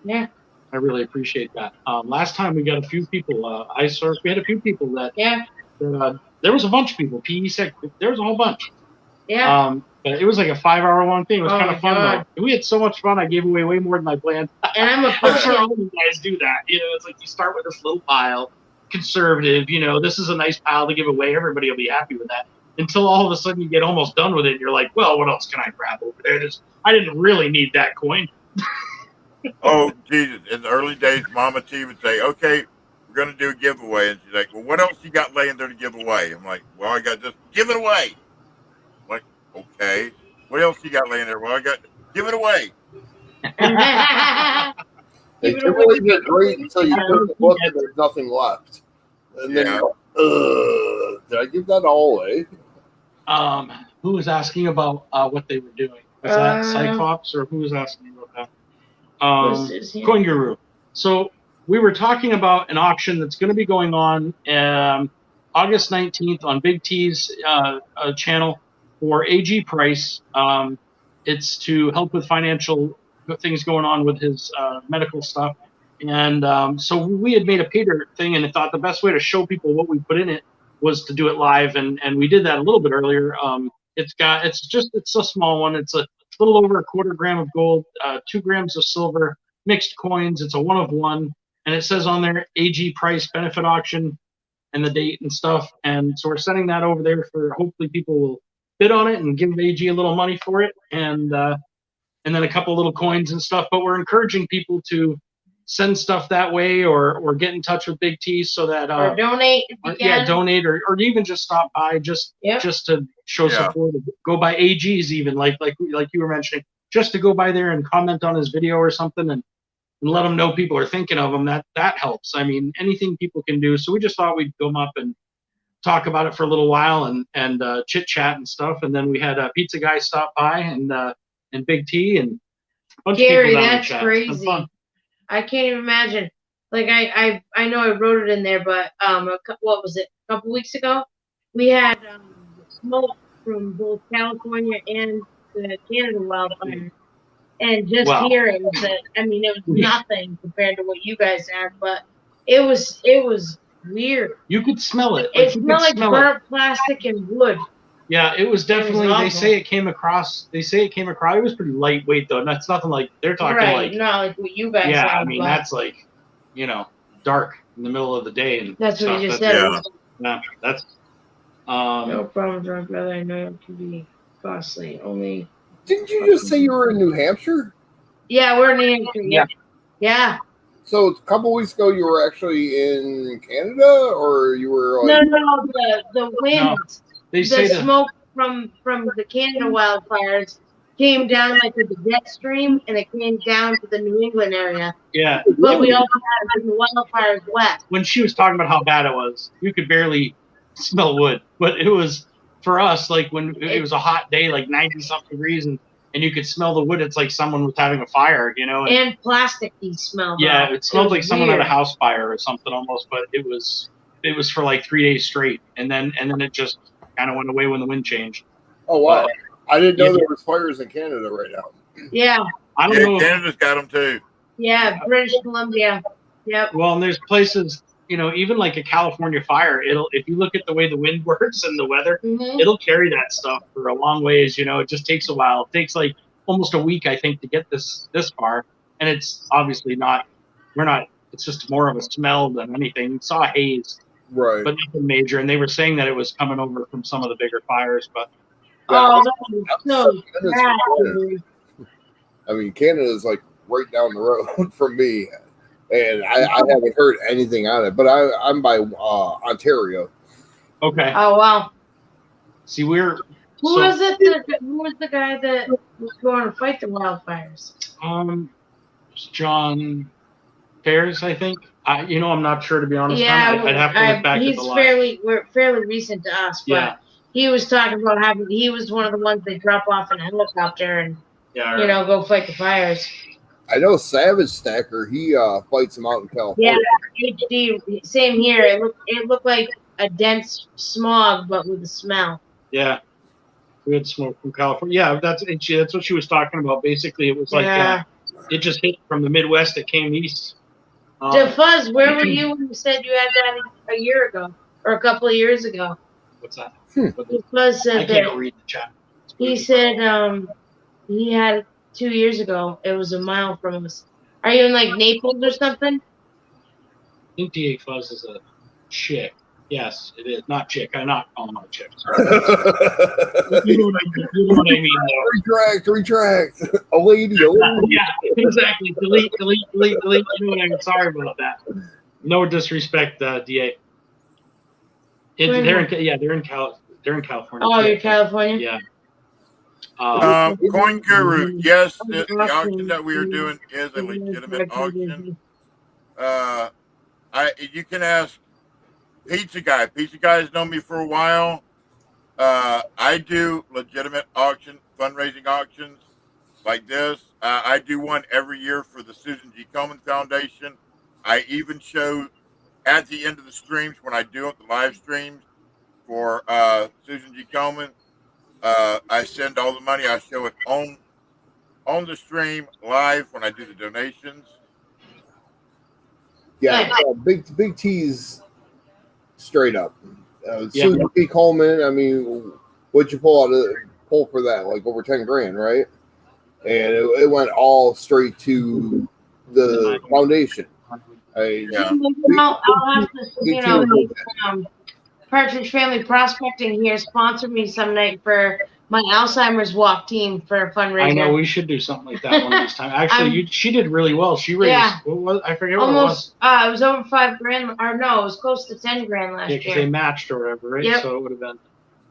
Yeah. I really appreciate that. Last time we got a few people. We had a few people that. Yeah. There was a bunch of people. PE said there was a whole bunch. Yeah. But it was like a 5-hour long thing. It was Oh kind my of fun God. though. We had so much fun. I gave away way more than I planned. And I'm a I'm sure person. all you guys do that. It's like you start with this little pile, conservative. This is a nice pile to give away. Everybody will be happy with that. Until all of a sudden you get almost done with it, and you're like, well, what else can I grab over there? I didn't really need that coin. Oh, Jesus. In the early days, Mama T would say, okay, we're going to do a giveaway. And she's like, well, what else you got laying there to give away? I'm like, well, I got just give it away. I'm like, okay. What else you got laying there? Well, I got give it away. They typically get great until you put the book and there's nothing left. And then you go, did I give that all away? Who was asking about what they were doing? Was that Cyclops, or who was asking about that? Coin Guru. So we were talking about an auction that's going to be going on August 19th on Big T's channel for AG Price. It's to help with financial things going on with his medical stuff. And so we had made a paydirt thing, and I thought the best way to show people what we put in it was to do it live, and we did that a little bit earlier. It's a small one. It's a little over 1/4 gram of gold, 2 grams of silver, mixed coins. It's a 1 of 1, and it says on there AG Price benefit auction and the date and stuff. And so we're sending that over there for hopefully people will bid on it and give AG a little money for it, and then a couple little coins and stuff. But we're encouraging people to send stuff that way, or get in touch with Big T so that or donate if you can. donate, or even just stop by just to show support. Go by AG's even like you were mentioning, just to go by there and comment on his video or something, and let them know people are thinking of them. That helps. I mean, anything people can do. So we just thought we'd come up and talk about it for a little while and chit chat and stuff. And then we had a pizza guy stop by and Big T and a bunch Gary, of people down that's in chat. crazy. I can't even imagine. Like I know I wrote it in there, but what was it? A couple weeks ago, we had smoke from both California and the Canada wildfire, and just hearing that. I mean, it was nothing compared to what you guys had, but it was weird. You could smell it. It smelled like burnt plastic and wood. Yeah, it was definitely. They say it came across. It was pretty lightweight though. That's nothing like they're talking like. Not like what you guys. Yeah, I mean that's like, dark in the middle of the day and. That's stuff. what you just said. Yeah, that's. No problem, drunk brother. I know it can be costly. Only. Didn't you just say you were in New Hampshire? Yeah, we're in New Hampshire. Yeah. So a couple weeks ago, you were actually in Canada, or you were like... No, the wind. No. They say the smoke from the Canada wildfires came down like with the jet stream, and it came down to the New England area. Yeah. But we also had the wildfires west. When she was talking about how bad it was, you could barely smell wood. But it was, for us, like when it was a hot day, like 90-something degrees, and you could smell the wood. It's like someone was having a fire, And plasticky smell. Yeah, it smelled like someone had a house fire or something almost, but it was for like 3 days straight. And then it just kind of went away when the wind changed. Oh wow! I didn't know there was fires in Canada right now. Yeah, I don't know. Canada's got them too. Yeah, British Columbia. Yep. Well, and there's places, even like a California fire. If you look at the way the wind works and the weather, it'll carry that stuff for a long ways. It just takes a while. It takes like almost a week, I think, to get this far. And it's obviously not. We're not It's just more of a smell than anything. You saw haze, Right. but nothing major. And they were saying that it was coming over from some of the bigger fires. But Oh, that was so Canada's bad. from I mean, Canada's like right down the road from me, and I haven't heard anything on it. But I'm by Ontario. okay, Oh wow. see, we're Who so was it? Who was the guy that was going to fight the wildfires? it's John Pears, I think. I'm not sure, to be honest. Yeah, I'd have to look back at he's the line. fairly recent to us, but Yeah, he was talking about he was one of the ones they drop off in a helicopter and yeah. go fight the fires. I know Savage Stacker. He fights them out in Yeah, California. HD, same here. It looked like a dense smog, but with a smell. Yeah. We had smoke from California. Yeah, that's what she was talking about. Basically, it was like Yeah. it just hit from the Midwest. It came east. Fuzz, where were you when you said you had that a year ago or a couple of years ago? What's that? Fuzz I said can't that read the chat. he said he had it 2 years ago. It was a mile from us. Are you in like Naples or something? I think DA Fuzz is a chick. Yes, it is. Not chick. I'm not calling her a chick. You know what I mean, though. Retract. A lady. Yeah, exactly. Delete. You know what I mean? Sorry about that. No disrespect, DA. They're in California. Oh, you're California? Yeah. Coin Guru, yes, the auction that we are doing is a legitimate auction. You can ask Pizza Guy. Pizza Guy has known me for a while. I do legitimate fundraising auctions like this. I do one every year for the Susan G. Komen Foundation. I even show at the end of the streams when I do it, the live streams for Susan G. Komen. I send all the money. I show it on the stream live when I do the donations. Yeah, big T's straight up. Susan P. Coleman. I mean, what'd you pull for that? Like over 10 grand, right? And it went all straight to the foundation. I'll have to, Partridge Family Prospecting here sponsor me some night for my Alzheimer's walk team for a fundraiser. I know we should do something like that one of these times. Actually, she did really well. She raised I forget what almost, it was over $5,000, or no, it was close to 10 grand last year. Because they matched or whatever, right? Yep. So it would have been.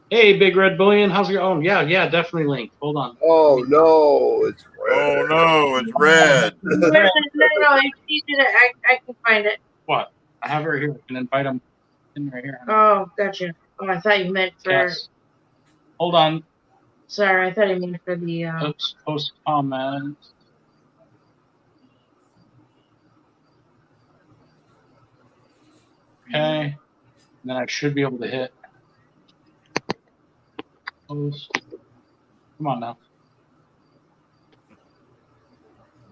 Hey, Big Red Bullion, how's it going? Yeah, definitely linked. Hold on. Oh no, it's red. Oh no, it's red. No, she did it. I can find it. What? I have her here. I can invite them in right here. Oh, gotcha. Oh, I thought you meant for. Yes. Hold on. Sorry, I thought you meant for the. Oops, post comments. Okay. And then I should be able to hit. Post. Come on now.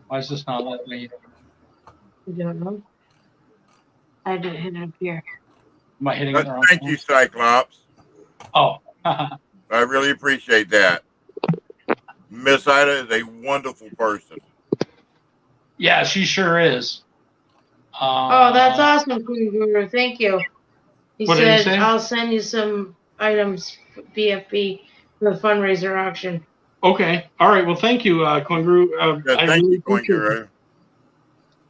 Why is this not letting me? I don't know. I had to hit it up here. Am I hitting it wrong? Thank you, Cyclops. Oh. I really appreciate that. Miss Ida is a wonderful person. Yeah, she sure is. Oh, that's awesome, Queen Guru. Thank you. He What did he said, say? I'll send you some items for PFP for the fundraiser auction. Okay. All right. Well, thank you, Kongru. Thank you, Coin Guru.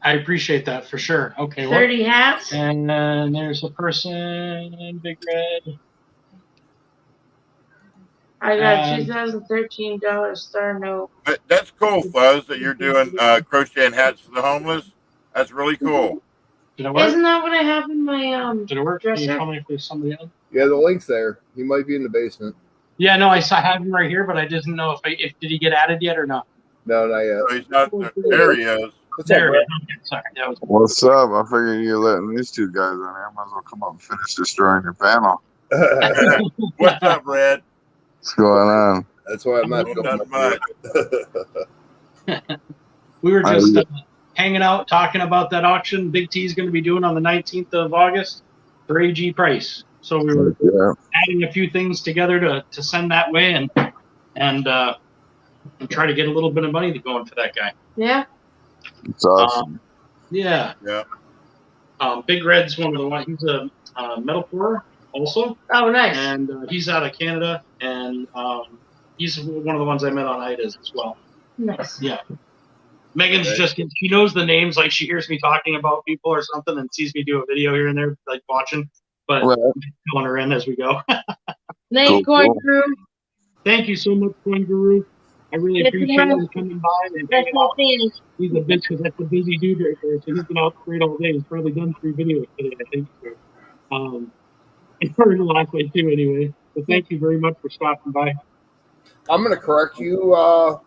I appreciate that for sure. Okay. 30 hats. And then there's a person, Big Red. I got $2013 star note. That's cool, Fuzz, that you're doing crocheting hats for the homeless. That's really cool. Did it work? Isn't that what I have in my Did it work? dresser? Can you tell me if there's somebody else? Yeah, the link's there. He might be in the basement. Yeah, no, I have him right here, but I didn't know if did he get added yet or not. No, not yet. So he's not there. He is. There it is. Okay, sorry, that was. What's up? I figured you're letting these two guys in here. I might as well come up and finish destroying your panel. What's up, Red? What's going on? That's why I'm not Not going much. We were just hanging out, talking about that auction Big T's going to be doing on the 19th of August for AG price. So we were adding a few things together to send that way and try to get a little bit of money to go into that guy. Yeah. It's awesome. Yeah. Yeah. Big Red's one of the ones. He's a metal pourer also, Oh, nice. and he's out of Canada, and he's one of the ones I met on IDAS as well. Nice. Yeah. Megan's she knows the names, like she hears me talking about people or something and sees me do a video here and there, like watching, but I'm filling her in as we go. Nice going through. Thank you so much, Coin Guru. I really appreciate him coming by and hanging out. He's a bitch because that's a busy dude right there, so he's been out straight all day. He's probably done 3 videos today, I think. So, and probably the last way too, anyway. But thank you very much for stopping by. I'm going to correct you,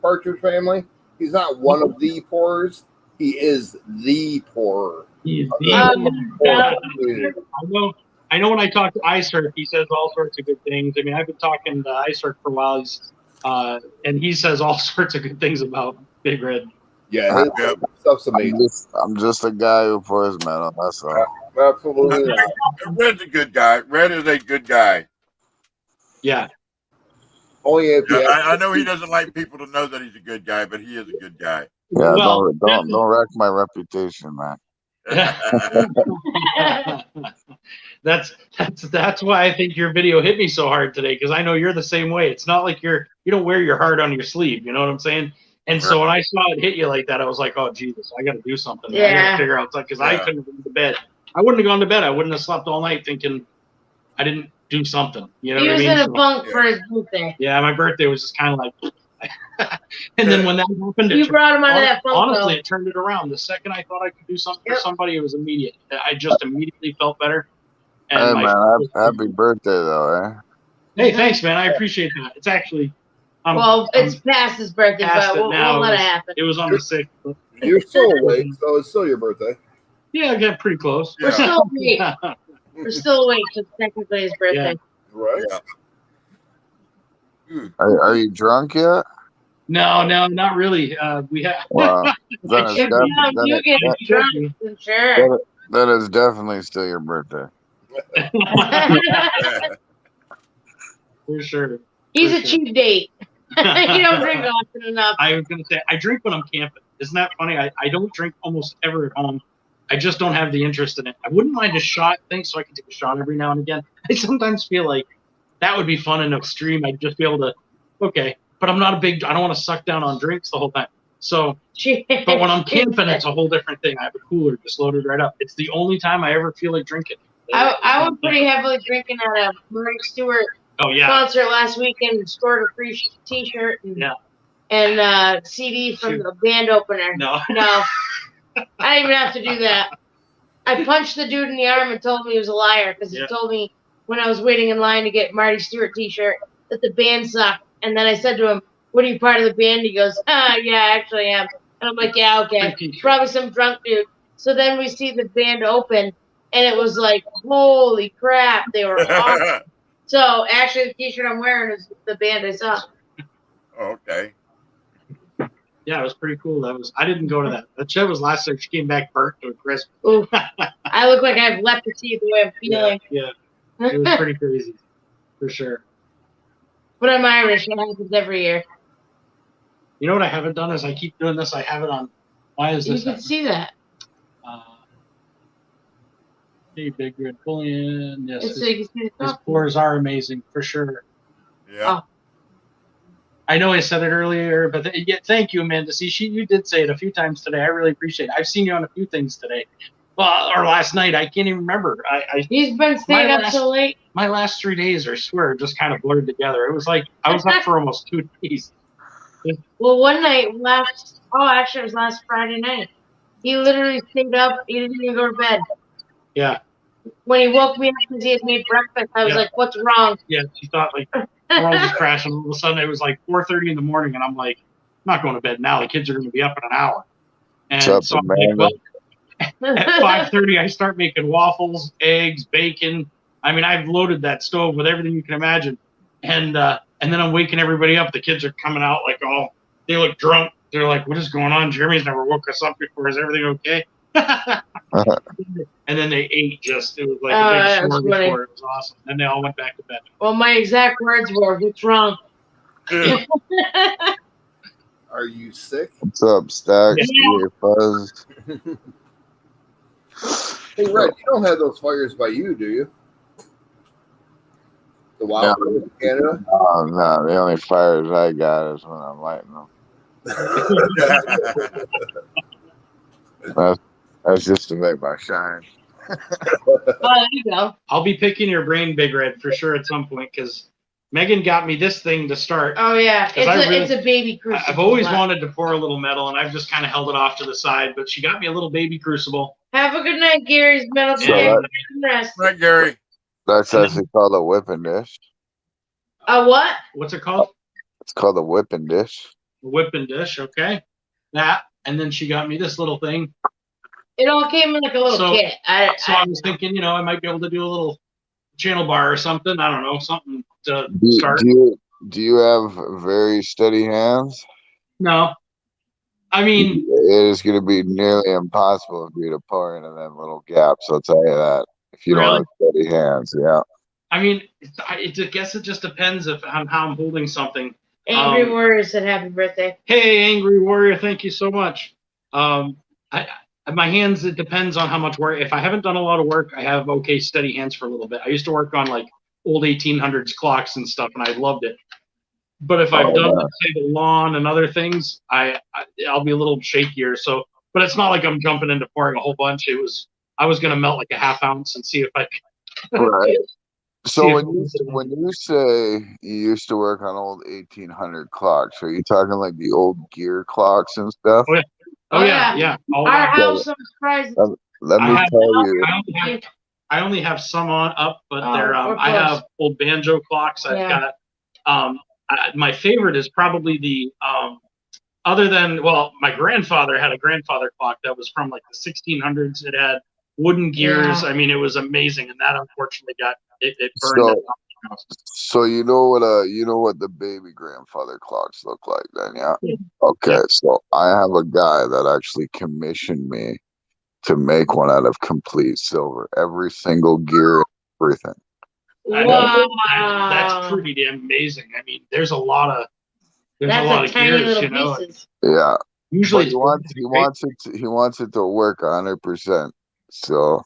Partridge Family. He's not one of the pourers. He is the pourer. He is the pourer. I know when I talk to iSurf, he says all sorts of good things. I mean, I've been talking to iSurf for a while, and he says all sorts of good things about Big Red. Yeah, his stuff's amazing. I'm just a guy who pours metal. That's all. Absolutely. Red's a good guy. Red is a good guy. Yeah. Only if I know he doesn't like people to know that he's a good guy, but he is a good guy. Yeah, don't wreck my reputation, man. That's why I think your video hit me so hard today, because I know you're the same way. It's not like you don't wear your heart on your sleeve, you know what I'm saying? And so when I saw it hit you like that, I was like, oh Jesus, I got to do something. Yeah. I got to figure out something, because I couldn't have gone to bed. I wouldn't have gone to bed. I wouldn't have slept all night thinking I didn't do something. You know he what I mean? was in a funk for his birthday. Yeah, my birthday was just kind of like. And then when that happened, you brought him out of that funk. Honestly, it turned it around. The second I thought I could do something for somebody, it was immediate. I just immediately felt better. And hey man, happy birthday though, eh? Hey, thanks, man. I appreciate that. It's actually. It's past his birthday, but we'll let it happen. It was on the 6th. You're still awake, so it's still your birthday. Yeah, I got pretty close. We're still awake. We're still awake because technically his birthday. Yeah. Right. Yeah. Are you drunk yet? No, not really. We have. Wow. That is definitely still your birthday. For sure. He's a cheap date. You don't drink often enough. I was going to say, I drink when I'm camping. Isn't that funny? I don't drink almost ever at home. I just don't have the interest in it. I wouldn't mind a shot thing, so I can take a shot every now and again. I sometimes feel like that would be fun in a stream. I'd just be able to, okay. But I'm not I don't want to suck down on drinks the whole time. So, but when I'm camping, it's a whole different thing. I have a cooler just loaded right up. It's the only time I ever feel like drinking. I was pretty heavily drinking at a Murray Stewart concert last weekend and scored a free T-shirt and CD from the band opener. No. I didn't even have to do that. I punched the dude in the arm and told him he was a liar because he told me when I was waiting in line to get Marty Stewart T-shirt that the band sucked. And then I said to him, "What are you part of the band?" He goes, yeah, I actually am. And I'm like, yeah, okay. Probably some drunk dude. So then we see the band open, and it was like, holy crap, they were awesome. So actually, the T-shirt I'm wearing is the band I saw. Okay. Yeah, it was pretty cool. I didn't go to that. That show was last year. She came back burnt to a crisp. Ooh, I look like I have leprosy the way I'm feeling. Yeah. It was pretty crazy, for sure. But I'm Irish. It happens every year. You know what I haven't done is I keep doing this. I have it on. Why is this? You can see that. Hey, Big Red Bullion. Yes, so you can see the his pours are amazing, for sure. Yeah. Oh. I know I said it earlier, but thank you, Amanda. See, you did say it a few times today. I really appreciate it. I've seen you on a few things today. Well, or last night. I can't even remember. He's been staying up so late. My last 3 days, I swear, just kind of blurred together. It was like I was up for almost 2 days. Well, one night actually it was last Friday night. He literally stayed up. He didn't even go to bed. Yeah. When he woke me up because he had made breakfast, I was like, "What's wrong?" Yeah, she thought like the world was crashing. All of a sudden, it was like 4:30 in the morning, and I'm like, "I'm not going to bed now. The kids are going to be up in an hour." And so I'm like, well, at 5:30, I start making waffles, eggs, bacon. I mean, I've loaded that stove with everything you can imagine, and then I'm waking everybody up. The kids are coming out like they look drunk. They're like, "What is going on? Jeremy's never woke us up before. Is everything okay?" And then they ate it was like a big smorgasbord. It was awesome. And they all went back to bed. Well, my exact words were, "What's wrong?" Are you sick? What's up, Stacks? Yeah. Fuzz. Hey, Red, you don't have those fires by you, do you? The wildfires in Canada? Oh, no, the only fires I got is when I'm lighting them. That's just to make my shine. Oh, there you go. I'll be picking your brain, Big Red, for sure at some point because Megan got me this thing to start. Oh yeah, it's a baby crucible. I've always wanted to pour a little metal, and I've just kind of held it off to the side. But she got me a little baby crucible. Have a good night, Gary's metal. So Rest. Right, Gary. That's actually called a whipping dish. A what? What's it called? It's called a whipping dish. A whipping dish. Okay, that, and then she got me this little thing. It all came in like a little kit. I was thinking, you know, I might be able to do a little channel bar or something. I don't know, something to start. Do you have very steady hands? No, I mean, it is going to be nearly impossible for you to pour into them little gaps. I'll tell you that. If you don't have steady hands, yeah. I mean, I guess it just depends on how I'm holding something. Angry Warrior said happy birthday. Hey, Angry Warrior, thank you so much. My hands, it depends on how much work. If I haven't done a lot of work, I have okay steady hands for a little bit. I used to work on like old 1800s clocks and stuff, and I loved it. But if I've done, let's say, the lawn and other things, I'll be a little shakier. So, but it's not like I'm jumping into pouring a whole bunch. I was gonna melt like a half ounce and see if I could. Right. So when you say you used to work on old 1800 clocks, are you talking like the old gear clocks and stuff? Oh yeah. Our house, I'm surprised. Let me tell you. I only have some up, but they're I have old banjo clocks. I've got my favorite is probably the other than, well, my grandfather had a grandfather clock that was from like the 1600s. It had wooden gears. I mean, it was amazing, and that unfortunately it burned. So you know what the baby grandfather clocks look like then, yeah? Okay, so I have a guy that actually commissioned me to make one out of complete silver, every single gear, everything. Wow. That's pretty damn amazing. I mean, there's a lot of gears, you know. Pieces. Yeah. Usually he wants it to work 100%. So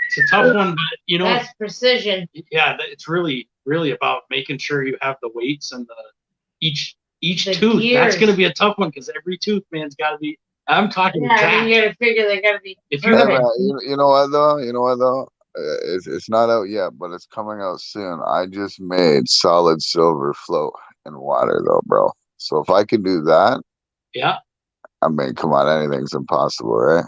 it's a tough one, but you know, that's precision. Yeah, it's really about making sure you have the weights and each tooth. Gears. That's going to be a tough one because every tooth, man's got to be. I'm talking exact. I mean, you got to figure they got to be. If you know what though, it's not out yet, but it's coming out soon. I just made solid silver float in water though, bro. So if I can do that, yeah. I mean, come on, anything's impossible, right?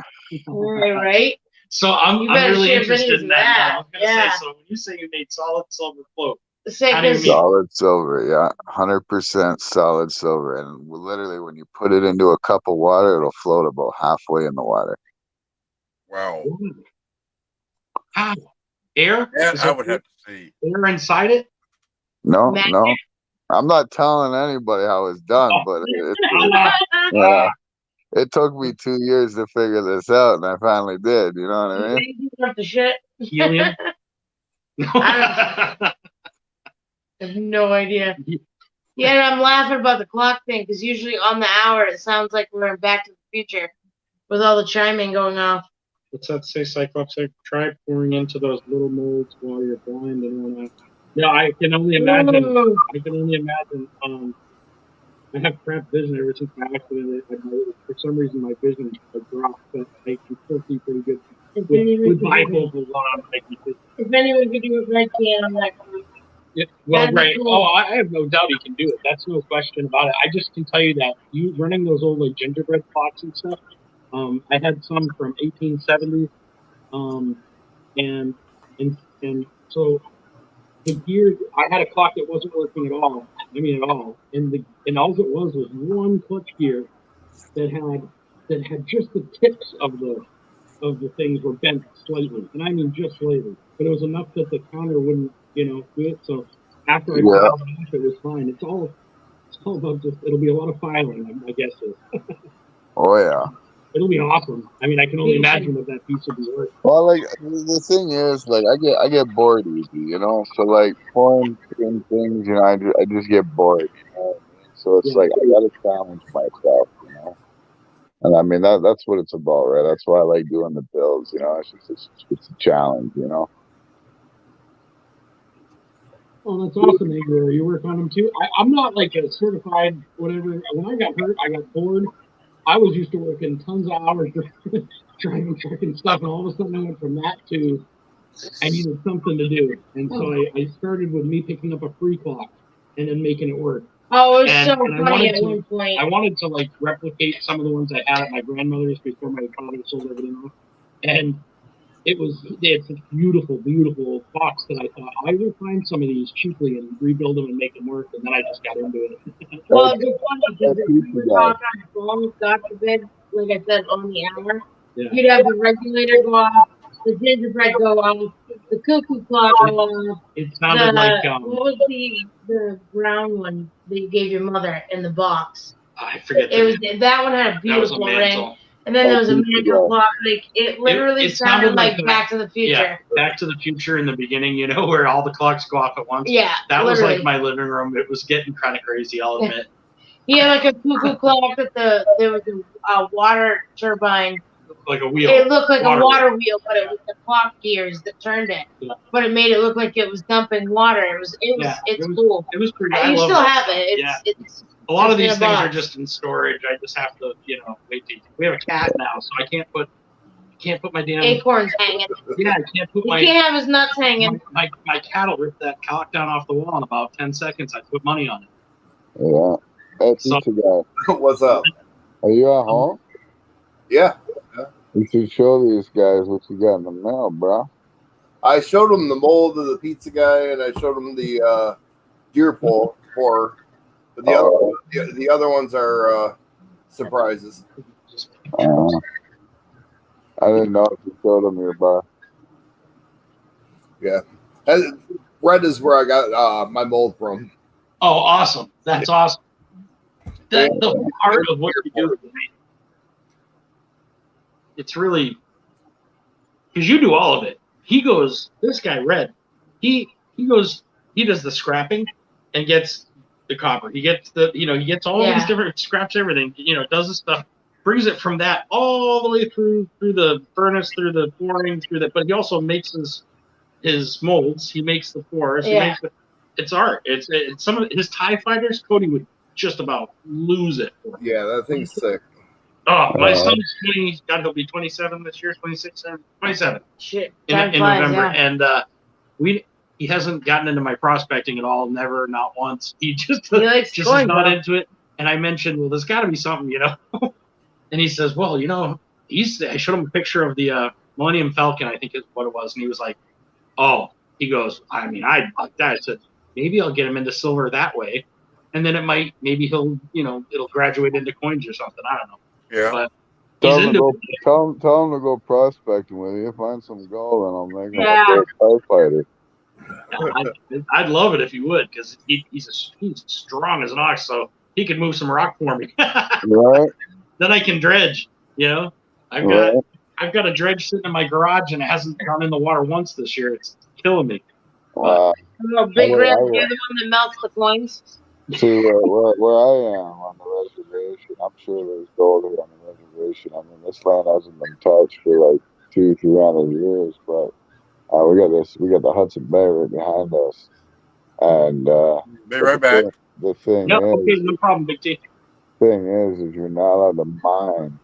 Right. So I'm really interested in that. I was gonna say, so when you say you made solid silver float, solid silver, yeah, 100% solid silver, and literally when you put it into a cup of water, it'll float about halfway in the water. Wow. How? Air? Yeah, I would have to see. Air inside it? No. I'm not telling anybody how it's done, but it took me 2 years to figure this out, and I finally did. You know what I mean? The shit. Helium? I have no idea. Yeah, and I'm laughing about the clock thing because usually on the hour it sounds like we're in Back to the Future with all the chiming going off. What's that say, Cyclops? Try pouring into those little molds while you're blind and all that. Yeah, I can only imagine. Ooh. I have crap vision ever since my accident. For some reason, my vision dropped, but I can still see pretty good with bifocals on. If anyone could do it right, I'm not going to. Yeah, well, right. Cool. Oh, I have no doubt he can do it. That's no question about it. I just can tell you that you running those old like gingerbread clocks and stuff. I had some from 1870s, and so the gear. I had a clock that wasn't working at all. I mean, at all. And all it was one clutch gear that had just the tips of the things were bent slightly, and I mean just slightly. But it was enough that the counter wouldn't, do it. So after I got it off, it was fine. It's all about just. It'll be a lot of filing, I guess. Oh yeah. It'll be awesome. I mean, I can only imagine what that piece will be worth. Well, like the thing is, like I get bored easy, So like pouring in things, I just get bored. So it's like I gotta challenge myself, And I mean that's what it's about, right? That's why I like doing the builds. It's a challenge. Oh, that's awesome, Angler. You work on them too. I'm not like a certified whatever. When I got hurt, I got bored. I was used to working tons of hours driving truck and stuff, and all of a sudden I went from that to I needed something to do, and so I started with me picking up a free clock and then making it work. Oh, it was And so I funny wanted at to- one point. I wanted to like replicate some of the ones I had at my grandmother's before my father sold everything off, and they had such beautiful, beautiful clocks that I thought I will find some of these cheaply and rebuild them and make them work, and then I just got into it. Well, it's just funny because if we were talking on the phone, God forbid, like I said, on the hour, Yeah. you'd have the regulator go off, the gingerbread go off, the cuckoo clock go off. It sounded like What was the brown one that you gave your mother in the box? I forget. It was that one had a that was a beautiful ring, mantle. and then there was a Yeah. manual clock. Like it literally it sounded sounded like like Back to the Future. Yeah, Back to the Future in the beginning, where all the clocks go off at once. Yeah, That was literally. like my living room. It was getting kind of crazy, I'll admit. He had like a cuckoo clock that there was a water turbine. Like a wheel. It looked like Water a water wheel, but it was the clock gears that turned it. Yeah. But it made it look like it was dumping water. It's cool. It was pretty. And I you love still that have stuff. it. Yeah. It's A lot of in a these things are box. just in storage. I just have to, wait. We have a cat now, so I can't put my damn. Acorns hanging. Yeah, I can't put You my. can't have his nuts hanging. My cat will rip that clock down off the wall in about 10 seconds. I put money on it. Yeah. Hey, So- pizza guy, What's up? are you at home? Yeah. You should show these guys what you got in the mail, bro. I showed him the mold of the pizza guy, and I showed him the deer pour. But the other ones are surprises. I didn't know if you showed them your bar. Yeah. Red is where I got my mold from. Oh, awesome! That's awesome. The part of what you do, it's really because you do all of it. He goes, this guy Red, he goes, he does the scrapping and gets the copper. He gets he gets all these different scraps, everything. Does the stuff, brings it from that all the way through the furnace, through the pouring, through that. But he also makes his molds. He makes the pours. Yeah. It's art. It's some of his TIE fighters. Cody would just about lose it. Yeah, that thing's sick. Oh, my son's 20. God, he'll be 27 this year. 26, 27 Shit. in Time flies, November, yeah. and he hasn't gotten into my prospecting at all. Never, not once. He just likes is going, not bro. into it. And I mentioned, well, there's got to be something, And he says, well, I showed him a picture of the Millennium Falcon, I think is what it was, and he was like, oh, he goes, I mean, I'd like that. I said, maybe I'll get him into silver that way, and then maybe he'll, it'll graduate into coins or something. I don't know. Yeah. But Tell he's him, into it. tell him to go prospecting with you. Find some gold, and I'll make him Yeah. a great fighter. I'd love it if he would, because he's strong as an ox, so he could move some rock for me. Right? Then I can dredge. I've got a dredge sitting in my garage, and it hasn't gone in the water once this year. It's killing me. Wow. Oh, Big I Red, would- you're the one that melts the coins. See, where I am on the reservation, I'm sure there's gold here on the reservation. I mean, this land hasn't been touched for like 200-300 years, but we got the Hudson Bay right behind us, and Be right back. the thing Yep, is, okay, no problem, Big T. is you're not allowed to mine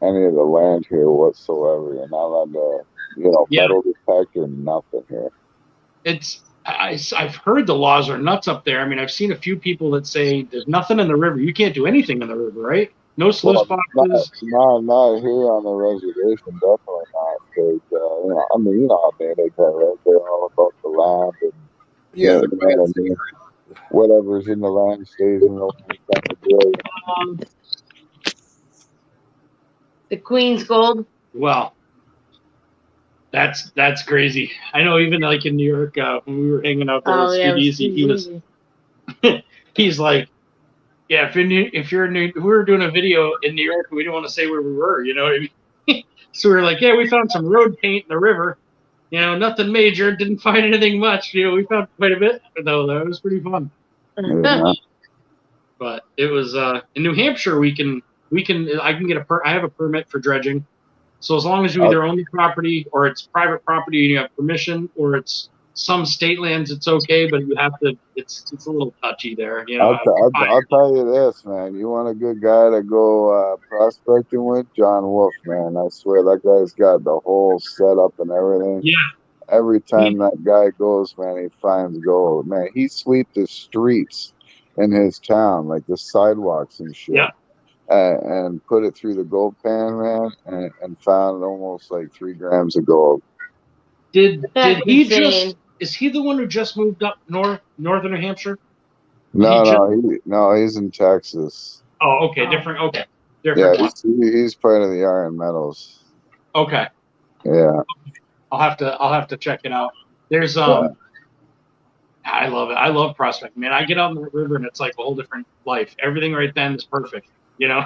any of the land here whatsoever. You're not allowed to, Yeah. metal detector, nothing here. I've heard the laws are nuts up there. I mean, I've seen a few people that say there's nothing in the river. You can't do anything in the river, right? No sluice boxes. Not here on the reservation, definitely not. Because you know how Band-Aid right? They're all about the land and Yeah, you know what I mean? Whatever's in the land stays in the land. The Queen's Gold. Well, that's crazy. I know, even like in New York, when we were hanging out there with Steve Easy, he's like, yeah, if you're we were doing a video in New York, we didn't want to say where we were, you know what I mean? So we were like, yeah, we found some road paint in the river, nothing major, didn't find anything much, we found quite a bit, though. That was pretty fun. Yeah. But it was in New Hampshire, we can I can get I have a permit for dredging. So as long as you either own the property or it's private property and you have permission, or it's some state lands, it's okay, but you have to. It's a little touchy there, you know. I'll tell you this, man. You want a good guy to go prospecting with? John Wolf, man. I swear that guy's got the whole setup and everything. Yeah. Every time that guy goes, man, he finds gold. Man, he sweeps the streets in his town, like the sidewalks and shit. Yeah. And put it through the gold pan, man, and found almost like 3 grams of gold. Did he insane. just? Is he the one who just moved up northern New Hampshire? No, he's in Texas. Oh, okay, different. Okay, Yeah, different. he's part of the Iron Metals. Okay. Yeah. I'll have to check it out. There's I love it. I love prospecting, man. I get out in the river and it's like a whole different life. Everything right then is perfect, you know.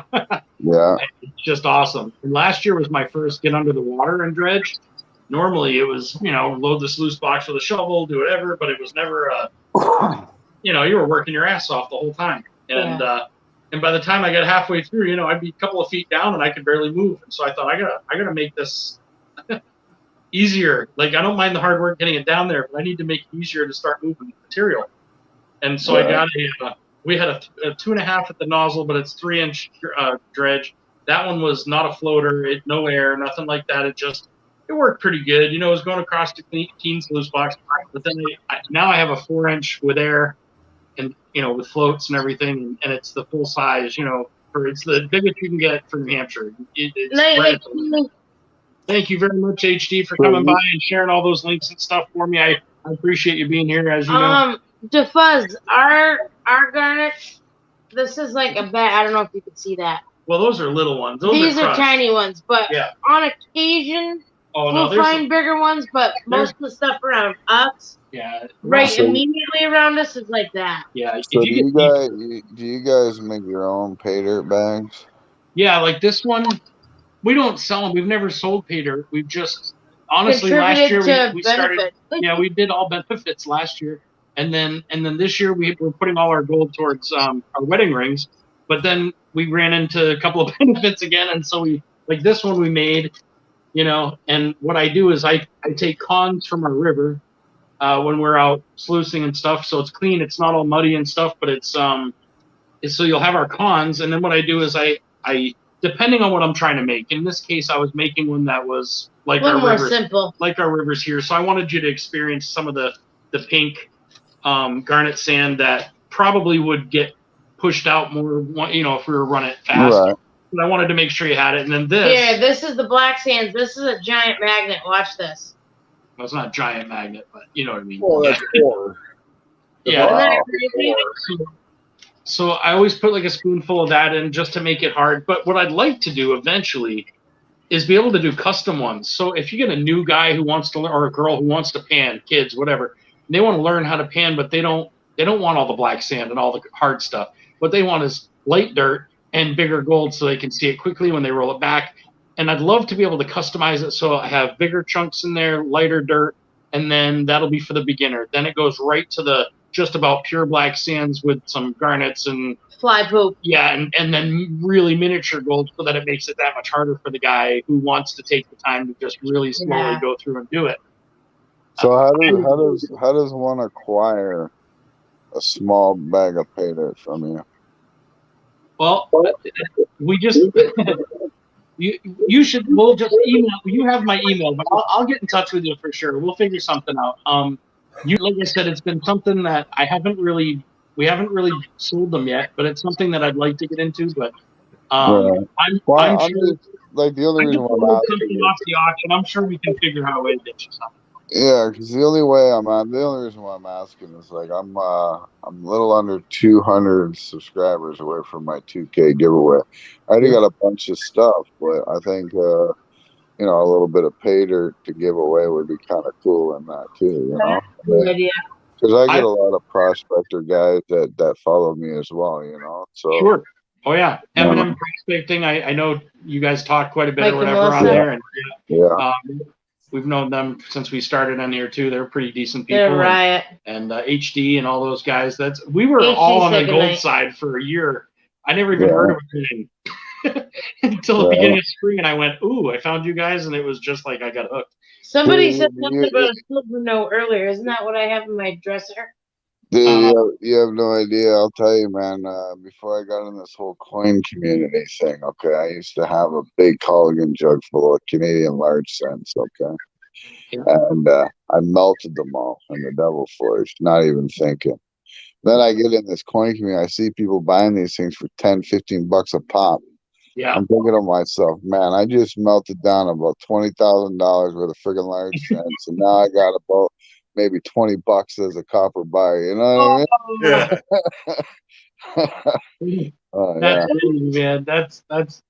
Yeah. It's just awesome. And last year was my first get under the water and dredge. Normally it was, you know, load the sluice box with a shovel, do whatever, but it was never you know, you were working your ass off the whole time. And and by the time I got halfway through, you know, I'd be a couple of feet down and I could barely move. And so I thought I gotta make this easier. Like, I don't mind the hard work getting it down there, but I need to make it easier to start moving material. And so I got we had a 2.5 at the nozzle, but it's 3-inch dredge. That one was not a floater, no air, nothing like that. It worked pretty good. You know, it was going across the clean sluice box, but then now I have a 4-inch with air and, you know, with floats and everything, and it's the full size, you know, it's the biggest you can get for New Hampshire. Thank you very much, HD, for coming by and sharing all those links and stuff for me. I appreciate you being here, as you know. DeFuzz, our garnet, this is like a bag. I don't know if you can see that. Well, those are little ones. These are tiny ones, but on occasion, we'll find bigger ones, but most of the stuff around us, immediately around us is like that. Yeah. So do you guys make your own pay dirt bags? Yeah, like this one, we don't sell them. We've never sold pay dirt. We've just, honestly, last year we started. Yeah, we did all benefits last year, and then this year we're putting all our gold towards our wedding rings. But then we ran into a couple of benefits again, and so like this one we made, you know. And what I do is I take cons from our river when we're out sluicing and stuff, so it's clean. It's not all muddy and stuff, but it's so you'll have our cons, and then what I do is I depending on what I'm trying to make. In this case, I was making one that was like our rivers, simple, like our rivers here. So I wanted you to experience some of the pink garnet sand that probably would get pushed out more, you know, if we were running it fast. Right. But I wanted to make sure you had it. And then this is the black sands. This is a giant magnet. Watch this. Well, it's not a giant magnet, but you know what I mean. Oh, that's cool. Yeah. Wow. So I always put like a spoonful of that in just to make it hard. But what I'd like to do eventually is be able to do custom ones. So if you get a new guy who wants to learn, or a girl who wants to pan, kids, whatever, and they want to learn how to pan, but they don't want all the black sand and all the hard stuff. What they want is light dirt and bigger gold so they can see it quickly when they roll it back. And I'd love to be able to customize it so I have bigger chunks in there, lighter dirt, and then that'll be for the beginner. Then it goes right to the just about pure black sands with some garnets and fly poop. Yeah, and then really miniature gold so that it makes it that much harder for the guy who wants to take the time to just really slowly go through and do it. So how does one acquire a small bag of pay dirt from you? Well, we just we'll just email. You have my email, but I'll get in touch with you for sure. We'll figure something out. Like I said, it's been something that we haven't really sold them yet, but it's something that I'd like to get into. But I'm sure, like the only reason why off the auction, I'm sure we can figure out a way to get you something. Yeah, because the only reason why I'm asking is like I'm a little under 200 subscribers away from my 2K giveaway. I already got a bunch of stuff, but I think a little bit of pay dirt to give away would be kind of cool in that too. You know, because I get a lot of prospector guys that follow me as well. You know, so sure. Oh yeah, M&M prospecting. I know you guys talk quite a bit or whatever on there, and we've known them since we started on here too. They're pretty decent people. They're riot. And HD and all those guys. We were all on the gold side for a year. I never even heard of anything. until the beginning of spring, and I went, "Ooh, I found you guys," and it was just like I got hooked. Somebody said something about a silver note earlier. Isn't that what I have in my dresser? Dude, you have no idea. I'll tell you, man. Before I got in this whole coin community thing, okay, I used to have a big Culligan jug full of Canadian large cents, okay, Yeah. and I melted them all in the Devil Forge, not even thinking. Then I get in this coin community. I see people buying these things for 10, 15 bucks a pop. Yeah. I'm thinking to myself, man, I just melted down about $20,000 worth of friggin' large cents, and now I got about maybe 20 bucks as a copper buyer. You know what I mean? Oh, That's yeah. crazy, man. That's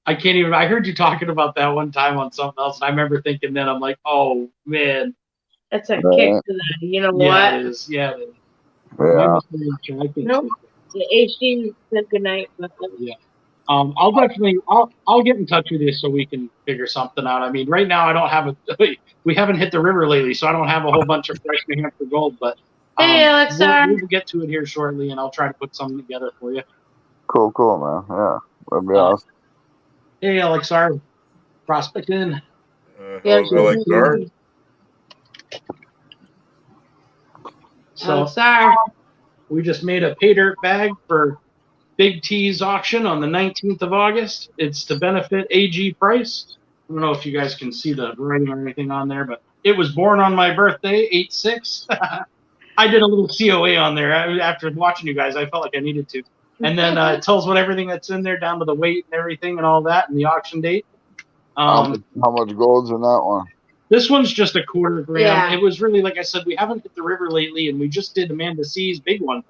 I can't even. I heard you talking about that one time on something else, and I remember thinking then I'm like, oh man, That's a kick Right. to that. You know yeah, what? it is. Yeah, it is. Yeah. Nope. The HD said goodnight. But Yeah. I'll definitely I'll get in touch with you so we can figure something out. I mean, right now I don't have a we haven't hit the river lately, so I don't have a whole bunch of fresh New Hampshire gold, but hey, Alexa. we'll get to it here shortly, and I'll try to put something together for you. Cool, man. Yeah. That'd be awesome. Hey, Alexar, prospecting. Hello, Alex. So Alexa. we just made a pay dirt bag for Big T's auction on the 19th of August. It's to benefit AG Price. I don't know if you guys can see the writing or anything on there, but it was born on my birthday, 8/6. I did a little COA on there. After watching you guys, I felt like I needed to. And then it tells what everything that's in there, down to the weight and everything and all that, and the auction date. How much gold's in that one? This one's just a quarter gram. Yeah. It was really, like I said, we haven't hit the river lately, and we just did Amanda C's big one.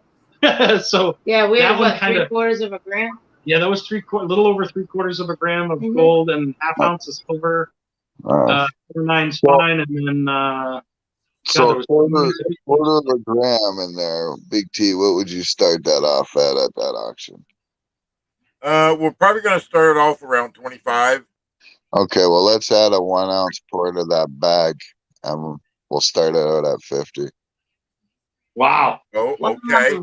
So yeah, we that have one what, kinda- 3/4 of a gram? yeah, that was a little over 3/4 of a gram of gold and half ounce of silver. 9's fine, and then so God, quarter of a gram in there, Big T. What would you start that off at that auction? We're probably going to start it off around 25. Okay, well, let's add a 1 ounce pour to that bag, and we'll start it out at 50. wow, Oh, okay.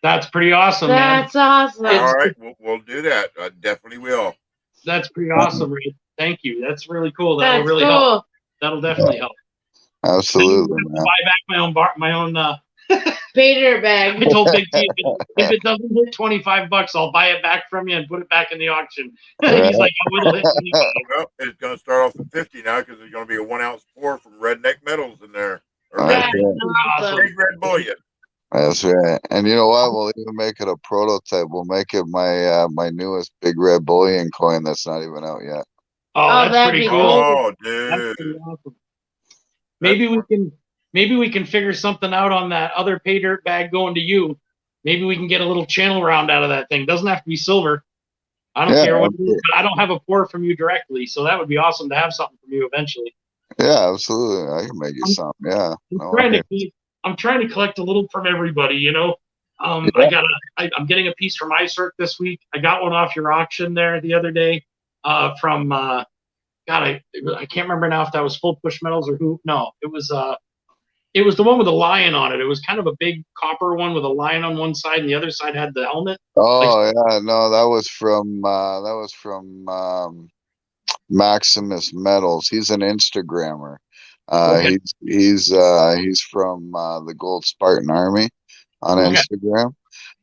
that's pretty awesome, man. That's awesome. All right, we'll do that. I definitely will. That's pretty awesome, Ray. Thank you. That's really cool. That'll That's really cool. help. That'll definitely help. Absolutely, I'm gonna man. buy back my own. Pay dirt bag. I told Big T if it doesn't hit $25, I'll buy it back from you and put it back in the auction. He's like, I will hit 25. Well, it's going to start off at 50 now because there's going to be a 1 ounce pour from Redneck Metals in there. Or That's That's right. awesome. Big Red Bullion. That's right. And you know what? We'll even make it a prototype. We'll make it my my newest Big Red Bullion coin that's not even out yet. Oh, that's that'd pretty be cool. Oh, That's dude. pretty awesome. Maybe we can figure something out on that other pay dirt bag going to you. Maybe we can get a little channel round out of that thing. Doesn't have to be silver. I don't care what it is, but I don't have a pour from you directly, so that would be awesome to have something from you eventually. Yeah, absolutely. I can make you something. Yeah. I'm trying to collect a little from everybody, you know. I'm getting a piece from iCirc this week. I got one off your auction there the other day from God, I can't remember now if that was Full Push Metals or who. No, it was the one with a lion on it. It was kind of a big copper one with a lion on one side, and the other side had the helmet. Oh yeah, no, that was from Maximus Metals. He's an Instagrammer. Okay. He's from the Gold Spartan Army on Instagram.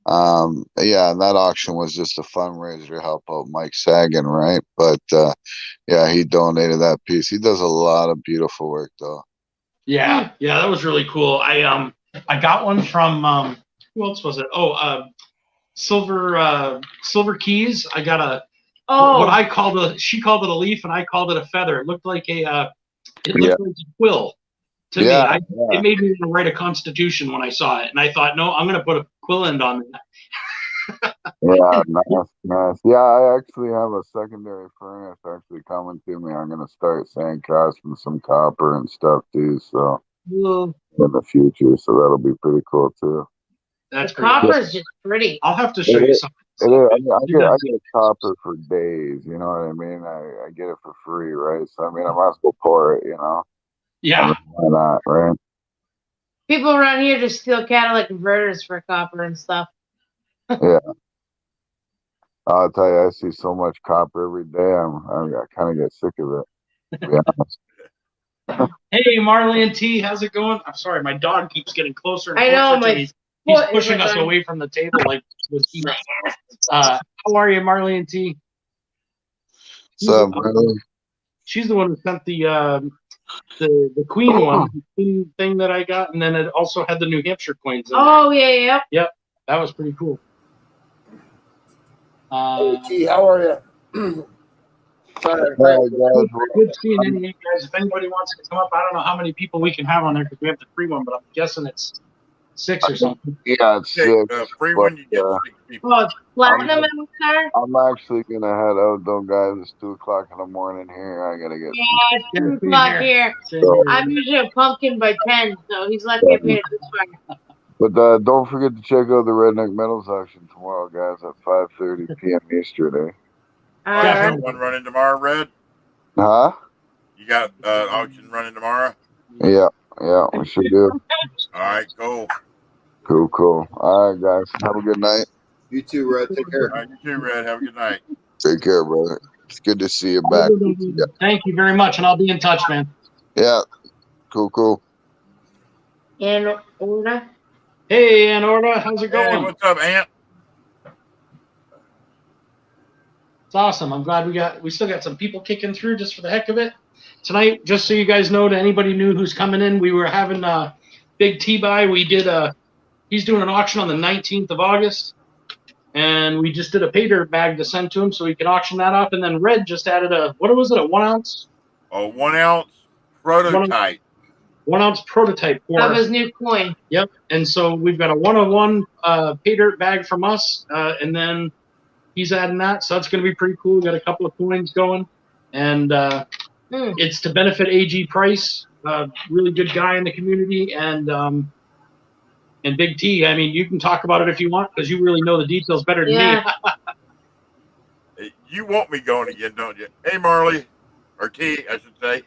Yeah, and that auction was just a fundraiser to help out Mike Sagan, right? But yeah, he donated that piece. He does a lot of beautiful work, though. Yeah, that was really cool. I got one from who else was it? Silver Keys. I got what I called she called it a leaf, and I called it a feather. It looked like a quill to me. It made me want to write a constitution when I saw it, and I thought, no, I'm going to put a quill end on that. Yeah, nice. Yeah, I actually have a secondary furnace actually coming to me. I'm going to start sand casting some copper and stuff too. So in the future, so that'll be pretty cool too. That's copper is just pretty. I'll have to show you something. I get copper for days. You know what I mean? I get it for free, right? So I mean, I might as well pour it. You know? Yeah. I mean, why not, right? People around here just steal catalytic converters for copper and stuff. Yeah. I'll tell you, I see so much copper every day. I kind of get sick of it. To be honest. Hey, Marley and T, how's it going? I'm sorry, my dog keeps getting closer and I know, closer my to me. He's foot is pushing us on- away from the table like with heat. How are you, Marley and T? So, really, She's the one who sent the Queen one, the Queen thing that I got, and then it also had the New Hampshire coins in there. Oh yeah, Yep, that was pretty cool. Hey, T, how are you? Sorry, well, guys, Good seeing any of you guys. If anybody wants to come up, I don't know how many people we can have on there because we have the free one, but I'm guessing it's 6 or something. yeah, it's Take six. free But, one, you get 6 people. Oh, it's platinum in the car. I'm actually gonna head out though, guys. It's 2 o'clock in the morning here. I gotta get. Yeah, it's Yeah, 2 o'clock same here. Same here. I'm usually a pumpkin by 10, so he's lucky I made it this far. But don't forget to check out the Redneck Metals auction tomorrow, guys, at 5:30 p.m. Eastern. You All got right. one running tomorrow, Red? Huh? You got auction running tomorrow? Yeah, we should do. All right, cool. Cool. All right, guys. Have a good night. You too, Red. Take care. All right, you too, Red. Have a good night. Take care, brother. It's good to see you back. Thank you very much, and I'll be in touch, man. Yeah. Cool. And Orna. Hey, Anorta, how's it Hey, going? what's up, Ant? It's awesome. I'm glad we still got some people kicking through just for the heck of it. Tonight, just so you guys know, to anybody new who's coming in, we were having a big T-buy. He's doing an auction on the 19th of August, and we just did a paydirt bag to send to him so he can auction that off. And then Red just added a 1 ounce? A 1 ounce prototype. 1 ounce prototype for Of his new coin. Yep. And so we've got a 101 paydirt bag from us, and then he's adding that. So that's going to be pretty cool. We got a couple of coins going, and it's to benefit AG Price, really good guy in the community, and Big T. I mean, you can talk about it if you want because you really know the details better than me. You want me going again, don't you? Hey, Marley, or T, I should say.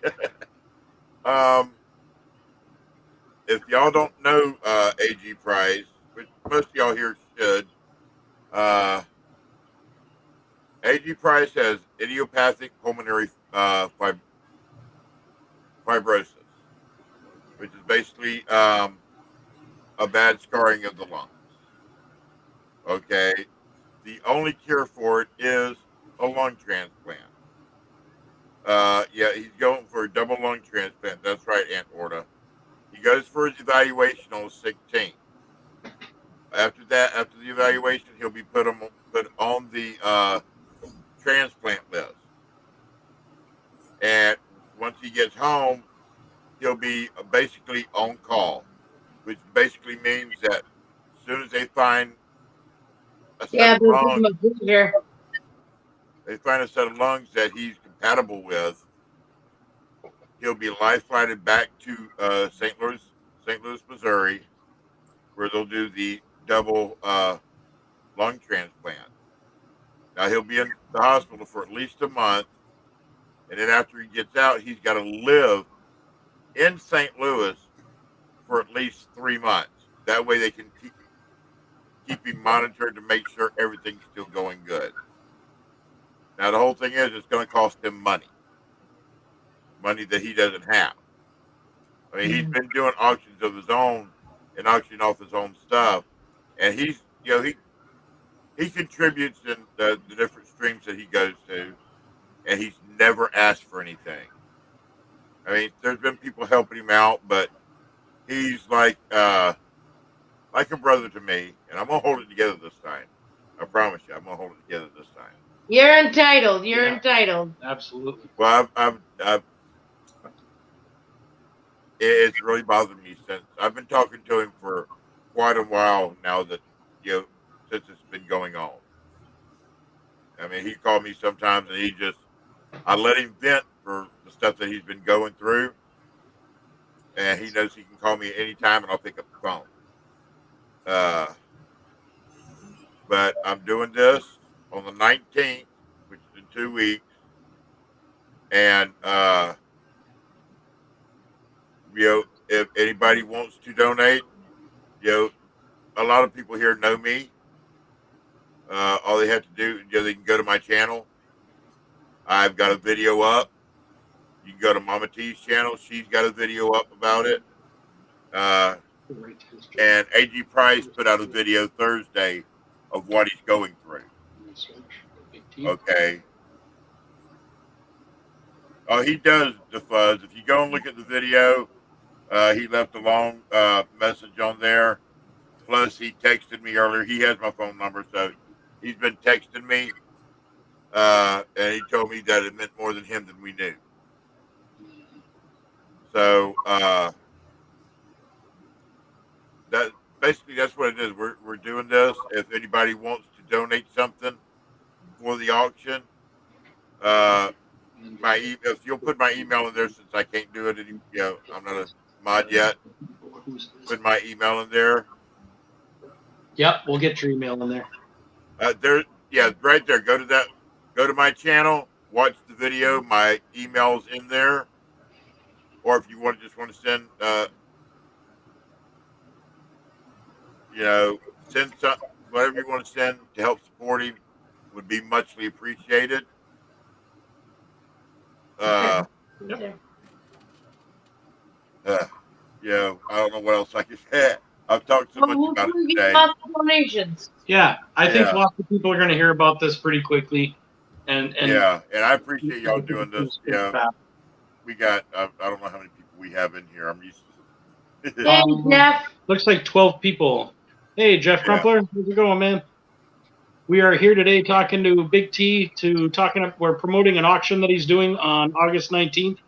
If y'all don't know AG Price, which most of y'all here should, AG Price has idiopathic pulmonary fibrosis, which is basically a bad scarring of the lungs. Okay, the only cure for it is a lung transplant. Yeah, he's going for a double lung transplant. That's right, Aunt Orta. He goes for his evaluation on the 16th. After the evaluation, he'll be put on the transplant list. And once he gets home, he'll be basically on call, which basically means that as soon as they find a set of lungs, that he's compatible with, he'll be life-flighted back to St. Louis, Missouri, where they'll do the double lung transplant. Now he'll be in the hospital for at least a month, and then after he gets out, he's got to live in St. Louis for at least 3 months. That way, they can keep him monitored to make sure everything's still going good. Now the whole thing is, it's going to cost him money that he doesn't have. I mean, he's been doing auctions of his own and auctioning off his own stuff, and he contributes in the different streams that he goes to, and he's never asked for anything. I mean, there's been people helping him out, but he's like a brother to me, and I'm gonna hold it together this time. I promise you, I'm gonna hold it together this time. You're entitled. You're entitled. Absolutely. Well, it's really bothered me since I've been talking to him for quite a while now. That since it's been going on. I mean, he called me sometimes, and I let him vent for the stuff that he's been going through, and he knows he can call me at any time, and I'll pick up the phone. But I'm doing this on the 19th, which is in 2 weeks, and if anybody wants to donate, a lot of people here know me. all they have to do, they can go to my channel. I've got a video up. You can go to Mama T's channel. She's got a video up about it. And AG Price put out a video Thursday of what he's going through. Okay. Oh, he does the fuzz. If you go and look at the video, he left a long message on there. Plus, he texted me earlier. He has my phone number, so he's been texting me. And he told me that it meant more than him than we knew. So that basically that's what it is. We're doing this. If anybody wants to donate something for the auction, if you'll put my email in there, since I can't do it, I'm not a mod yet. Put my email in there. Yep, we'll get your email in there. Right there. Go to my channel. Watch the video. My email's in there. Or if you just want to send, send whatever you want to send to help support him would be muchly appreciated. Okay. I don't know what else I can say. I've talked so much about it today. Lots of donations. Yeah, I think lots of people are going to hear about this pretty quickly. And and I appreciate y'all doing this. We got, I don't know how many people we have in here. I'm used to Hey, Jeff. Looks like 12 people. Hey, Jeff Crumpler, how's it going, man? We are here today talking to Big T, we're promoting an auction that he's doing on August 19th.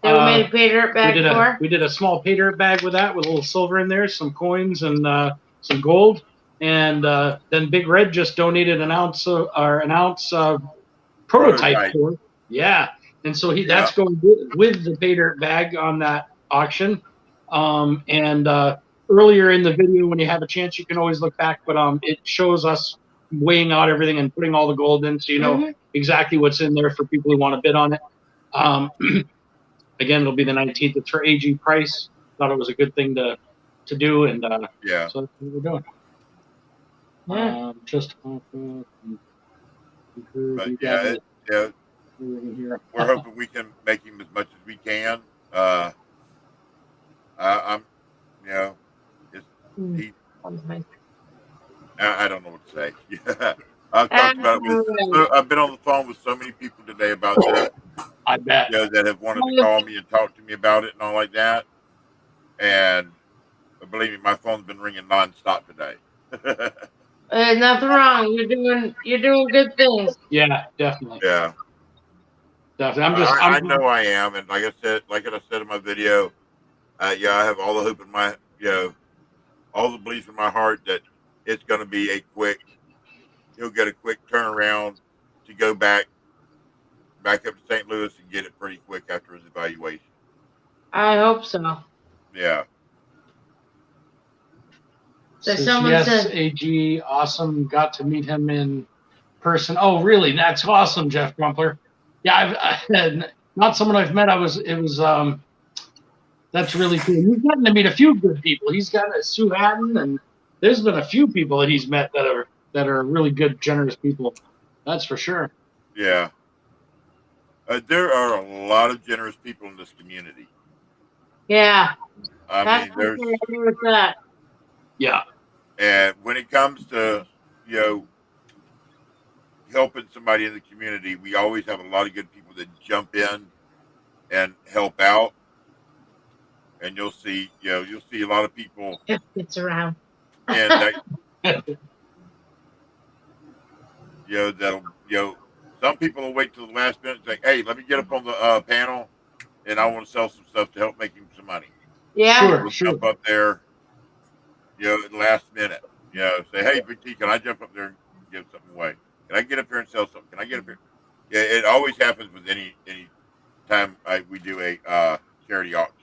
That we made a pay dirt bag for. We did a small pay dirt bag with that, with a little silver in there, some coins, and some gold. And then Big Red just donated an ounce prototype for. Yeah. And so that's going with the pay dirt bag on that auction. Earlier in the video, when you have a chance, you can always look back, but it shows us weighing out everything and putting all the gold in, so you know exactly what's in there for people who want to bid on it. Again, it'll be the 19th. It's for AG Price. Thought it was a good thing to do, and so that's what we're doing. Yeah. We're hoping we can make him as much as we can. I don't know what to say. I've talked about it. I've been on the phone with so many people today about this. I bet. That have wanted to call me and talk to me about it and all like that. And believe me, my phone's been ringing nonstop today. Nothing wrong. You're doing good things. Yeah, definitely. Yeah. Definitely. I know I am, and like I said in my video, I have all the hope in my, all the belief in my heart that it's going to be he'll get a quick turnaround to go back up to St. Louis and get it pretty quick after his evaluation. I hope so. Yeah. So someone said, AG, awesome. Got to meet him in person. Oh, really? That's awesome, Jeff Crumpler. Yeah, not someone I've met. That's really cool. He's gotten to meet a few good people. He's got Sue Hatton, and there's been a few people that he's met that are really good, generous people. That's for sure. Yeah. There are a lot of generous people in this community. Yeah. I mean, there's with that. Yeah. And when it comes to, helping somebody in the community, we always have a lot of good people that jump in and help out. And you'll see a lot of people. It's around. And some people will wait till the last minute and say, "Hey, let me get up on the panel, and I want to sell some stuff to help make him some money." Yeah. We'll jump up there, at the last minute. Say, "Hey, Big T, can I jump up there and give something away? Can I get up here and sell something? Can I get up here?" Yeah, it always happens with any time we do a charity auction.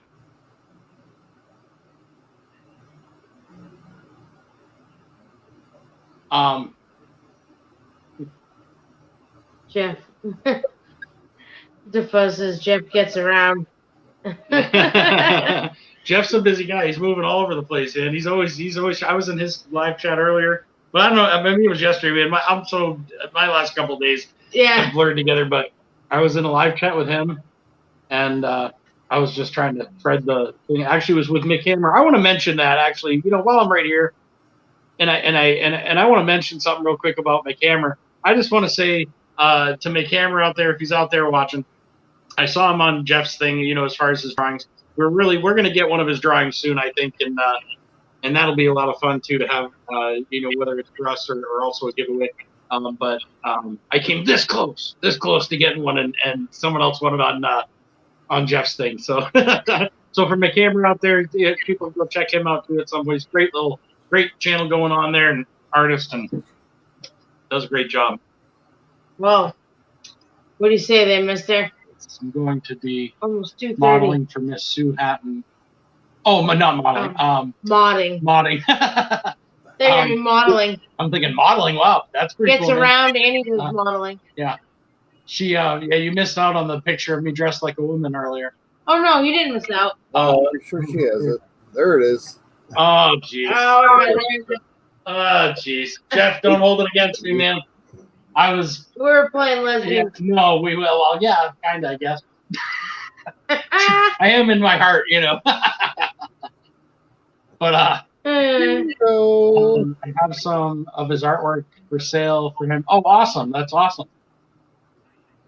Jeff. The fuzz says Jeff gets around. Jeff's a busy guy. He's moving all over the place, and he's always. I was in his live chat earlier, But I don't know. Maybe it was yesterday. Man, my last couple of days Yeah. have blurred together. But I was in a live chat with him, and I was just trying to thread the thing. Actually, it was with Mick Hammer. I want to mention that actually. While I'm right here, and I want to mention something real quick about Mick Hammer. I just want to say to Mick Hammer out there, if he's out there watching, I saw him on Jeff's thing. As far as his drawings, we're going to get one of his drawings soon, I think, and that'll be a lot of fun too to have, whether it's for us or also a giveaway. But I came this close to getting one, and someone else won it on Jeff's thing. So, so for McCamber out there, people go check him out too at some place. Great channel going on there, and artist, and does a great job. Well, what do you say there, Mister? I'm going to be Almost 2:30. modeling for Miss Sue Hatton. Oh, not modeling. Modding. Modding. They're gonna be modeling. I'm thinking modeling. Wow, that's pretty Gets cool. around and he does modeling. Yeah. You missed out on the picture of me dressed like a woman earlier. Oh no, you didn't miss out. Oh, I'm sure she has it. There it is. Oh, jeez. Oh, jeez. Jeff, don't hold it against me, man. we're playing lesbians. No, we will. Well, yeah, kind of, I guess. I am in my heart, But I have some of his artwork for sale for him. Oh, awesome. That's awesome.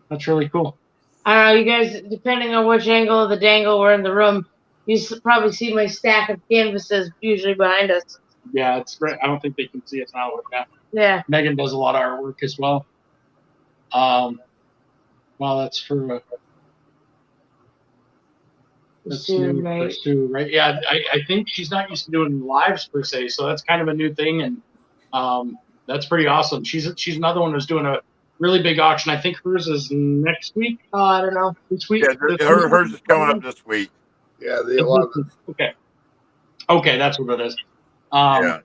That's really cool. I don't know, you guys, depending on which angle of the dangle we're in the room, you probably see my stack of canvases usually behind us. Yeah, it's great. I don't think they can see us now with that. Yeah. Megan does a lot of artwork as well. Well, that's for that's new for Sue, right? Yeah, I think she's not used to doing lives per se, so that's kind of a new thing, and that's pretty awesome. She's another one who's doing a really big auction. I think hers is next week. Oh, I don't know. This week? Yeah, hers is coming up this week. Yeah, the 11th. Okay, that's what it is. Yeah.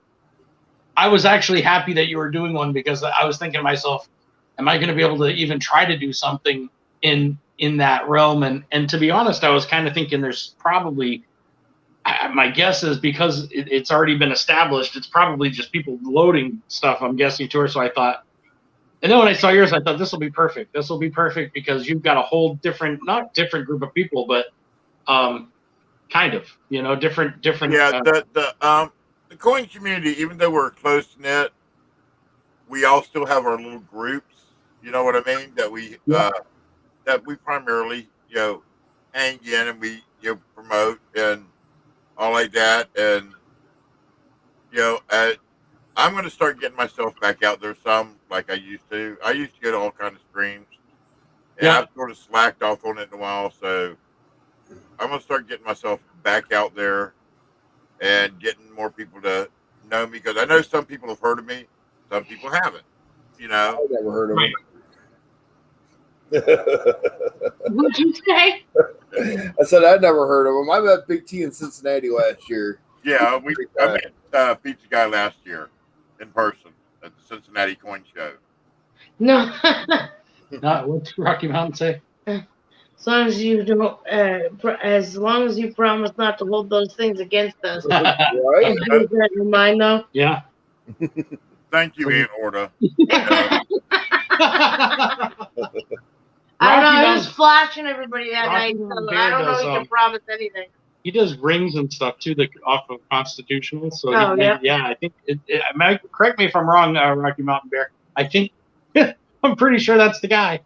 I was actually happy that you were doing one because I was thinking to myself, am I going to be able to even try to do something in that realm? And to be honest, I was kind of thinking there's probably, my guess is because it's already been established, it's probably just people loading stuff, I'm guessing, to her. So I thought, and then when I saw yours, I thought this will be perfect. This will be perfect because you've got a whole different, not different group of people, but kind of, different. Yeah, the coin community, even though we're close knit, we all still have our little groups. You know what I mean? That we primarily hang in and we promote and all like that. And I'm going to start getting myself back out there some like I used to. I used to go to all kinds of streams, and I've sort of slacked off on it in a while. So I'm going to start getting myself back out there and getting more people to know me, because I know some people have heard of me, some people haven't. I never heard of him. What'd you say? I said I'd never heard of him. I met Big T in Cincinnati last year. Yeah, I met Pizza Guy last year in person at the Cincinnati Coin Show. No. What's Rocky Mountain say? As long as you don't, as long as you promise not to hold those things against us. Right? Is that in your mind, though? Yeah. Thank you, Aunt Orda. I don't know. He was flashing everybody that Rocky night. So Mountain I don't Bear know. does, He can promise anything. He does rings and stuff too, off of Constitutional. So I think correct me if I'm wrong, Rocky Mountain Bear. I think I'm pretty sure that's the guy.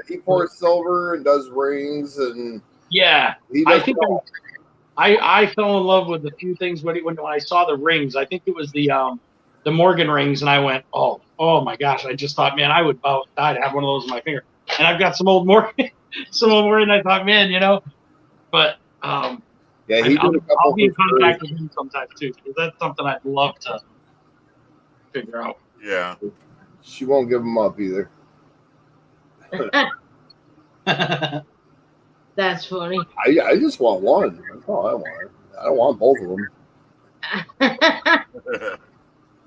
He pours silver and does rings, and I think I fell in love with a few things when I saw the rings. I think it was the Morgan rings, and I went, oh my gosh! I just thought, man, I would about die to have one of those in my finger. And I've got some old Morgan, and I thought, man, but he did a couple. I'll be in contact with him sometime too, because that's something I'd love to figure out. Yeah, she won't give him up either. That's funny. I just want one. That's all I want. I don't want both of them.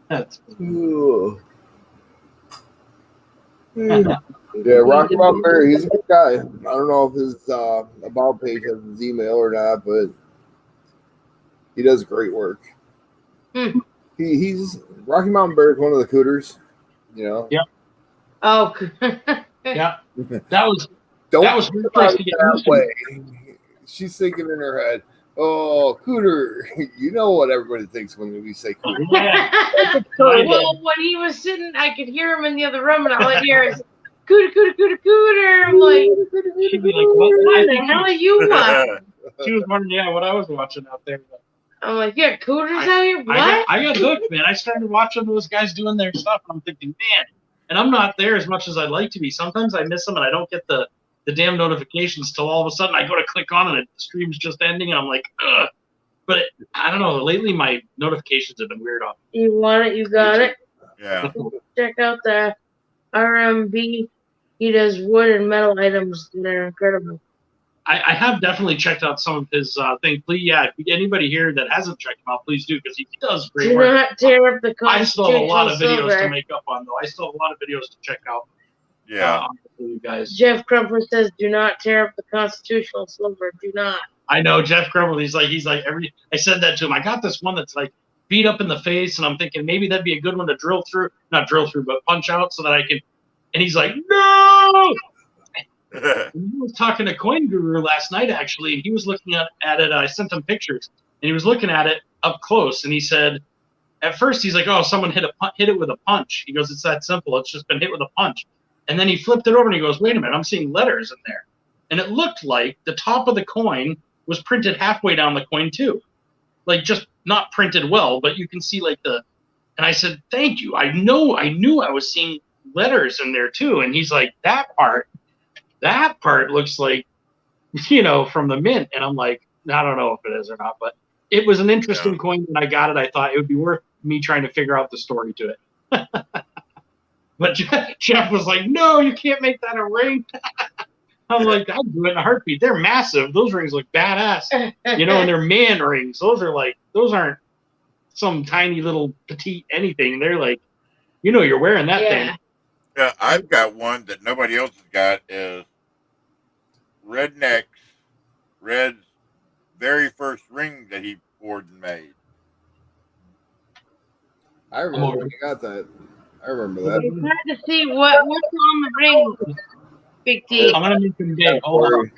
That's yeah, Rocky Mountain Bear, he's a good guy. I don't know if his about page has his email or not, but he does great work. He's Rocky Mountain Bear is one of the cooters. You know. Yeah. Oh, Yeah. That was Don't that was think her about place it to get that used to. way. She's thinking in her head, "Oh, cooter." You know what everybody thinks when we say cooter. Yeah. well, when he was sitting, I could hear him in the other room, and all I hear is cooter, cooter, cooter, cooter. I'm like, She'd be like, what? what I the think hell are you watching? she was wondering, yeah, what I was watching out there. But I'm like, yeah, cooters out here. What? I got hooked, man. I started watching those guys doing their stuff, and I'm thinking, man, and I'm not there as much as I'd like to be. Sometimes I miss them, and I don't get the damn notifications till all of a sudden I go to click on it, and the stream's just ending, and I'm like, ugh. But I don't know. Lately, my notifications have been weird on. You want it? You got it. Yeah. Check out the RMB. He does wood and metal items that are incredible. I have definitely checked out some of his things. Please, yeah, if anybody here that hasn't checked him out, please do, because he does great Do work. not tear up the I still have a lot of Constitutional videos to Silver. make up on, though. I still have a lot of videos to check out. Yeah. For you guys. Jeff Crumpler says, "Do not tear up the Constitutional Silver. Do not." I know Jeff Grumble. He's like I said that to him. I got this one that's like beat up in the face, and I'm thinking maybe that'd be a good one to not drill through, but punch out so that I can. And he's like, no. And he was talking to Coin Guru last night, actually, and he was looking at it. I sent him pictures, and he was looking at it up close, and he said, at first he's like, oh, someone hit it with a punch. He goes, it's that simple. It's just been hit with a punch. And then he flipped it over, and he goes, wait a minute, I'm seeing letters in there. And it looked like the top of the coin was printed halfway down the coin too. Like just not printed well, but you can see like and I said, thank you. I knew I was seeing letters in there too. And he's like, that part looks like, from the mint. And I'm like, I don't know if it is or not, but it was an interesting coin when I got it. I thought it would be worth me trying to figure out the story to it. But Jeff was like, no, you can't make that a ring. I'm like, I'd do it in a heartbeat. They're massive. Those rings look badass. And they're man rings. Those aren't some tiny little petite anything. They're like, you're wearing that thing. Yeah, I've got one that nobody else has got is Red's very first ring that he poured and made. I remember when you got that. I remember that. It's hard to see what's on the ring. Big T. I'm gonna make them big. Hold on.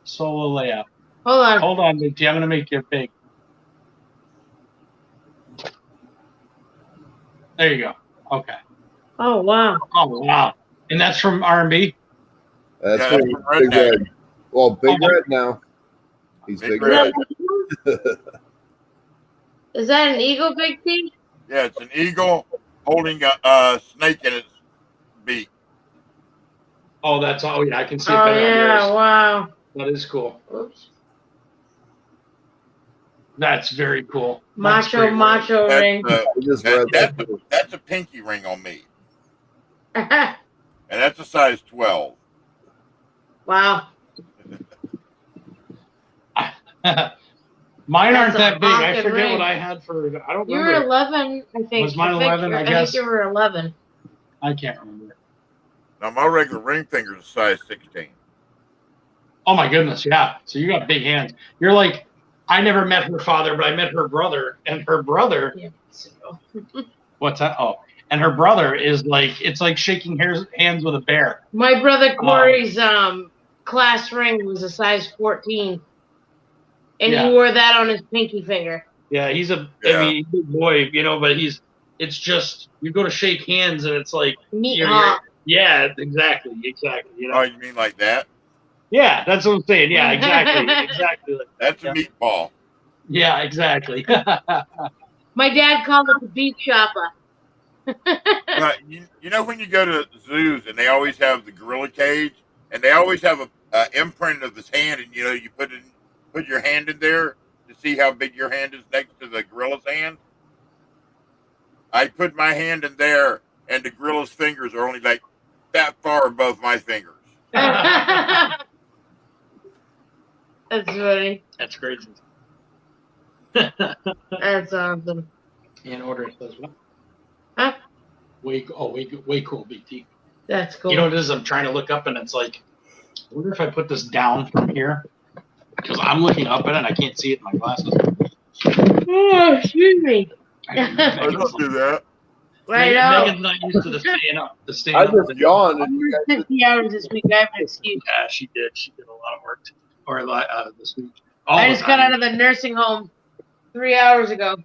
Solo layout. Hold on, Big T. I'm gonna make you big. There you go. Okay. Oh wow. Oh wow. And that's from R&B? That's Yeah, from that's Big Redneck. Red. Well, Big Red now. He's Big Red. Is that an eagle, Big T? Yeah, it's an eagle holding a snake in its beak. Oh, that's all. Yeah, I can see it Oh better on yeah, yours. wow. That is cool. Oops. That's very cool. That's Macho That's, ring. I just read that. that's a pinky ring on me, and that's a size 12. Wow. Mine aren't That's a that big. I pocket forget ring. what I had for. I don't You were remember. 11, I think. Was mine 11? I guess. think you were 11. I can't remember. Now my regular ring finger is a size 16. Oh my goodness, yeah. So you got big hands. You're like, I never met her father, but I met her brother, and her brother. Yeah. So. What's that? Oh, and her brother is like, it's like shaking hands with a bear. My brother Corey's class ring was a size 14, and Yeah. he wore that on his pinky finger. Yeah, he's a big boy, but it's just, you go to shake hands, and it's like, Meat hop. yeah, exactly. Oh, you mean like that? Yeah, that's what I'm saying. Yeah, exactly. That's a meatball. Yeah, exactly. My dad called it the beef chopper. But you know when you go to zoos and they always have the gorilla cage and they always have a imprint of his hand, and you put your hand in there to see how big your hand is next to the gorilla's hand. I put my hand in there, and the gorilla's fingers are only like that far above my fingers. That's funny. That's crazy. That's awesome. In order says what? Huh? Way cool, BT. That's cool. You know what it is? I'm trying to look up, and it's like, I wonder if I put this down from here, because I'm looking up at it and I can't see it in my glasses. Oh, excuse me. I don't do that. I know. Megan's not used to the staying up. The staying I up. just yawned. I And you worked guys 50 hours this week. I have an excuse. Yeah, she did. She did a lot of work this week. I just got out of the nursing home 3 hours ago.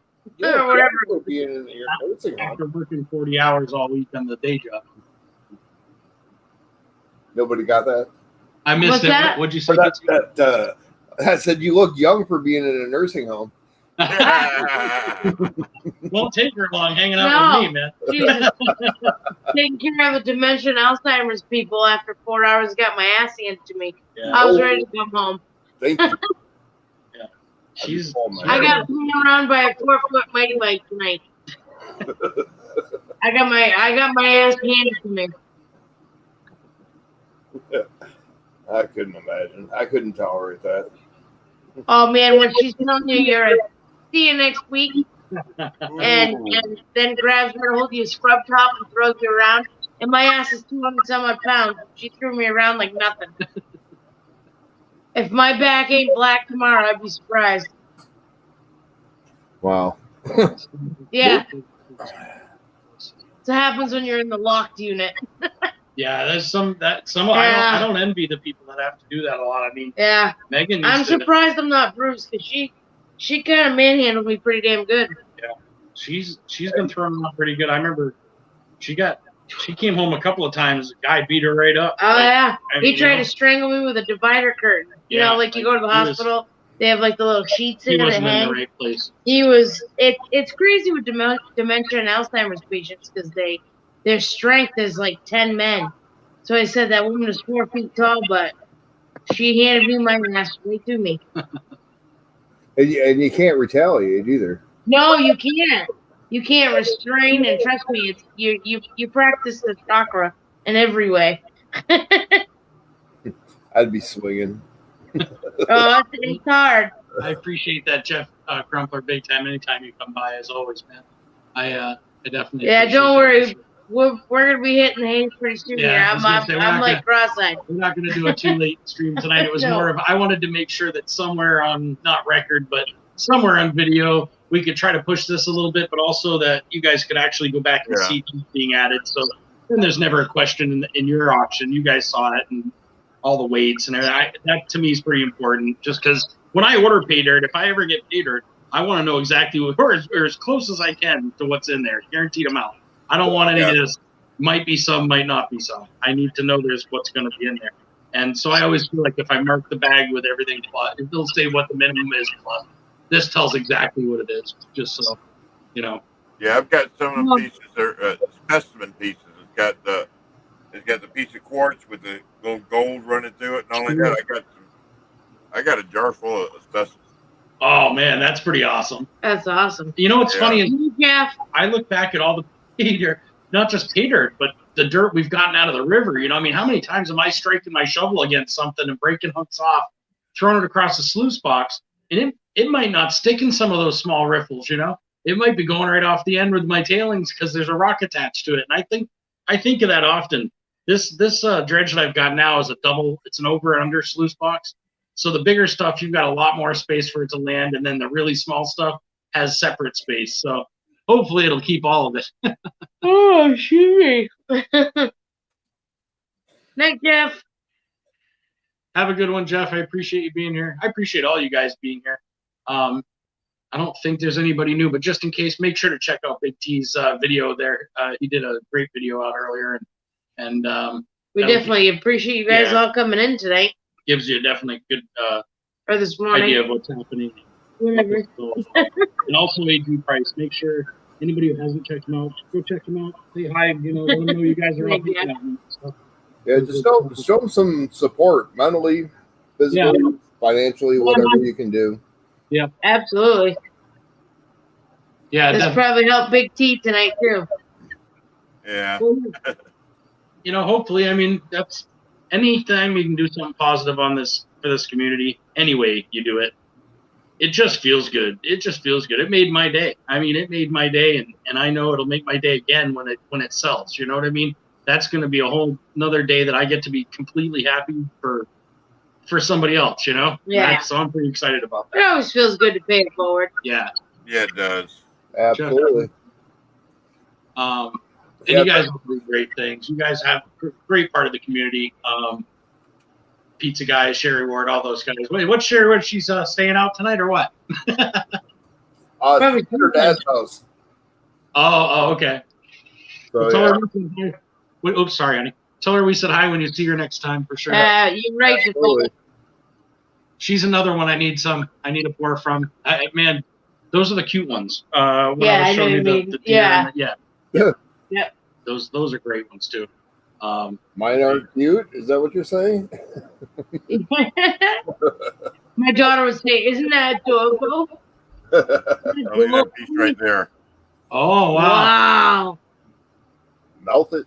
Or whatever. for being in your nursing home. After working 40 hours all week on the day job. Nobody got that. I missed What's it. that? What'd you say? I said you look young for being in a nursing home. Won't take her long hanging out No. with me, man. Jesus. Taking care of the dementia and Alzheimer's people after 4 hours got my ass handed to me. Yeah. I was ready to come home. Thank you. She's I got thrown around by a 4-foot mighty Mike tonight. I got my ass handed to me. I couldn't imagine. I couldn't tolerate that. Oh man, when she's telling you you're a see you next week, and then grabs her hold of your scrub top and throws you around, and my ass is 200 some odd pounds. She threw me around like nothing. If my back ain't black tomorrow, I'd be surprised. Wow. Yeah, it happens when you're in the locked unit. Yeah, there's some. Yeah. I don't envy the people that have to do that a lot. I mean, Yeah, Megan. I'm used to- surprised I'm not bruised because she kind of manhandled me pretty damn good. She's been thrown out pretty good. I remember she came home a couple of times. A guy beat her right up. Oh yeah, I he mean, tried you know, to strangle me with a divider curtain. You Yeah, know, like you go to the he was- hospital, they have like the little sheets he in it that wasn't in hang. the right place. He was. It's crazy with dementia and Alzheimer's patients because their strength is like 10 men. So I said that woman is 4 feet tall, but she handed me my ass right to me. And you can't retaliate either. No, you can't. You can't restrain, and trust me, it's you practice the chakra in every way. I'd be swinging. Oh, it's hard. I appreciate that, Jeff Crumpler, big time. Anytime you come by, as always, man. I definitely. Yeah, appreciate don't that. worry. We're gonna be hitting the hay pretty soon Yeah, here. I was gonna say, we're I'm not like cross-eyed. We're not going to do a too late stream tonight. It was No. more of I wanted to make sure that somewhere on not record, but somewhere on video, we could try to push this a little bit, but also that you guys could actually go back and Yeah. see things being added. So then there's never a question in your auction. You guys saw it and all the weights and everything. That to me is pretty important. Just because when I order paydirt, if I ever get paydirt, I want to know exactly or as close as I can to what's in there, guaranteed amount. I don't want any of this. Might be some, might not be some. I need to know there's what's going to be in there. And so I always feel like if I mark the bag with everything plus, it'll say what the minimum is plus. This tells exactly what it is, just so, you know. Yeah, I've got some of the pieces. They're specimen pieces. It's got the piece of quartz with the little gold running through it. Not only that, I got a jar full of specimens. Oh, man, that's pretty awesome. That's awesome. You know what's Yeah. funny is Jeff, I look back at all the pay dirt, not just pay dirt, but the dirt we've gotten out of the river. You know, I mean, how many times am I striking my shovel against something and breaking hooks off, throwing it across the sluice box, and it might not stick in some of those small riffles, you know? It might be going right off the end with my tailings because there's a rock attached to it. And I think of that often. This dredge that I've got now is it's an over and under sluice box. So the bigger stuff, you've got a lot more space for it to land, and then the really small stuff has separate space. So hopefully it'll keep all of it. oh, shoot me. Night, Jeff. Have a good one, Jeff. I appreciate you being here. I appreciate all you guys being here. I don't think there's anybody new, but just in case, make sure to check out Big T's video there. He did a great video out earlier, and We That would definitely appreciate you guys Yeah. all coming in tonight gives you a definitely good or this morning. idea of what's happening. Whenever. And also AG Price. Make sure anybody who hasn't checked him out, go check him out. Say hi. You know, let them know you guys are all looking at him. So, Yeah, just show them some support, mentally, physically, financially, whatever you can do. Absolutely. yeah, This probably helped Big T tonight too. Yeah. you know, hopefully, I mean, that's anytime we can do something positive on this for this community, any way you do it, it just feels good. It just feels good. It made my day. I mean, it made my day, and I know it'll make my day again when it sells. You know what I mean? That's going to be a whole another day that I get to be completely happy for somebody else. You know? Yeah. So I'm pretty excited about It that. always feels good to pay it forward. Yeah. Yeah, it does. Absolutely. And Yeah, you guys do great things. You guys have a great part of the community. Pizza guy, Sherry Ward, all those guys. Wait, what's Sherry Ward? She's staying out tonight or what? Probably it's her dad's house. Oh, okay. So, Well, tell yeah. her we said hi. Wait, oops, sorry, honey. Tell her we said hi when you see her next time for sure. You're right. Absolutely. She's another one I need a pour from. Man, those are the cute ones. When I was I know showing you you mean. the deer and Yeah. Yeah. Those are great ones too. Mine aren't cute. Is that what you're saying? My daughter would say, "Isn't that adorable?" Oh, that piece right there. Oh wow. Wow. Melt it.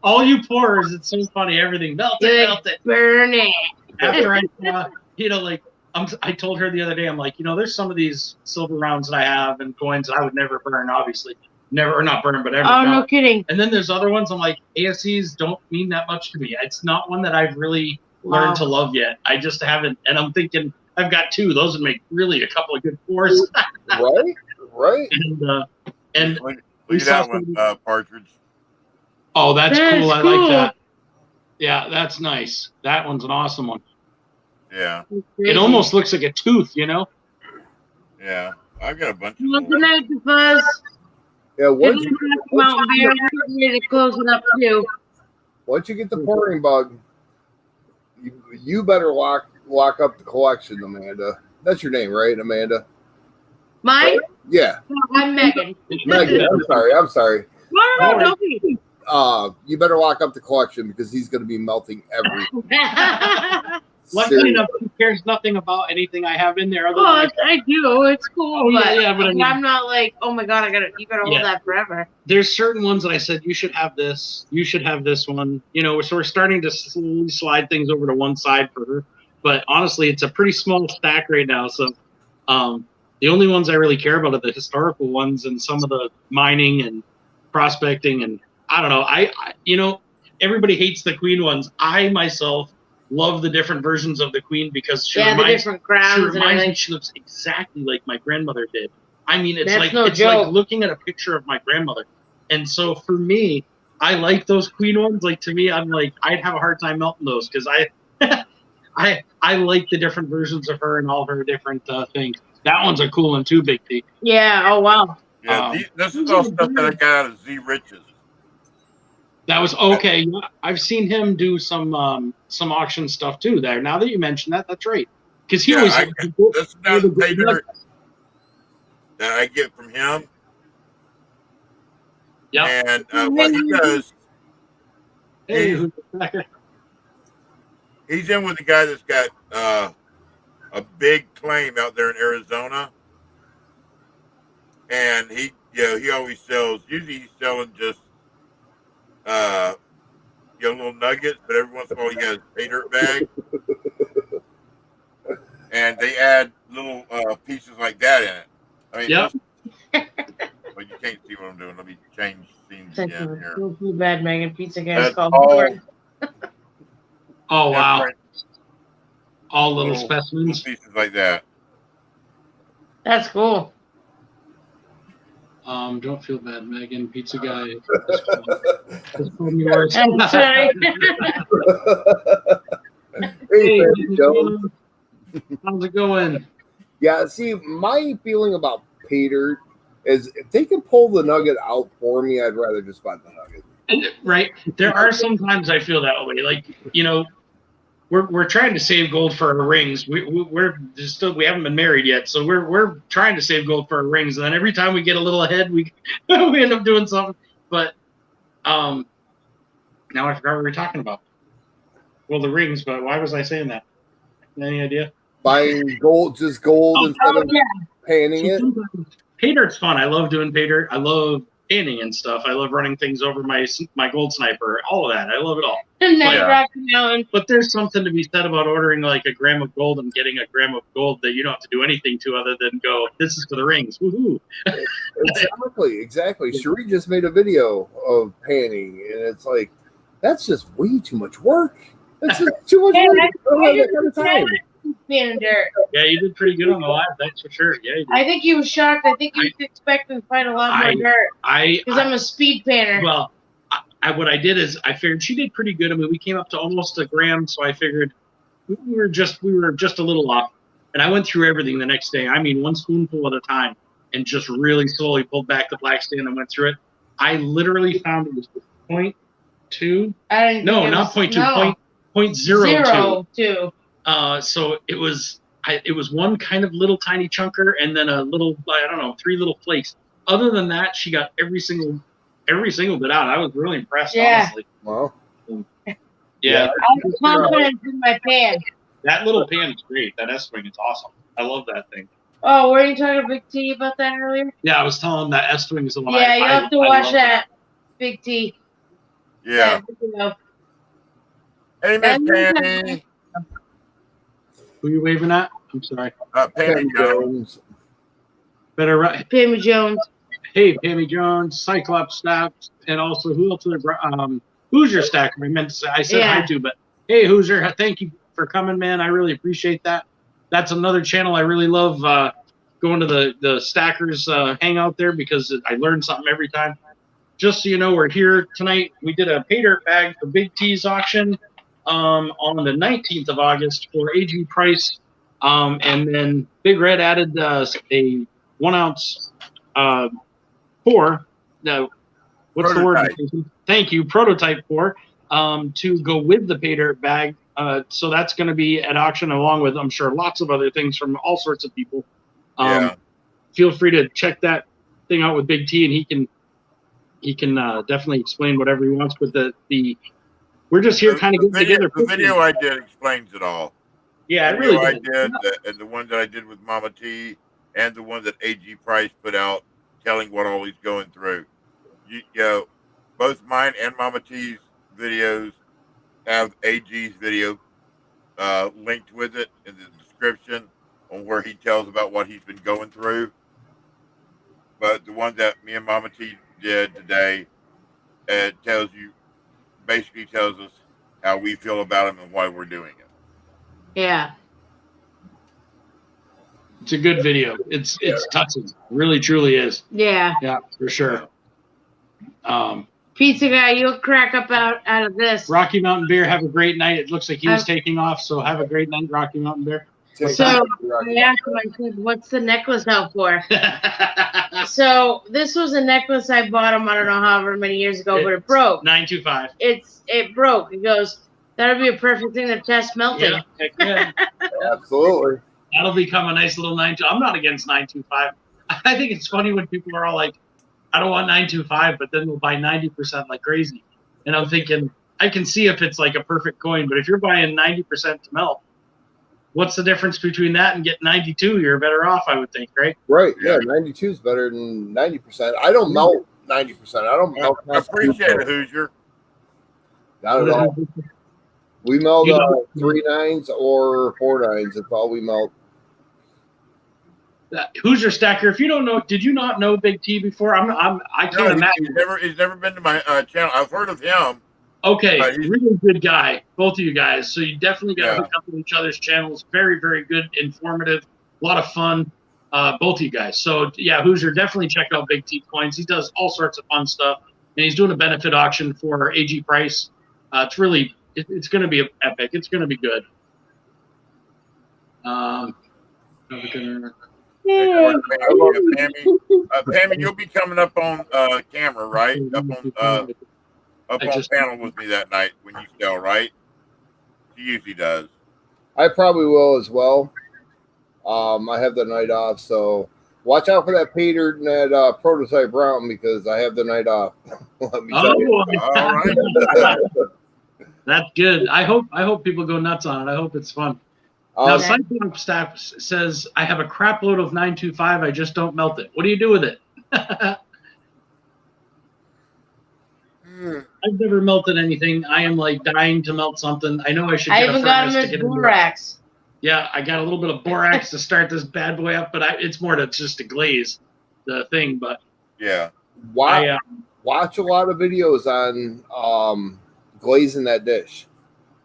All you pourers, it's so funny. Everything melt it. Burn it. After I told her the other day, I'm like, there's some of these silver rounds that I have and coins that I would never burn, obviously. Never, or not burn, but ever. Oh, melt. no kidding. And then there's other ones I'm like, ASCs don't mean that much to me. It's not one that I've really learned to love yet. I just haven't. And I'm thinking, I've got two. Those would make really a couple of good pours. Right. And we saw that one, Partridge. Oh, that's cool. That's I cool. like that. Yeah, that's nice. That one's an awesome one. Yeah. It almost looks like a tooth, Yeah. I've got a bunch of Good them. night, Buzz. Yeah, once you Mountain Beer, I'm ready to close it up too. once you get the pouring bug, you better lock up the collection, Amanda. That's your name, right, Amanda? Mine? Yeah. No, I'm Megan. Megan, I'm sorry. No, don't be. You better lock up the collection because he's going to be melting everything. Luckily enough, he cares nothing about anything I have in there. Other Oh, than I do. It's cool, Oh, but, yeah, but I mean- I'm not like, oh my god, you gotta hold that forever. there's certain ones that I said you should have this, you should have this one. So we're starting to slowly slide things over to one side for her. But honestly, it's a pretty small stack right now. So the only ones I really care about are the historical ones and some of the mining and prospecting. And I don't know. I everybody hates the Queen ones. I myself love the different versions of the Queen because she The reminds different crowns and me everything. she looks exactly like my grandmother did. I mean, it's That's like no it's joke. like looking at a picture of my grandmother. And so for me, I like those Queen ones. Like to me, I'm like I'd have a hard time melting those because I like the different versions of her and all her different things. That one's a cool one too, Big T. Yeah, oh wow. Yeah, this is all stuff that I got out of Z Riches. That was okay. Yeah, I've seen him do some auction stuff too. There. Now that you mention that, that's right. Because he always. This is not the paydirt that I get from him. Yeah. And what he does, Hey, he's in with a guy that's got a big claim out there in Arizona, and he always sells. Usually he's selling just little nuggets, but every once in a while he has a paydirt bag, and they add little pieces like that in it. I mean, yep. But you can't see what I'm doing. Let me change scenes again here. Don't feel bad, Megan. Pizza guy's That's called. Oh wow! different All little little specimens. pieces like that. That's cool. Don't feel bad, Megan. Pizza guy. Just call me yours. I'm sorry. Hey, Hey, Joe. how's it going? Yeah, see, my feeling about paydirt is if they can pull the nugget out for me, I'd rather just buy the nugget. Right. There are sometimes I feel that way. Like, we're trying to save gold for our rings. We're still we haven't been married yet, so we're trying to save gold for our rings. And then every time we get a little ahead, we we end up doing something. But now I forgot what we were talking about. Well, the rings, but why was I saying that? Any idea? Buying gold, just gold instead of panning it. Paydirt's fun. I love doing paydirt. I love panning and stuff. I love running things over my gold sniper. All of that. I love it all. And then Yeah. Rocky Mountain. But there's something to be said about ordering like a gram of gold and getting a gram of gold that you don't have to do anything to other than go, this is for the rings. Woohoo. Exactly. Cherie just made a video of panning, and it's like, that's just way too much work. That's just too much work. I don't have that kind of time. Pan and dirt. Yeah, you did pretty good on the live. That's for sure. Yeah, you did. I think he was shocked. I think he was expecting to find a lot more dirt because I'm a speed panner. Well, what I did is I figured she did pretty good. I mean, we came up to almost a gram, so I figured we were just a little off. And I went through everything the next day. I mean, one spoonful at a time, and just really slowly pulled back the black stand and went through it. I literally found it was 0.2. No, not 0.2. No. 0.02. So it was one kind of little tiny chunker, and then a little, I don't know, 3 little flakes. Other than that, she got every single bit out. I was really impressed, honestly. Wow. Yeah. I was confident in my pan. That little pan is great. That S-Wing is awesome. I love that thing. Oh, were you talking to Big T about that earlier? Yeah, I was telling him that S-Wing is the one. Yeah, you have to watch that, Big T. Yeah. Hey, Miss Pammy. Who are you waving at? I'm sorry. Pammy Jones. Better right. Pammy Jones. Hey, Pammy Jones, Cyclops Staff, and also who else? Hoosier Stacker. I meant to say. I said hi to, but hey, Hoosier, thank you for coming, man. I really appreciate that. That's another channel I really love. Going to the Stackers hangout there because I learn something every time. Just so you know, we're here tonight. We did a paydirt bag for Big T's auction on the 19th of August for AG price. And then Big Red added a 1 ounce pour. What's the word? Thank you. Prototype pour to go with the paydirt bag. So that's going to be at auction along with, I'm sure, lots of other things from all sorts of people. Feel free to check that thing out with Big T, and he can definitely explain whatever he wants. But we're just here kind of getting together. The video I did explains it all. Yeah, the really I did, and the one that I did with Mama T, and the one that AG Price put out, telling what all he's going through. You know, both mine and Mama T's videos have AG's video linked with it in the description on where he tells about what he's been going through. But the one that me and Mama T did today, it basically tells us how we feel about him and why we're doing it. Yeah. It's a good video. It's touching. Really, truly is. Yeah. Yeah, for sure. Pizza guy, you'll crack up out of this. Rocky Mountain Bear, have a great night. It looks like he was taking off, so have a great night, Rocky Mountain Bear. So I asked him, I said, what's the necklace out for? So this was a necklace I bought him, I don't know, however many years ago, but it broke. 925. It broke. He goes, that'll be a perfect thing to test melting. Yeah, heck yeah. Absolutely. That'll become a nice little 925. I'm not against 925. I think it's funny when people are all like, I don't want 925, but then they'll buy 90% like crazy. And I'm thinking, I can see if it's like a perfect coin, but if you're buying 90% to melt, what's the difference between that and getting 92? You're better off, I would think, right? Right. Yeah, 92 is better than 90%. I don't melt 90%. I don't melt. I appreciate it, Hoosier. Not at all. We melt 3 9s or 4 9s. That's all we melt. Hoosier Stacker, if you don't know, did you not know Big T before? I can't imagine. He's never been to my channel. I've heard of him. Okay, really good guy, both of you guys. So you definitely got to hook up with each other's channels. Very, very good, informative, a lot of fun, both of you guys. So yeah, Hoosier, definitely check out Big T Coins. He does all sorts of fun stuff, and he's doing a benefit auction for AG Price. It's really, it's going to be epic. It's going to be good. Pammy, you'll be coming up on camera, right? Up on panel with me that night when you sell, right? She usually does. I probably will as well. I have the night off, so watch out for that paydirt and that prototype round because I have the night off. Let me tell you. All right. That's good. I hope people go nuts on it. I hope it's fun. Now, Cyclops Staff says, I have a crap load of 925. I just don't melt it. What do you do with it? I've never melted anything. I am like dying to melt something. I know I should get a furnace to get borax. Yeah, I got a little bit of borax to start this bad boy up, but it's more to just to glaze the thing. But yeah, watch a lot of videos on glazing that dish.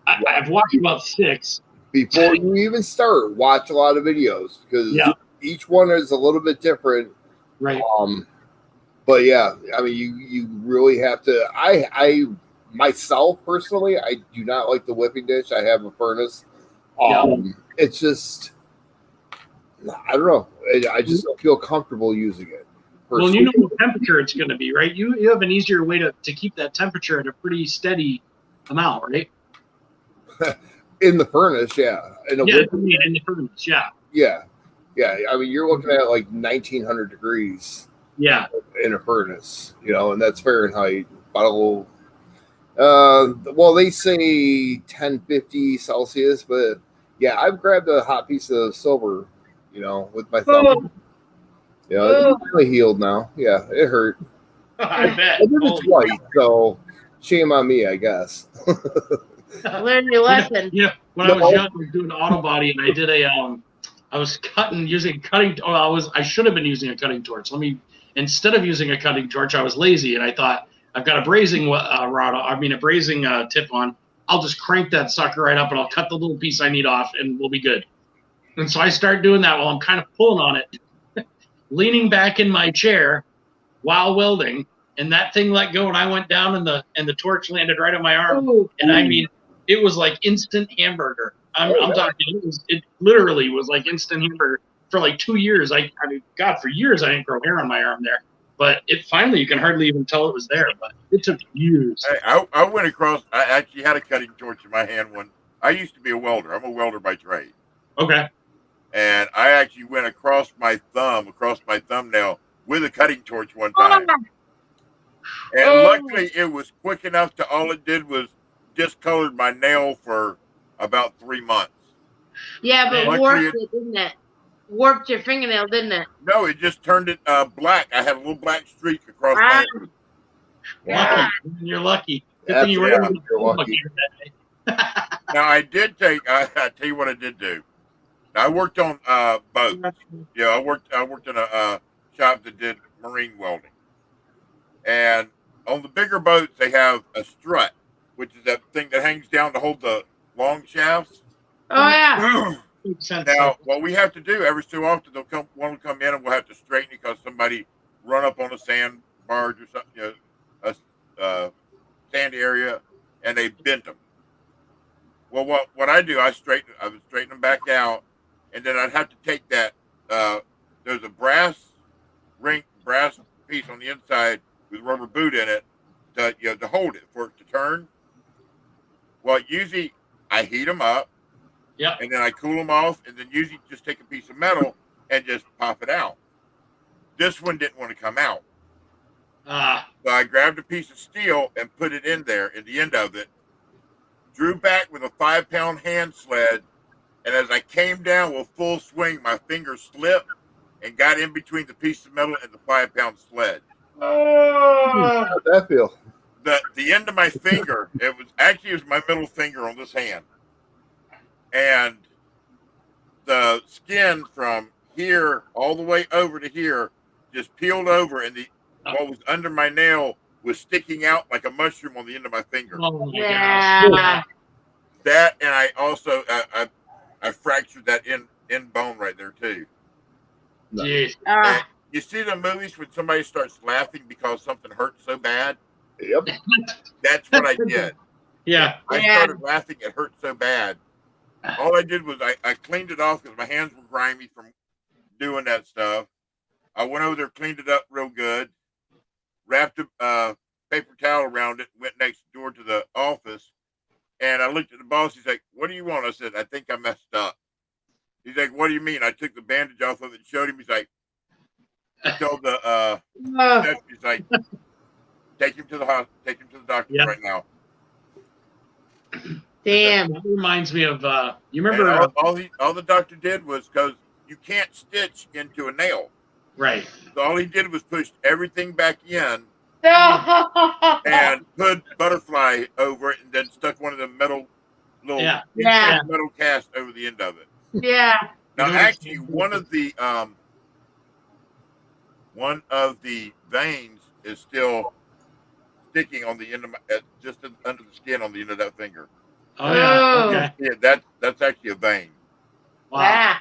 I've watched about 6. before you even start, watch a lot of videos because Yeah. each one is a little bit different. Right. But yeah, I mean, you really have to. I myself personally, I do not like the whipping dish. I have a furnace. It's just, I don't know. I just don't feel comfortable using it. Well, you know what temperature it's going to be, right? You have an easier way to keep that temperature at a pretty steady amount, right? In the furnace, yeah. In in the furnace, yeah. Yeah. I mean, you're looking at like 1900 degrees. Yeah. In a furnace, and that's Fahrenheit. About a little. Well, they say 1050 Celsius, but yeah, I've grabbed a hot piece of silver, with my thumb. It's really healed now. Yeah, it hurt. I bet. But it's white, so shame on me, I guess. Learn your lesson. When I was young, I was doing auto body, and I did I was using a cutting. I should have been using a cutting torch. Instead of using a cutting torch, I was lazy, and I thought, I've got a brazing a brazing tip on. I'll just crank that sucker right up, and I'll cut the little piece I need off, and we'll be good. And so I started doing that while I'm kind of pulling on it, leaning back in my chair while welding, and that thing let go, and I went down, and the torch landed right on my arm. And I mean, it was like instant hamburger. I'm talking. It literally was like instant hamburger for like 2 years. I mean, God, for years I didn't grow hair on my arm there. But it finally, you can hardly even tell it was there. But it took years. I went across. I actually had a cutting torch in my hand when I used to be a welder. I'm a welder by trade. Okay. And I actually went across my thumbnail with a cutting torch one time. And luckily, it was quick enough to all it did was discolored my nail for about 3 months. Yeah, but warped it, didn't it? Warped your fingernail, didn't it? No, it just turned it black. I had a little black streak across my hand. Lucky. You're lucky. Good thing you were lucky. Now, I did take, I tell you what I did do. I worked on boats. Yeah, I worked in a shop that did marine welding. And on the bigger boats, they have a strut, which is that thing that hangs down to hold the long shafts. Oh, yeah. Now, what we have to do every so often, one will come in and we'll have to straighten it because somebody run up on a sand barge or something, a sandy area, and they bent them. Well, what I do, I would straighten them back out, and then I'd have to take that. There's a brass piece on the inside with a rubber boot in it to hold it for it to turn. Well, usually I heat them up. Yeah. And then I cool them off, and then usually just take a piece of metal and just pop it out. This one didn't want to come out. So I grabbed a piece of steel and put it in there in the end of it, drew back with a 5-pound hand sled, and as I came down with full swing, my finger slipped and got in between the piece of metal and the 5-pound sled. How'd that feel? The end of my finger, it was my middle finger on this hand. And the skin from here all the way over to here just peeled over, and what was under my nail was sticking out like a mushroom on the end of my finger. Oh my gosh. That, and I also I fractured that end bone right there too. Jeez. You see the movies when somebody starts laughing because something hurts so bad? Yep. That's what I did. Yeah. I started laughing. It hurt so bad. All I did was I cleaned it off because my hands were grimy from doing that stuff. I went over there, cleaned it up real good, wrapped a paper towel around it, went next door to the office, and I looked at the boss. He's like, "What do you want?" I said, "I think I messed up." He's like, "What do you mean?" I took the bandage off of it and showed him. He's like, I told the he's like, take him to the hospital, take him to the doctor right now. Damn. That reminds me of you remember all the doctor did was, because you can't stitch into a nail. Right. So all he did was push everything back in and put butterfly over it, and then stuck one of the metal metal cast over the end of it. Yeah. Now actually one of the veins is still sticking on the end of my, just under the skin on the end of that finger. Oh yeah. Oh. Okay. Yeah, that's actually a vein. Wow. Yeah.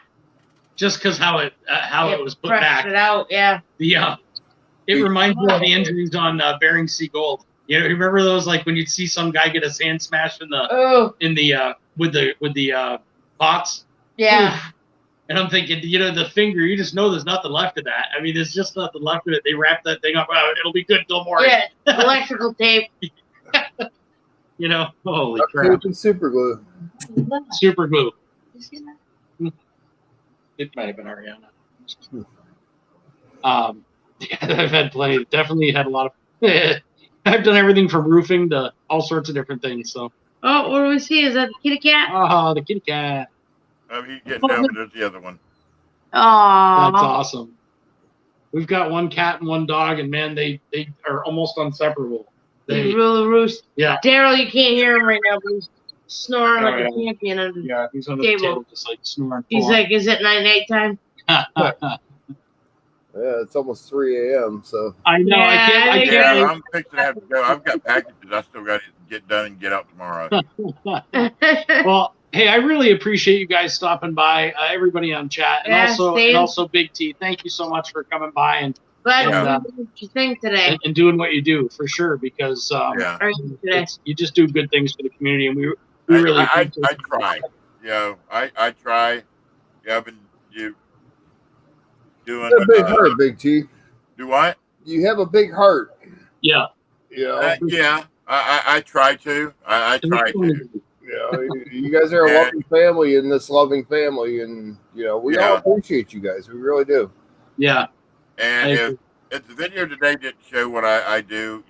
Just because how it was put Crushed back. it out. Yeah. It reminds me of the injuries on Bering Sea Gold. You remember those, like when you'd see some guy get his hand smashed in the with the pots? Yeah. Oof. And I'm thinking, the finger, you just know there's nothing left of that. I mean, there's just nothing left of it. They wrap that thing up. Oh, it'll be good till morning. Yeah. Electrical tape. Holy Duct crap. tape and super glue. Super glue. It might have been Ariana. I've had plenty. Definitely had a lot of. I've done everything from roofing to all sorts of different things. So. Oh, what do we see? Is that the kitty cat? Oh, the kitty cat. He's getting down, but there's the other one. Oh. That's awesome. We've got one cat and one dog, and man, they are almost inseparable. They really roost. Yeah. Daryl, you can't hear him right now, but he's snoring like yeah. a champion under the Yeah, he's on the table. table just like snoring. He's like, is it night time? Yeah, it's almost 3 a.m. So I know. Yeah, I can't. I'm fixing to have to go. I've got packages I still got to get done and get out tomorrow. Well, hey, I really appreciate you guys stopping by. Everybody on chat, and Yeah, also Big T. Thank you so much for coming by and Glad Yeah. to see what you think today. and doing what you do for sure. Because Yeah. Or today. you just do good things for the community, and we really I appreciate try. I try. Yeah, I've been doing. you have a big heart, Big T. Do what? You have a big heart. Yeah. You know, Yeah, I try to. I try to. you guys are a loving family in this loving family, and we all appreciate you guys. We really do. Yeah. And if the video today didn't show what I do,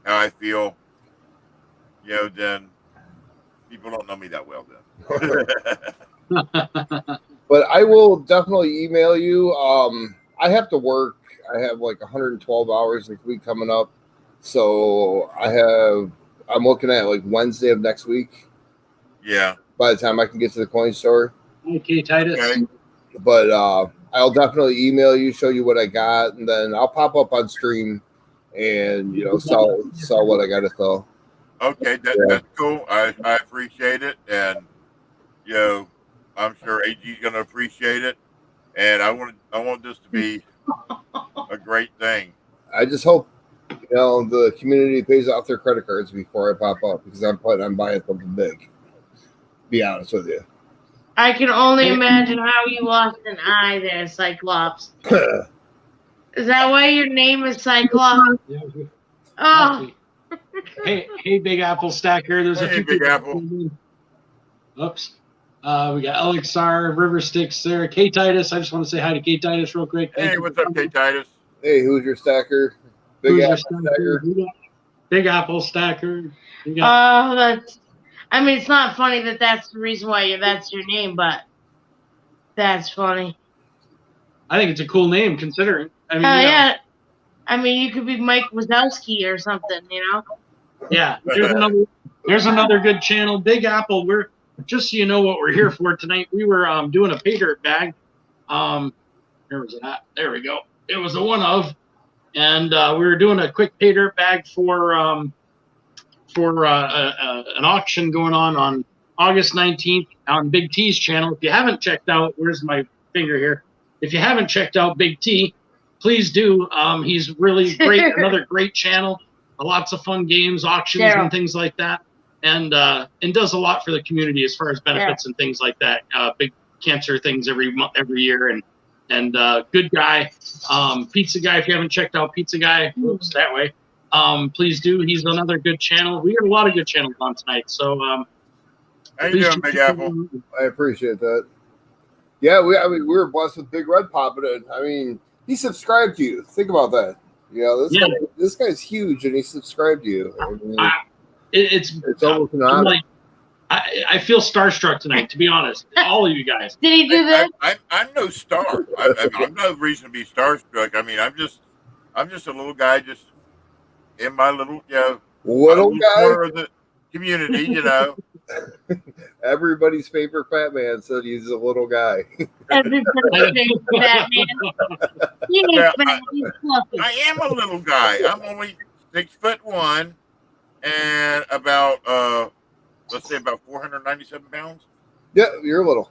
how I feel, then people don't know me that well then. But I will definitely email you. I have to work. I have like 112 hours this week coming up. So I'm looking at like Wednesday of next week. Yeah. By the time I can get to the coin store. Okay, Titus. Okay. But I'll definitely email you, show you what I got, and then I'll pop up on stream and sell what I got to sell. Okay, that's cool. I appreciate it, and I'm sure AG's going to appreciate it, and I want this to be a great thing. I just hope the community pays off their credit cards before I pop up, because I'm planning on buying something big. Be honest with you. I can only imagine how you lost an eye there, Cyclops. Is that why your name is Cyclops? Yeah. Oh. Hey, Big Apple Stacker. There's a few Big people. Apple. Oops. We got Alexar, River Sticks there. K Titus. I just want to say hi to K Titus real quick. Hey, what's up, K Titus? Hey, who's your stacker? Big Who's Apple your stacker. Big Apple Stacker. It's not funny that's the reason why that's your name, but that's funny. I think it's a cool name considering. Yeah. You could be Mike Wazowski or something, Yeah. There's another good channel. Big Apple. We're just so you know what we're here for tonight. We were doing a paydirt bag. Where was it at? There we go. It was a one of, and we were doing a quick paydirt bag for an auction going on August 19th on Big T's channel. If you haven't checked out, where's my finger here? If you haven't checked out Big T, please do. He's really great. Another great channel. Lots of fun games, auctions, and things like that. And does a lot for the community as far as benefits and things like that. Big cancer things every year, and good guy. Pizza Guy. If you haven't checked out Pizza Guy, oops, that way. Please do. He's another good channel. We got a lot of good channels on tonight. So how you doing, Big Apple? I appreciate that. Yeah, we were blessed with Big Red popping in. He subscribed to you. Think about that. This guy's huge, and he subscribed to you. It's almost an honor. I feel starstruck tonight, to be honest. All of you guys. Did he do that? I'm no star. I'm no reason to be starstruck. I'm just a little guy, just in my little little guy corner of the community. Everybody's favorite fat man said he's a little guy. Everybody's favorite fat man. He ain't fat, he's fluffy. I am a little guy. I'm only 6'1" and about let's say about 497 pounds. Yeah, you're little.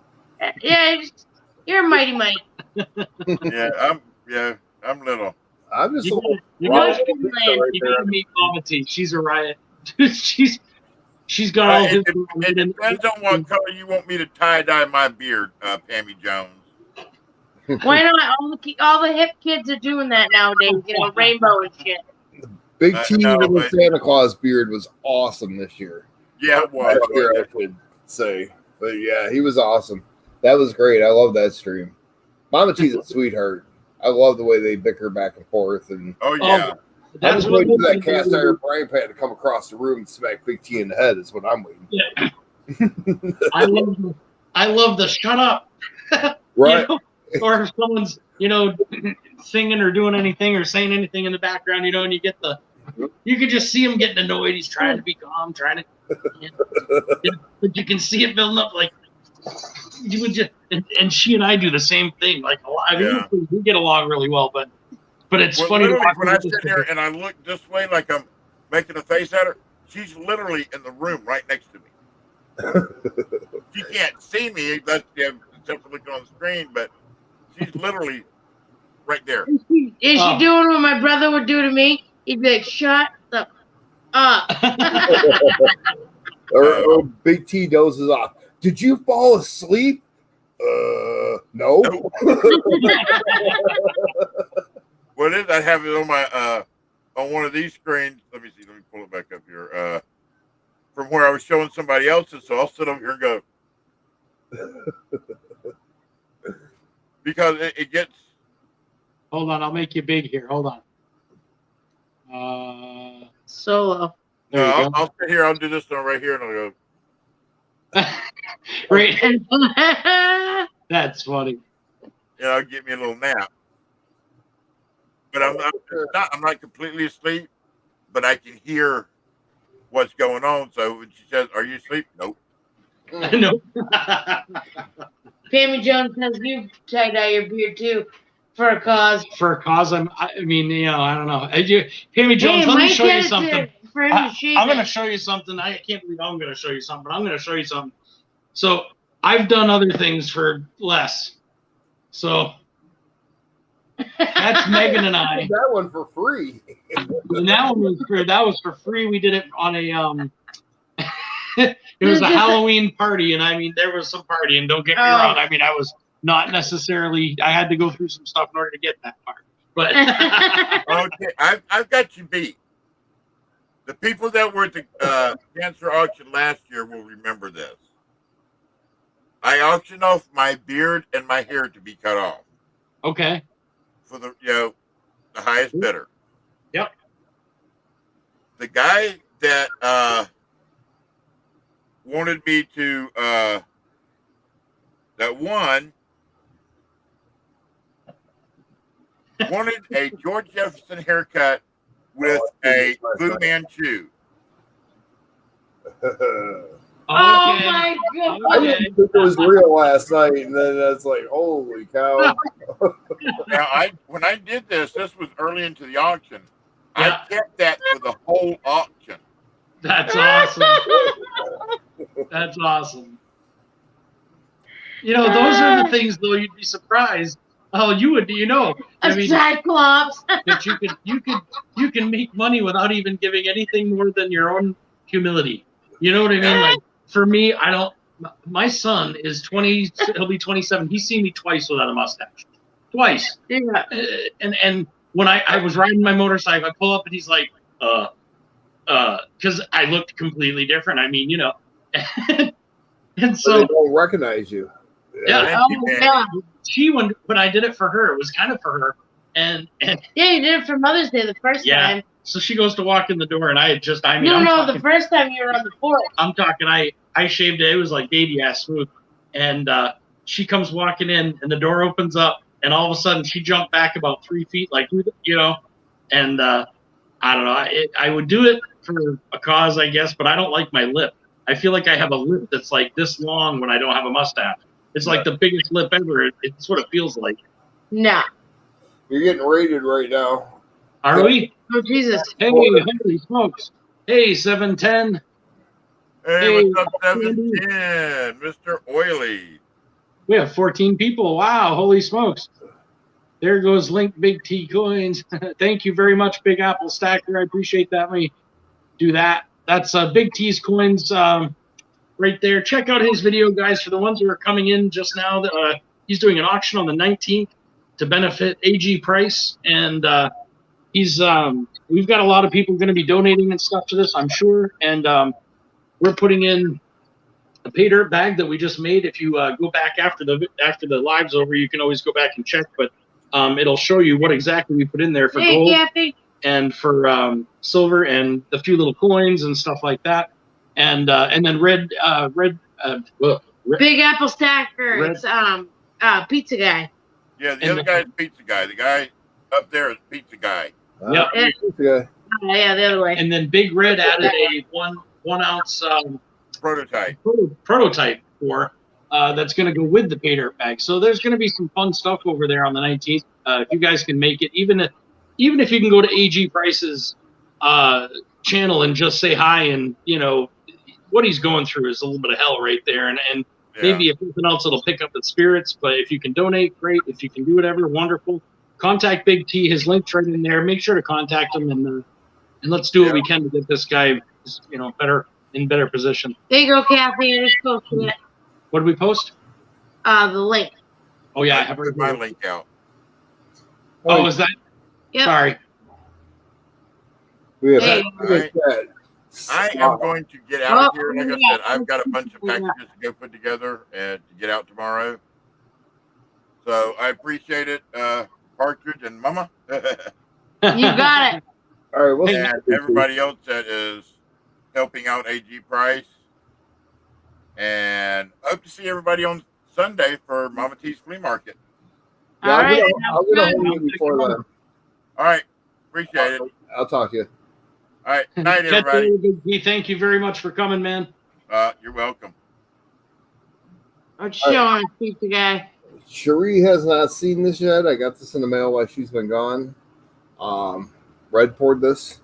Yeah, you're a mighty Mike. I'm little. I'm just a little. You gotta right you there. gotta meet Mama T. She's a riot. she's got all It, his. it depends on what color you want me to tie dye my beard, Pammy Jones. Why not? All the hip kids are doing that nowadays. You know, rainbow and shit. Big T no, with the but- Santa Claus beard was awesome this year. Yeah, it was. Last year, I could say. But yeah, he was awesome. That was great. I love that stream. Mama T's a sweetheart. I love the way they bicker back and forth. And Oh yeah. I'm That's just what waiting for that cast iron frying pan to come across the room and smack Big T in the head. Is what I'm waiting. Yeah. I love the shut up. Right. You know? Or if someone's, singing or doing anything or saying anything in the background, and you get you could just see him getting annoyed. He's trying to be calm, but you can see it building up. Like you would just, and she and I do the same thing. Like we get along really well, but it's funny to watch when I sit here and I look this way, like I'm making a face at her. She's literally in the room right next to me. She can't see me except for looking on the screen, but she's literally right there. Is she doing what my brother would do to me? He'd be like, "Shut the up." or Big T dozes off. Did you fall asleep? No. What is? I have it on my on one of these screens. Let me see. Let me pull it back up here. From where I was showing somebody else's, so I'll sit over here and go. Because it gets. Hold on, I'll make you big here. Hold on. Solo. There you go. I'll sit here. I'll do this one right here, and I'll go. Right. That's funny. I'll get me a little nap. But I'm not completely asleep, but I can hear what's going on. So when she says, "Are you asleep?" Nope. No. Pammy Jones says you tie dye your beard too for a cause. For a cause, I don't know. Pammy Jones, let me show you something. I'm going to show you something. I can't believe I'm going to show you something, but I'm going to show you something. So I've done other things for less. So that's Megan and I. That one for free. And that was for free. We did it on a it was a Halloween party, and there was some party, and don't get me wrong. I was not necessarily. I had to go through some stuff in order to get that part. But okay, I've got you beat. The people that were at the cancer auction last year will remember this. I auctioned off my beard and my hair to be cut off. Okay. For the the highest bidder. Yep. The guy that wanted me to that won wanted a George Jefferson haircut with a Fu Manchu. Oh my god! I didn't think it was real last night, and then that's like, holy cow! Now, when I did this was early into the auction. Yeah. I kept that for the whole auction. That's awesome. That's awesome. Those are the things, though. You'd be surprised. Oh, you would. Cyclops. That you can make money without even giving anything more than your own humility. You know what I mean? Like for me, I don't. My son is 20. He'll be 27. He's seen me twice without a mustache. Twice. Yeah. And when I was riding my motorcycle, I pull up and he's like, because I looked completely different. And so they don't recognize you. Yeah. Yeah. She when I did it for her, it was kind of for her. And yeah, you did it for Mother's Day the first time. So she goes to walk in the door, and the first time you were on the porch. I'm talking. I shaved it. It was like baby ass smooth, and she comes walking in, and the door opens up, and all of a sudden she jumped back about 3 feet, like and I don't know. I would do it for a cause, I guess, but I don't like my lip. I feel like I have a lip that's like this long when I don't have a mustache. It's like the biggest lip ever. It's what it feels like. Nah. You're getting rated right now. Are we? Oh Jesus! Hey, holy smokes! Hey, 710. Hey, Hey, what's up, Andy. 710, Mr. Oily? We have 14 people. Wow, holy smokes. There goes Link Big T Coins. Thank you very much, Big Apple Stacker. I appreciate that. Let me do that. That's Big T's Coins right there. Check out his video, guys, for the ones who are coming in just now. He's doing an auction on the 19th to benefit AG Price. And we've got a lot of people going to be donating and stuff to this, I'm sure. And we're putting in a pay dirt bag that we just made. If you go back after the live's over, you can always go back and check, but it'll show you what exactly we put in there for gold and for silver and a few little coins and stuff like that, and then red Big Apple Stacker. Red. It's pizza guy. Yeah, the other guy is Pizza Guy. The guy up there is Pizza Guy. Yep. Yeah. Yeah, the other way. And then Big Red added a one ounce Prototype. prototype for that's going to go with the pay dirt bag. So there's going to be some fun stuff over there on the 19th. If you guys can make it, even if you can go to AG Price's channel and just say hi, and what he's going through is a little bit of hell right there, and maybe if nothing else, it'll pick up the spirits. But if you can donate, great. If you can do whatever, wonderful. Contact Big T. His link's right in there. Make sure to contact him, and let's do what we can to get this guy, better position. There you go, Kathy. I just posted it. What did we post? The link. Oh yeah, I I have put my link out. Oh, is that? Yep. Sorry. We have Hey. I am going to get out of here. Like I said, I've got a bunch of packages to go put together and to get out tomorrow. So I appreciate it, Partridge and Mama. You got it. All right, well, And everybody else that is helping out AG Price. And hope to see everybody on Sunday for Mama T's Flea Market. yeah, All right. I'll get a hold of you before then. All right. Appreciate it. I'll talk to you. All right. Night, everybody. Big T, thank you very much for coming, man. You're welcome. I'm showing pizza guy. Cherie has not seen this yet. I got this in the mail while she's been gone. Red poured this.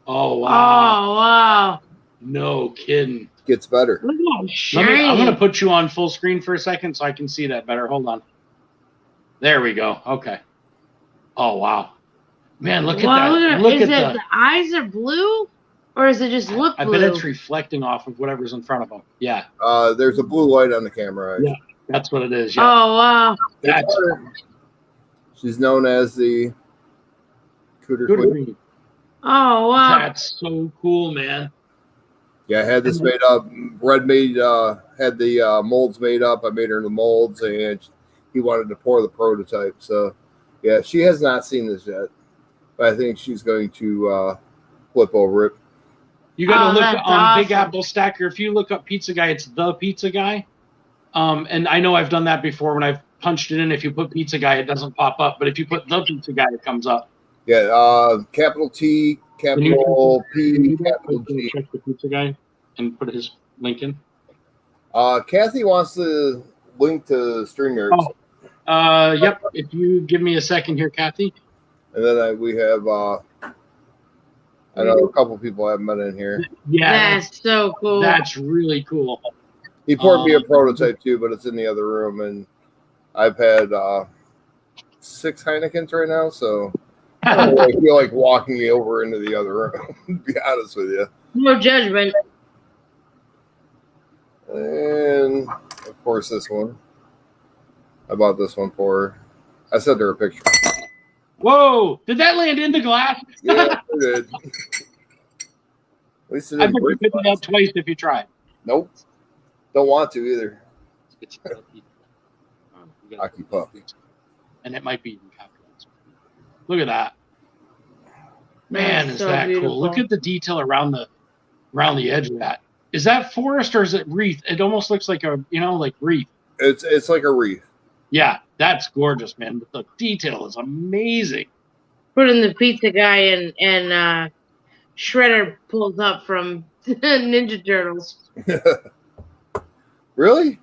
Oh Oh, wow! wow. No kidding. Gets better. Look at how I'm shiny. going to put you on full screen for a second so I can see that better. Hold on. There we go. Okay. Oh wow, man! Look at that. Look is at it the eyes are blue, or is it just look I blue? bet it's reflecting off of whatever's in front of them. Yeah, There's a blue light on the camera. Yeah. that's what it is. Yeah. Oh, wow. That's She's known as the Cooter good. Queen. Oh, wow. That's so cool, man. Yeah, I had this made up. Red had the molds made up. I made her the molds, and he wanted to pour the prototype. So, yeah, she has not seen this yet, but I think she's going to flip over it. You got to Oh, look that's on Big awesome. Apple Stacker. If you look up Pizza Guy, it's the Pizza Guy. And I know I've done that before when I've punched it in. If you put Pizza Guy, it doesn't pop up. But if you put the Pizza Guy, it comes up. Yeah, capital T, capital P, capital G. Check the Pizza Guy and put his link in. Kathy wants to link to StreamYard. Yep. If you give me a second here, Kathy. And then we have, I know a couple people haven't been in here. Yeah, That's so cool. that's really cool. He poured me a prototype too, but it's in the other room. And I've had 6 Heinekens right now, so I don't really feel like walking me over into the other room, to be honest with you. No judgment. And of course, this one. I bought this one for her. I sent her a picture. Whoa! Did that land in the glass? Yeah, it did. At least it I didn't bet you break picked it glass. up twice if you tried. Nope. Don't want to either. Hockey puck. And it might be even calculated. Look at that. Man, That's is so that beautiful. cool. Look at the detail around the edge of that. Is that forest or is it wreath? It almost looks like like wreath. It's like a wreath. Yeah, that's gorgeous, man. But the detail is amazing. Put in the pizza guy and Shredder pulled up from Ninja Turtles. Really?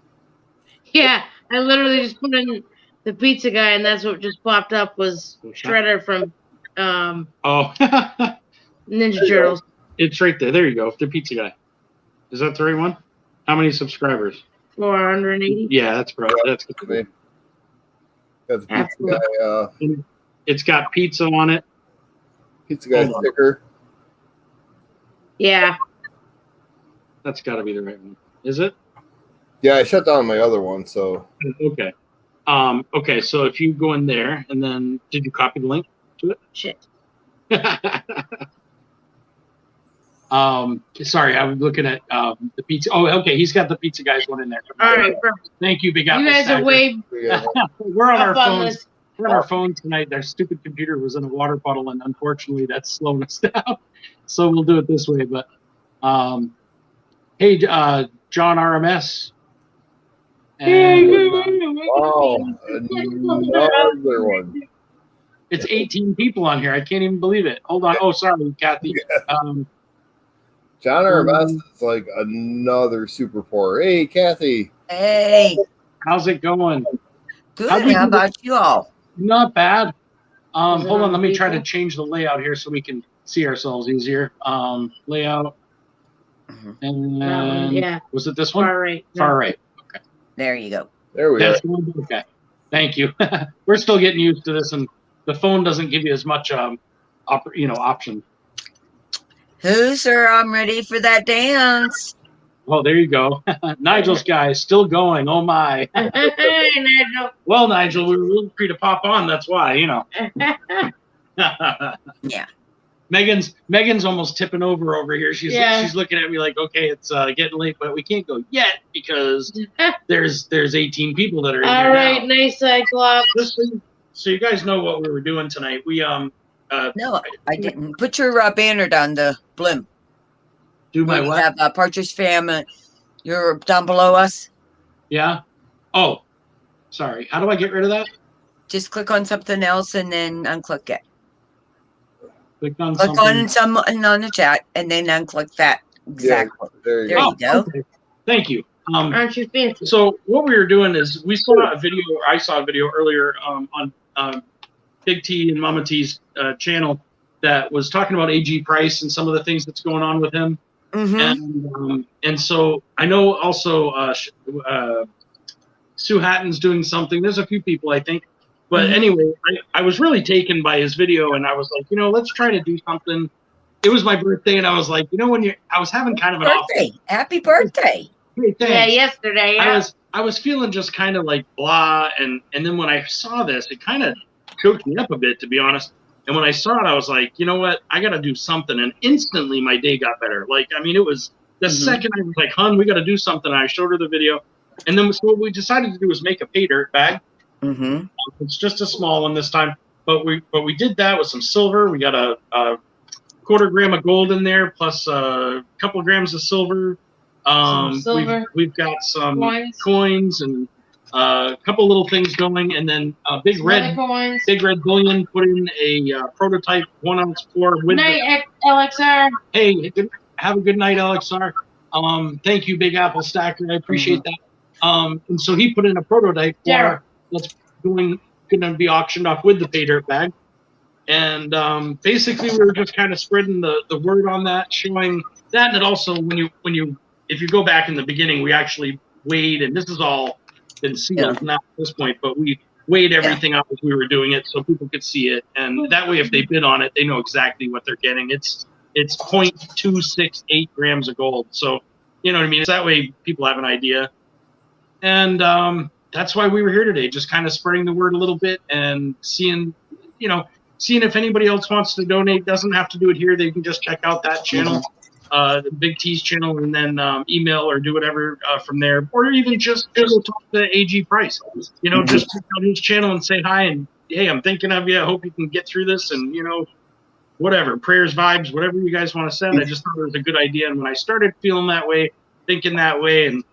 Yeah, I literally just put in the pizza guy, and that's what just popped up was Shredder from Oh, Ninja Turtles. it's right there. There you go. The pizza guy. Is that the right one? How many subscribers? 480. Yeah, that's right. That's I good. mean, got the pizza Absolutely. guy, It's got pizza on it. Hold on. sticker. Yeah. That's got to be the right one. Is it? Yeah, I shut down my other one, so Okay. Okay, so if you go in there and then did you copy the link to Shit. it? Sorry, I was looking at the pizza. Oh, okay, he's got the pizza guys one in there. All right, perfect. Thank you, Big You Apple guys are Stacker. way yeah. We're on our up on phones. this. We're on our phones tonight. Our stupid computer was in a water puddle, and unfortunately, that's slowing us down. So we'll do it this way. But hey, John RMS. And, Wow, another one. it's 18 people on here. I can't even believe it. Hold on. Oh, sorry, Kathy. John RMS is like another super poor. Hey, Kathy. Hey, How's it going? good. How'd we How do about you all? Not bad. Is it Hold on. on Let me try to people? change the layout here so we can see ourselves easier. Layout. Mhm. And That one, yeah. was it this one? Far right. Far right. There you go. There we That's are. the one. Okay. Thank you. We're still getting used to this, and the phone doesn't give you as much, option. Who's sir? I'm ready for that dance. Well, there you go. Nigel's guy is still going. Oh my. Hey, Nigel. Well, Nigel, we were really free to pop on. That's why, Yeah. Megan's almost tipping over here. She's Yeah. she's looking at me like, okay, it's getting late, but we can't go yet because there's 18 people that are in All here right, now. nice Cyclops. Just so you guys know what we were doing tonight. We No, I didn't. Put your banner down, the blimp. do my Where you what? have Partridge Fam. You're down below us. Yeah. Oh, sorry. How do I get rid of that? Just click on something else and then unclick it. Click on Click something. on someone on the chat and then unclick that. Exactly. There you There go. you go. Okay. Thank you. Aren't you fancy? So what we were doing is we saw a video, or I saw a video earlier on Big T and Mama T's channel that was talking about AG Price and some of the things that's going on with him. Mm-hmm. And so I know also Sue Hatton's doing something. There's a few people, I think. But anyway, I was really taken by his video, and I was like, let's try to do something. It was my birthday, and I was like, I was having kind of an Birthday. Happy birthday. Hey, Yeah, thanks. yesterday. Yeah. I was feeling just kind of like blah, and then when I saw this, it kind of choked me up a bit, to be honest. And when I saw it, I was like, you know what? I got to do something. And instantly my day got better. Like, I mean, it was the second I was like, hon, we got to do something. And I showed her the video. And then so what we decided to do was make a pay dirt bag. Mm-hmm. It's just a small one this time. But we did that with some silver. We got a quarter gram of gold in there, plus a couple grams of silver. Some silver. We've got some Coins. and a couple little things going, and then big Some red other coins. bullion put in a prototype 1 ounce pour with Night, LXR. Hey, have a good night, LXR. Thank you, Big Apple Stacker. I appreciate that. And so he put in a prototype pour that's going to be auctioned off with the pay dirt bag. And basically, we were just kind of spreading the word on that, showing that, and it also if you go back in the beginning, we actually weighed, and this has all been sealed now at this point, but we weighed everything out as we were doing it so people could see it, and that way, if they bid on it, they know exactly what they're getting. It's 0.268 grams of gold, so you know what I mean. So that way, people have an idea, and that's why we were here today, just kind of spreading the word a little bit and seeing if anybody else wants to donate. Doesn't have to do it here. They can just check out that channel, the Big T's channel, and then email or do whatever from there, or even just talk to AG Price. Just check out his channel and say hi, and hey, I'm thinking of you. I hope you can get through this, and whatever, prayers, vibes, whatever you guys want to send. I just thought it was a good idea, and when I started feeling that way, thinking that way, and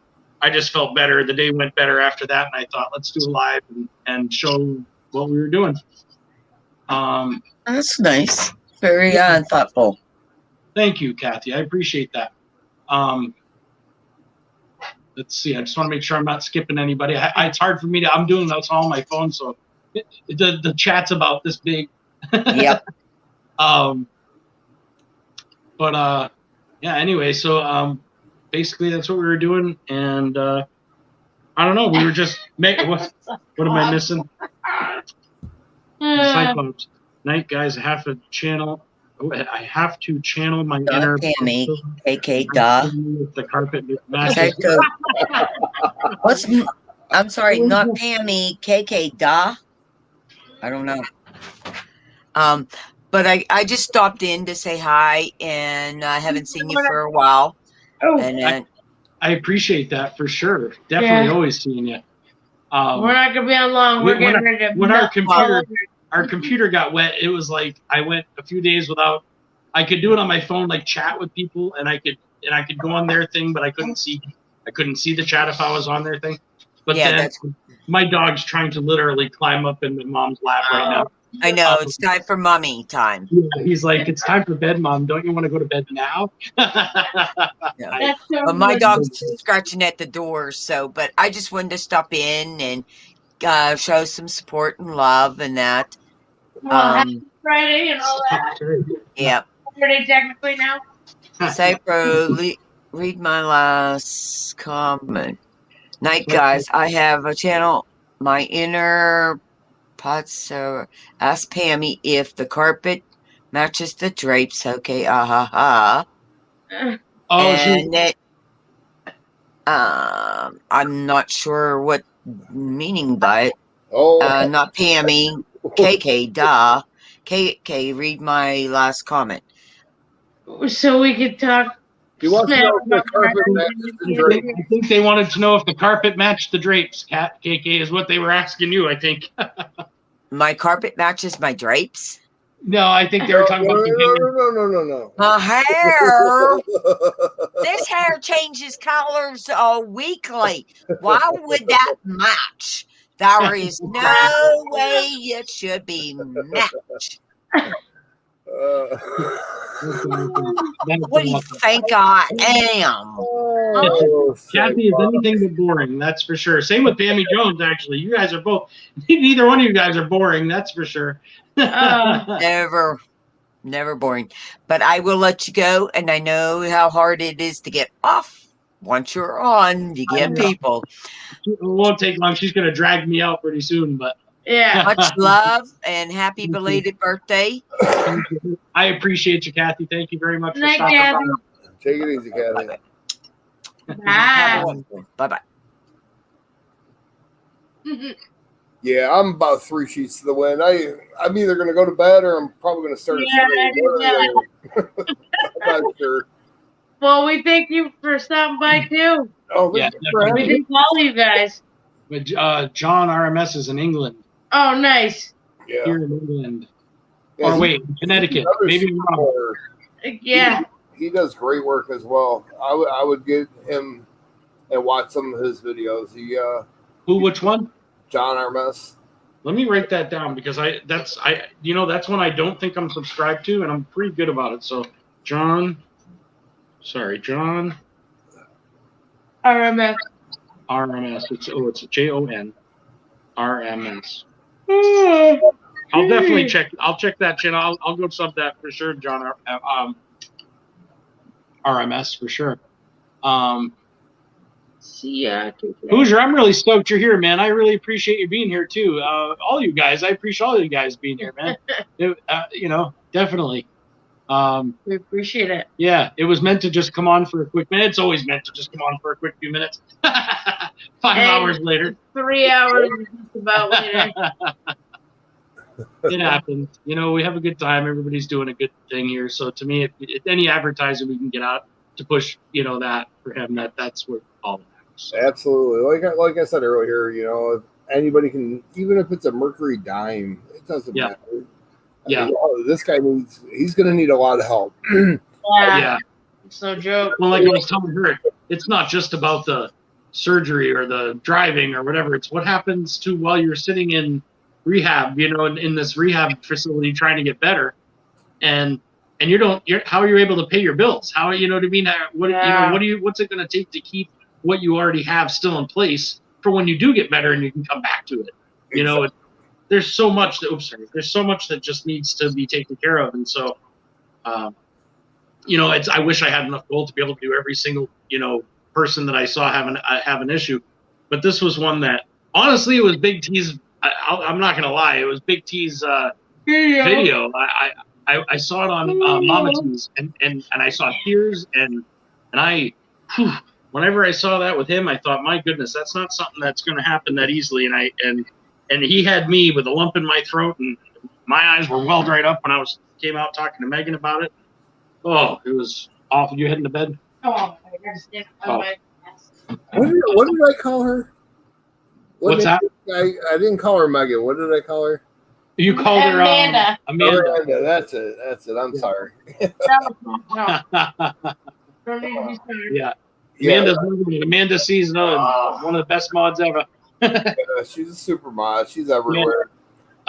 I just felt better. The day went better after that, and I thought, let's do a live and show what we were doing. That's nice. Very thoughtful. Thank you, Kathy. I appreciate that. Let's see. I just want to make sure I'm not skipping anybody. It's hard for me I'm doing this all on my phone, so the chat's about this big. Yep. Yeah. Anyway, so basically that's what we were doing. And I don't know. We were just what am I missing? Cyclops. Night, guys. I have to channel. I have to channel my inner. Tammy, KK, duh. The carpet matches. What's? I'm sorry, not Pammy, KK, duh. I don't know. But I just stopped in to say hi, and I haven't seen you for a while. Oh, And then, I appreciate that for sure. Definitely, always seeing you. we're not gonna be on long. We're getting ready to. When our computer got wet, it was like I went a few days without. I could do it on my phone, like chat with people, and I could go on their thing, but I couldn't see the chat if I was on their thing. But then my dog's trying to literally climb up in my mom's lap right now. I know it's time for mommy time. Yeah, he's like, it's time for bed, Mom. Don't you want to go to bed now? Yeah. But my dog's scratching at the door, but I just wanted to stop in and show some support and love and that. Happy Friday and all that. Yeah. Friday technically now. Cypro, read my last comment. Night, guys. I have a channel. My inner pot. So ask Pammy if the carpet matches the drapes. Okay. Oh, and it. I'm not sure what meaning by it. Oh, Not Pammy. KK, duh. KK, read my last comment. So we could talk. he wants to know if the carpet matches the drapes. I think they wanted to know if the carpet matched the drapes. Cat KK is what they were asking you. I think. My carpet matches my drapes. No, I think they were talking about No. My hair. This hair changes colors weekly. Why would that match? There is no way it should be matched. What do you think I am? Kathy is anything but boring, that's for sure. Same with Pammy Jones, actually. You guys are both. Neither one of you guys are boring, that's for sure. Never boring. But I will let you go, and I know how hard it is to get off. Once you're on, you get people. It won't take long. She's going to drag me out pretty soon, but Yeah. Much love and happy belated birthday. I appreciate you, Kathy. Thank you very much for Night, stopping Kathy. by. Take it easy, Kathy. Bye bye. Yeah, I'm about 3 sheets to the wind. I'm either going to go to bed or I'm probably going to start a stream. I'm not sure. Well, we thank you for stopping by too. Oh, Yeah, We thank all you guys. But John RMS is in England. Oh, nice. Yeah. Here in England. Yeah, Or wait, Connecticut. Maybe I'm wrong. Yeah. He does great work as well. I would get him and watch some of his videos. Who? Which one? John Armes. Let me write that down because that's one I don't think I'm subscribed to, and I'm pretty good about it. So John RMS. It's Jon RMS. I'll definitely check. I'll check that channel. I'll go sub that for sure, John RMS for sure. See ya. Hoosier, I'm really stoked you're here, man. I really appreciate you being here too. All you guys, I appreciate all you guys being here, man. Definitely. We appreciate it. Yeah, it was meant to just come on for a quick minute. It's always meant to just come on for a quick few minutes. 5 hours later. 3 hours about later. It happens. We have a good time. Everybody's doing a good thing here. So to me, if any advertising we can get out to push, that for him, that's what all matters. So. Absolutely. Like I said earlier, if anybody can, even if it's a Mercury dime, it doesn't matter. Yeah. This guy he's going to need a lot of help. Yeah. It's no joke. Well, like I was telling her, it's not just about the surgery or the driving or whatever. It's what happens to while you're sitting in rehab, in this rehab facility trying to get better. And how are you able to pay your bills? How, what I mean? What's it going to take to keep what you already have still in place for when you do get better and you can come back to it? Exactly. There's so much there's so much that just needs to be taken care of. And so, I wish I had enough gold to be able to do every single person that I saw have an issue, but this was one that honestly it was Big T's. I'm not gonna lie, it was Big T's video. I saw it on Mama T's, and I saw tears, and whenever I saw that with him, I thought, my goodness, that's not something that's going to happen that easily. And he had me with a lump in my throat, and my eyes were welled right up when I came out talking to Megan about it. Oh, it was awful. You heading to bed? Oh. What did I call her? What's that? I didn't call her Megan. What did I call her? You called her Amanda. Amanda. That's it. I'm sorry. Yeah. Amanda sees one of the best mods ever. She's a super mod. She's everywhere.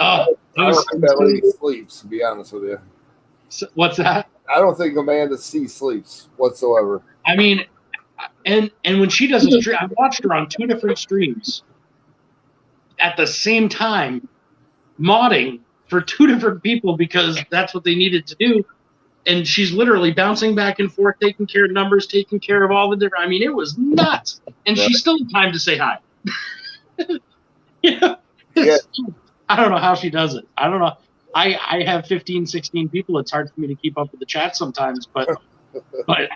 Oh, I don't think that lady sleeps, to be honest with you. What's that? I don't think Amanda C sleeps whatsoever. I mean, and when she does a stream, I watched her on 2 different streams at the same time, modding for 2 different people because that's what they needed to do. And she's literally bouncing back and forth, taking care of numbers, taking care of all the different. I mean, it was nuts. And she still had time to say hi. Yeah. I don't know how she does it. I don't know. I have 15, 16 people. It's hard for me to keep up with the chat sometimes, but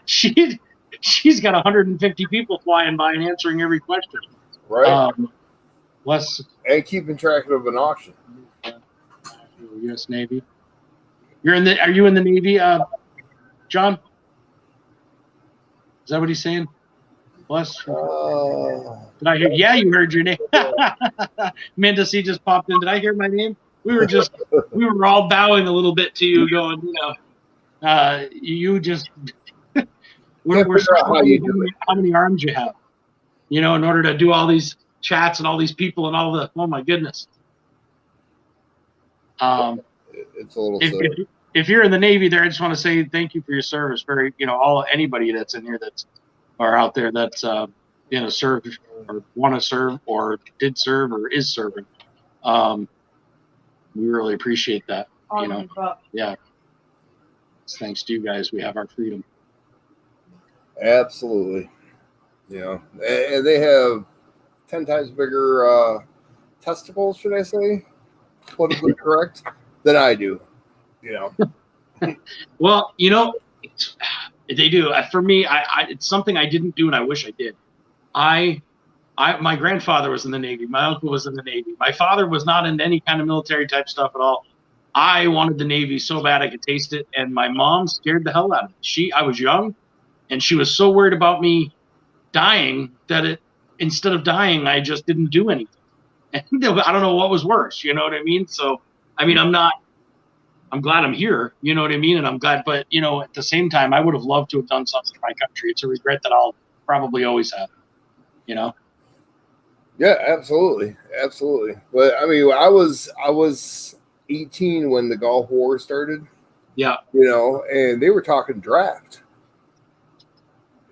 she's got 150 people flying by and answering every question. Right. And keeping track of an auction. U.S. Navy. Are you in the Navy, John? Is that what he's saying? Bless. Did I hear? Yeah, you heard your name. Amanda C just popped in. Did I hear my name? We were all bowing a little bit to you, going, you just. We're how many arms you have, in order to do all these chats and all these people and all the. Oh my goodness. It's a little silly. If you're in the Navy there, I just want to say thank you for your service. Anybody that's in here are out there that's served or want to serve or did serve or is serving. We really appreciate that. Yeah. It's thanks to you guys we have our freedom. Absolutely. And they have 10 times bigger testicles, should I say, politically correct, than I do. Well, they do. For me, it's something I didn't do, and I wish I did. My grandfather was in the Navy. My uncle was in the Navy. My father was not into any kind of military type stuff at all. I wanted the Navy so bad I could taste it, and my mom scared the hell out of me. I was young, and she was so worried about me dying that instead of dying, I just didn't do anything. And I don't know what was worse. You know what I mean? So, I mean, I'm glad I'm here, you know what I mean? And I'm glad, but, at the same time, I would have loved to have done something for my country. It's a regret that I'll probably always have, Yeah, absolutely. Absolutely. But I mean, I was 18 when the Gulf War started. Yeah. And they were talking draft.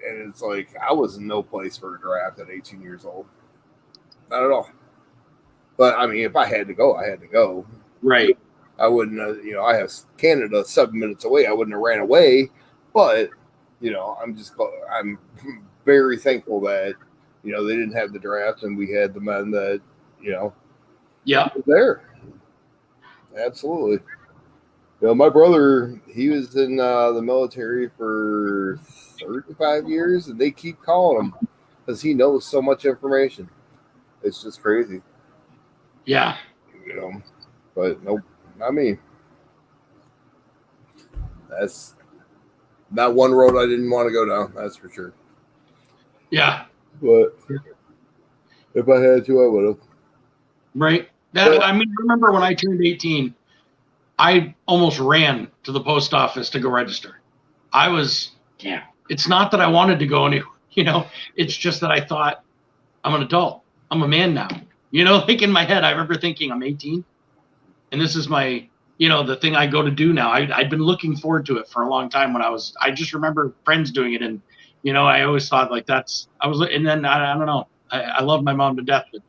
And it's like, I was in no place for a draft at 18 years old. Not at all. But I mean, if I had to go, I had to go. Right. I wouldn't have, I have Canada 7 minutes away. I wouldn't have ran away, but, I'm very thankful that, they didn't have the draft and we had the men that, yeah, were there. Absolutely. My brother, he was in the military for 35 years and they keep calling him because he knows so much information. It's just crazy. Yeah. But nope. Not me. That's not one road I didn't want to go down. That's for sure. Yeah. But if I had to, I would have. Right. I remember when I turned 18, I almost ran to the post office to go register. It's not that I wanted to go anywhere, it's just that I thought I'm an adult. I'm a man now. Like in my head, I remember thinking I'm 18. And this is my, the thing I go to do now. I'd been looking forward to it for a long time I just remember friends doing it. And, I always thought like and then I don't know. I love my mom to death, but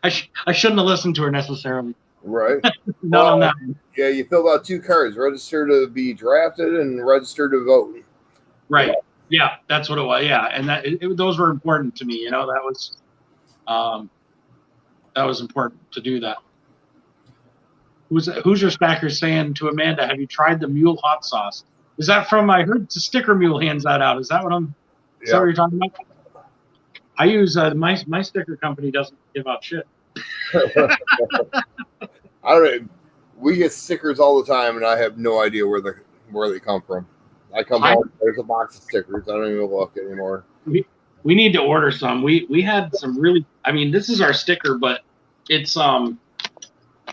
I shouldn't have listened to her necessarily. Right. On that. Yeah, you filled out 2 cards, register to be drafted and register to vote. Right. Yeah, that's what it was. Yeah, and those were important to me. You know, that was important to do that. Who's your stacker saying to Amanda? Have you tried the mule hot sauce? Is that from? I heard the Sticker Mule hands that out. Is that what I'm? Is that what you're talking about? I use my sticker company doesn't give out shit. I don't know. We get stickers all the time, and I have no idea where they come from. I come home, there's a box of stickers. I don't even look anymore. We need to order some. We had some really. I mean, this is our sticker, but it's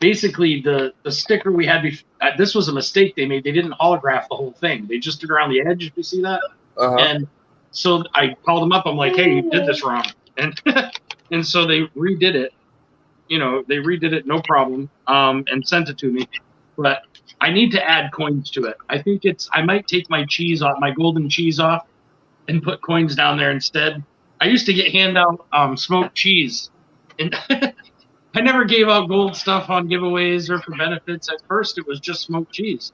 basically the sticker we had before. This was a mistake they made. They didn't holograph the whole thing. They just did around the edge. You see that? Uh-huh. And so I called them up. I'm like, hey, you did this wrong. And and so they redid it. You know, they redid it, no problem, and sent it to me. But I need to add coins to it. I think I might take my cheese off, my golden cheese off, and put coins down there instead. I used to hand out smoked cheese, and I never gave out gold stuff on giveaways or for benefits. At first, it was just smoked cheese,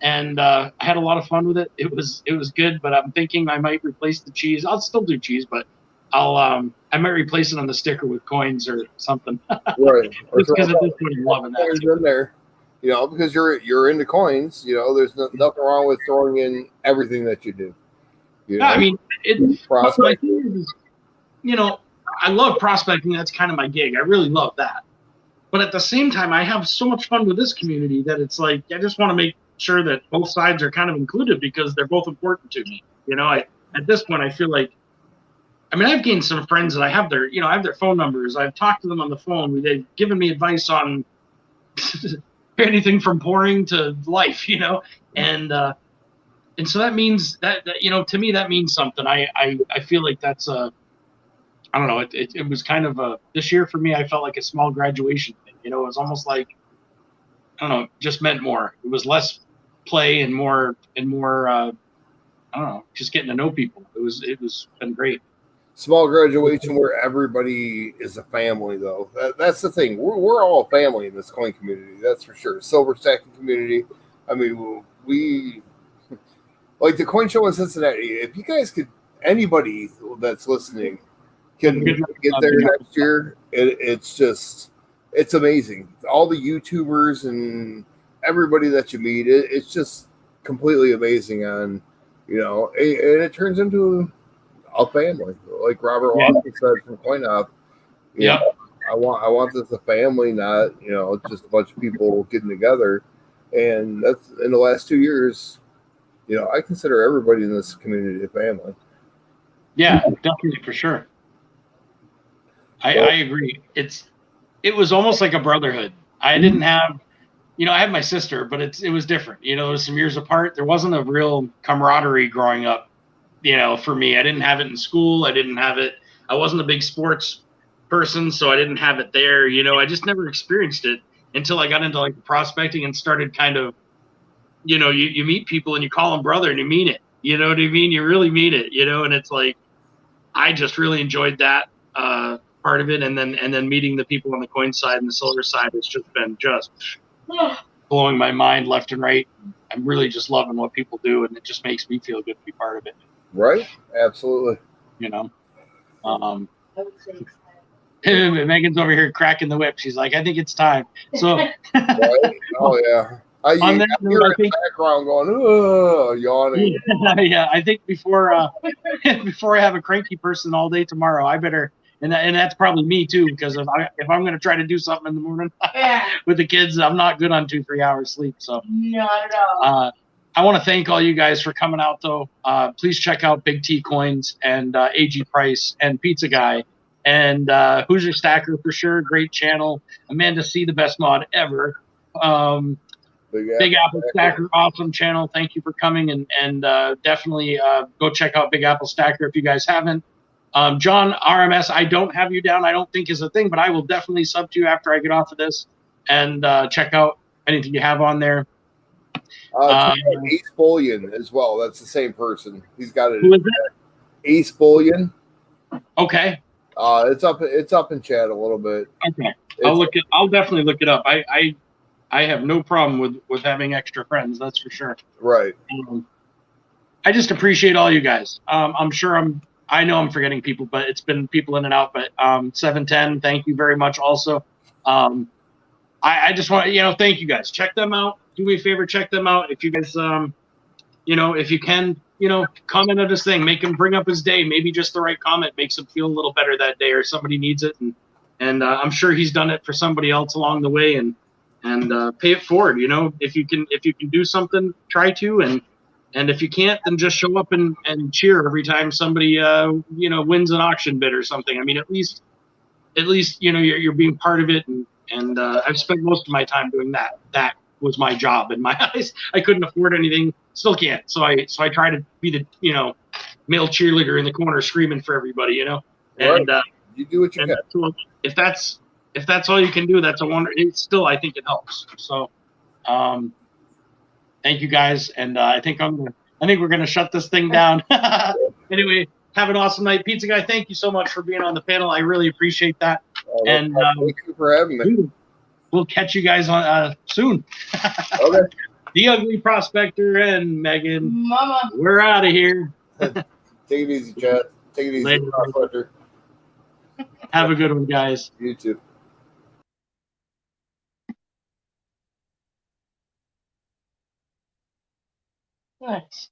and I had a lot of fun with it. It was good, but I'm thinking I might replace the cheese. I'll still do cheese, but I might replace it on the sticker with coins or something. Right. Just because at this point I'm loving that. In there, you know, because you're into coins. You know, there's nothing wrong with throwing in everything that you do. You know? Yeah, I mean, prospecting. You know, I love prospecting. That's kind of my gig. I really love that. But at the same time, I have so much fun with this community that it's like I just want to make sure that both sides are kind of included because they're both important to me. You know, at this point, I feel like. I mean, I've gained some friends that I have their phone numbers. I've talked to them on the phone. They've given me advice on anything from pouring to life, you know, and so that means that you know, to me that means something. I feel like that's I don't know. It was kind of this year for me. I felt like a small graduation thing. You know, it was almost like I don't know, just meant more. It was less play and more I don't know, just getting to know people. It was been great. Small graduation where everybody is a family, though. That's the thing. We're all a family in this coin community. That's for sure. Silver stacking community. I mean, we like the coin show in Cincinnati. If you guys could, anybody that's listening can get there next year. It's amazing. All the YouTubers and everybody that you meet, it's just completely amazing. On and it turns into a family, like Robert Watson said from Coin Op. Yeah, I want this a family, not just a bunch of people getting together. And that's in the last 2 years. I consider everybody in this community a family. Yeah, definitely, for sure. I agree. It was almost like a brotherhood. I didn't have, I had my sister, but it was different. It was some years apart. There wasn't a real camaraderie growing up. For me, I didn't have it in school. I didn't have it. I wasn't a big sports person, so I didn't have it there. I just never experienced it until I got into like the prospecting and started kind of, you meet people and you call them brother and you mean it. You know what I mean? You really mean it. And it's like, I just really enjoyed that part of it. And then meeting the people on the coin side and the silver side has just been blowing my mind left and right. I'm really just loving what people do, and it just makes me feel good to be part of it. Right? Absolutely. Megan's over here cracking the whip. She's like, I think it's time. So, right? Oh yeah. I hear in the background going, yawning. Yeah, I think before I have a cranky person all day tomorrow, I better, and that's probably me too, because if I'm going to try to do something in the morning with the kids, I'm not good on 2-3 hours sleep. So not at all. I want to thank all you guys for coming out, though. Please check out Big T Coins and AG Price and Pizza Guy and Who's Your Stacker for sure. Great channel. Amanda C, the best mod ever. Big Apple Stacker, awesome channel. Thank you for coming, and definitely go check out Big Apple Stacker if you guys haven't. John RMS, I don't have you down. I don't think is a thing, but I will definitely sub to you after I get off of this and check out anything you have on there. Ace Bullion as well. That's the same person. He's got it. Who is it? Ace Bullion. Okay. It's up in chat a little bit. Okay. I'll definitely look it up. I have no problem with having extra friends. That's for sure. Right. I just appreciate all you guys. I'm sure I know I'm forgetting people, but it's been people in and out. But 710, thank you very much. Also, I just want to, thank you guys. Check them out. Do me a favor, check them out. If you guys, if you can, comment on this thing, make him bring up his day. Maybe just the right comment makes him feel a little better that day, or somebody needs it. And I'm sure he's done it for somebody else along the way. And pay it forward. If you can do something, try to. And if you can't, then just show up and cheer every time somebody wins an auction bid or something. I mean, at least you're being part of it. And I've spent most of my time doing that. That was my job in my eyes. I couldn't afford anything, still can't. So I try to be the male cheerleader in the corner screaming for everybody. And Right. You do what you can. So if that's all you can do, that's a wonder. It's still, I think it helps. So, thank you guys, and I think we're gonna shut this thing down. Anyway, have an awesome night, Pizza Guy. Thank you so much for being on the panel. I really appreciate that. And thank you for having me. We'll catch you guys on soon. Okay. The Ugly Prospector and Megan, Mama. we're out of here. Take it easy, chat. Take it easy. Later. Prospector. Have a good one, guys. You too. Nice.